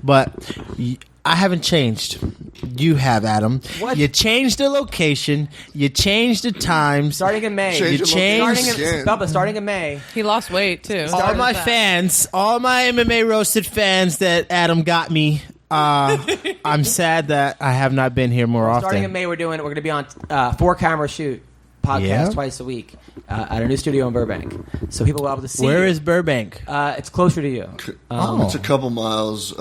but I haven't changed. You have, Adam. What? You changed the location. You changed the times. Starting in May. Change You the changed. location again. Bubba, starting in May. He lost weight too. All my fans, all my MMA roasted fans that Adam got me I'm sad that I have not been here more often. Starting in May, we're going to be on 4-camera shoot podcast twice a week at a new studio in Burbank. So people will be able to see. Where is Burbank? It's closer to you. It's a couple miles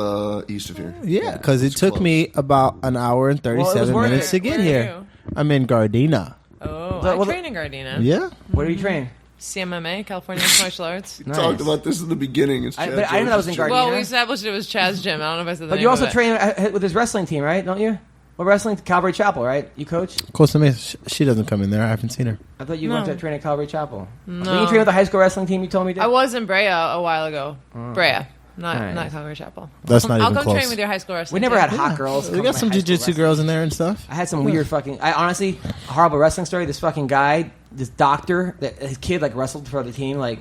east of here. Yeah, because it took me about an hour and 37 minutes to get here. I'm in Gardena. Oh, I train in Gardena. Yeah. Where do you train? CMMA, California Mixed Martial Arts. We talked about this in the beginning. But I didn't know that was in Gardena. Well, we established it was Chaz Gym. I don't know if I said that. But you also train with his wrestling team, right? Don't you? What wrestling? Calvary Chapel, right? You coach? Close to me. She doesn't come in there. I haven't seen her. I thought you went to train at Calvary Chapel. No. Did you train with the high school wrestling team you told me you did? I was in Brea a while ago. Brea. Not Calvary Chapel. That's not I'll even come close. train with your high school wrestling We never team. had hot girls. We got some jiu-jitsu girls in there and stuff. I had some weird fucking... I honestly, a horrible wrestling story. This fucking guy, this doctor, his kid like wrestled for the team like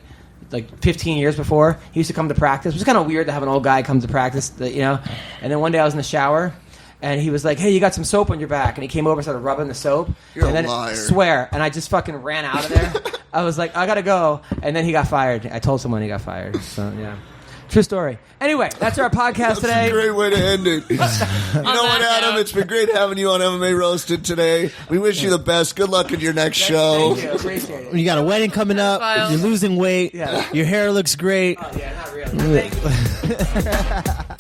15 years before. He used to come to practice. It was kind of weird to have an old guy come to practice, And then one day I was in the shower, and he was like, "Hey, you got some soap on your back?" And he came over and started rubbing the soap. You're and a then, liar. Swear. And I just fucking ran out of there. I was like, I gotta go. And then he got fired. I told someone he got fired. So, yeah. True story. Anyway, that's our podcast today. That's a great way to end it. You know what, Adam? It's been great having you on MMA Roasted today. We wish you the best. Good luck in your next show. Thank you. Appreciate it. You got a wedding coming up. Files. You're losing weight. Yeah. Your hair looks great. Oh, yeah, not really. Thank you.